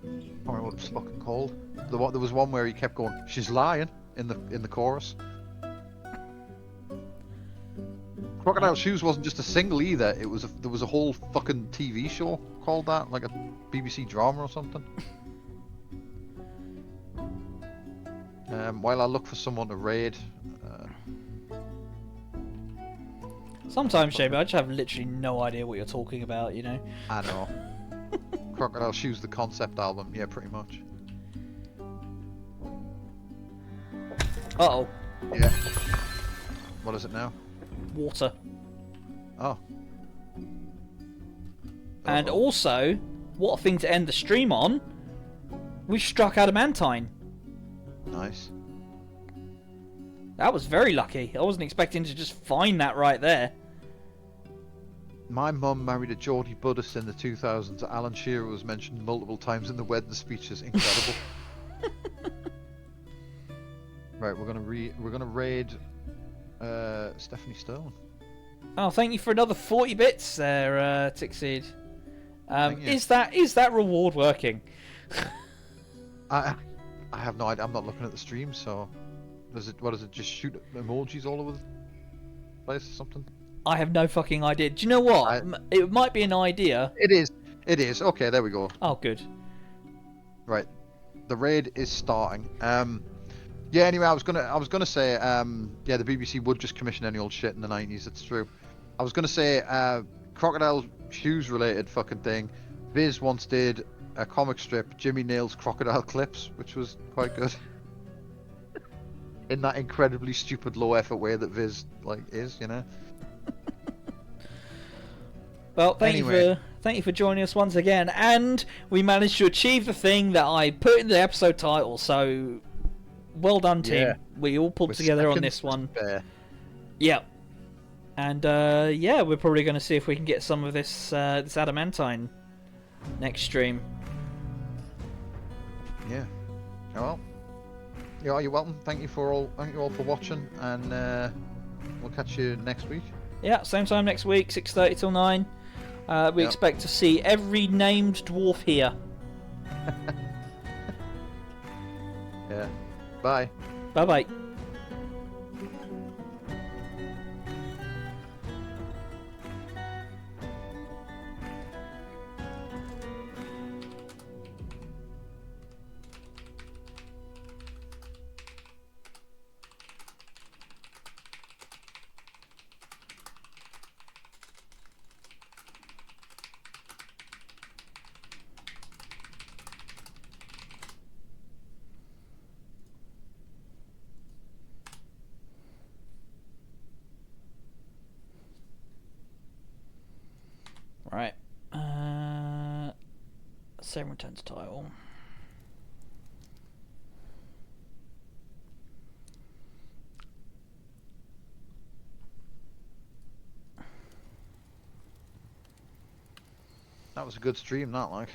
can't remember what it was fucking called. There was one where he kept going, "She's lying" in the chorus. Crocodile Shoes wasn't just a single either. There was a whole fucking TV show called that, like a BBC drama or something. While I look for someone to raid. Sometimes, Jamie, I just have literally no idea what you're talking about, you know? I know. Crocodile Shoes, the concept album. Yeah, pretty much. Uh-oh. Yeah. What is it now? Water. Oh. And Uh-oh. also, what a thing to end the stream on. We've struck adamantine. Nice. That was very lucky. I wasn't expecting to just find that right there. My mum married a Geordie Buddhist in the 2000s. Alan Shearer was mentioned multiple times in the wedding speeches. Incredible. Right, we're gonna raid Stephanie Stone. Oh, thank you for another 40 bits there, Tixid. Thank you. Is that reward working? I have no idea. I'm not looking at the stream, so what does it just shoot emojis all over the place or something? I have no fucking idea. Do you know what? It might be an idea. It is. Okay, there we go. Oh, good. Right, the raid is starting. Yeah. Anyway, I was gonna say, yeah, the BBC would just commission any old shit in the 90s. It's true. I was gonna say, Crocodile Shoes related fucking thing. Viz once did a comic strip, Jimmy Nails Crocodile Clips, which was quite good. In that incredibly stupid low effort way that Viz is, you know. Well, thank you for joining us once again, and we managed to achieve the thing that I put in the episode title. So, well done, team. Yeah. We all pulled together on this one. Yeah, and yeah, we're probably going to see if we can get some of this this adamantine next stream. Yeah. Well, yeah, you're welcome. Thank you all for watching, and we'll catch you next week. Yeah, same time next week, 6:30 till 9. We expect to see every named dwarf here. Yeah. Bye. Bye-bye. Right. Save returns title. was a good stream, that like.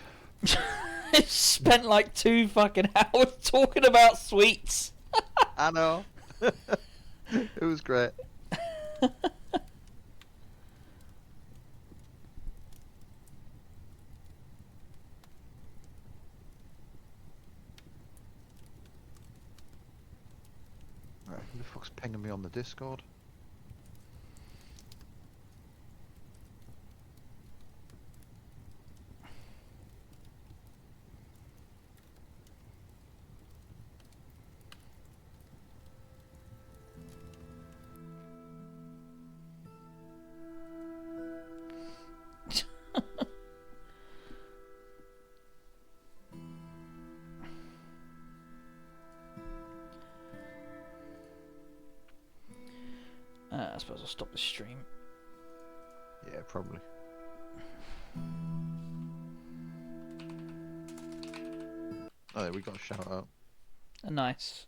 Spent like 2 fucking hours talking about sweets. I know. It was great. Right, who the fuck's pinging me on the Discord? I suppose I'll stop the stream. Yeah, probably. Oh, yeah, we got a shout out. Nice.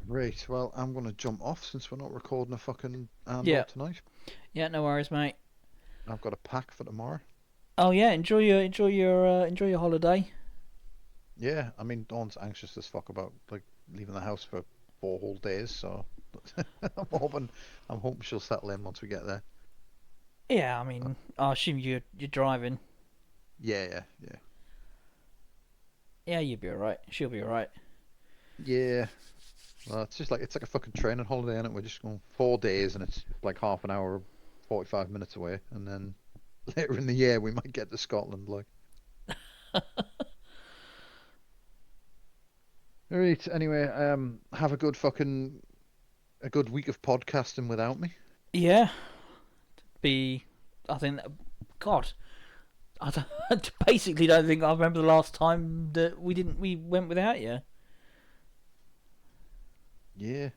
Right, well, I'm gonna jump off since we're not recording a fucking Yeah. tonight. Yeah, no worries, mate. I've got a pack for tomorrow. Oh yeah, enjoy your holiday. Yeah, I mean, Dawn's anxious as fuck about like leaving the house for 4 whole days, so I'm hoping she'll settle in once we get there. Yeah, I mean, I assume you're driving. Yeah. Yeah, you'll be alright. She'll be alright. Yeah. Well, it's like a fucking training holiday, and we're just going 4 days, and it's like half an hour, 45 minutes away, and then later in the year we might get to Scotland, like. Alright, anyway, have a good week of podcasting without me. Yeah. I think God, basically don't think I remember the last time that we went without you. Yeah,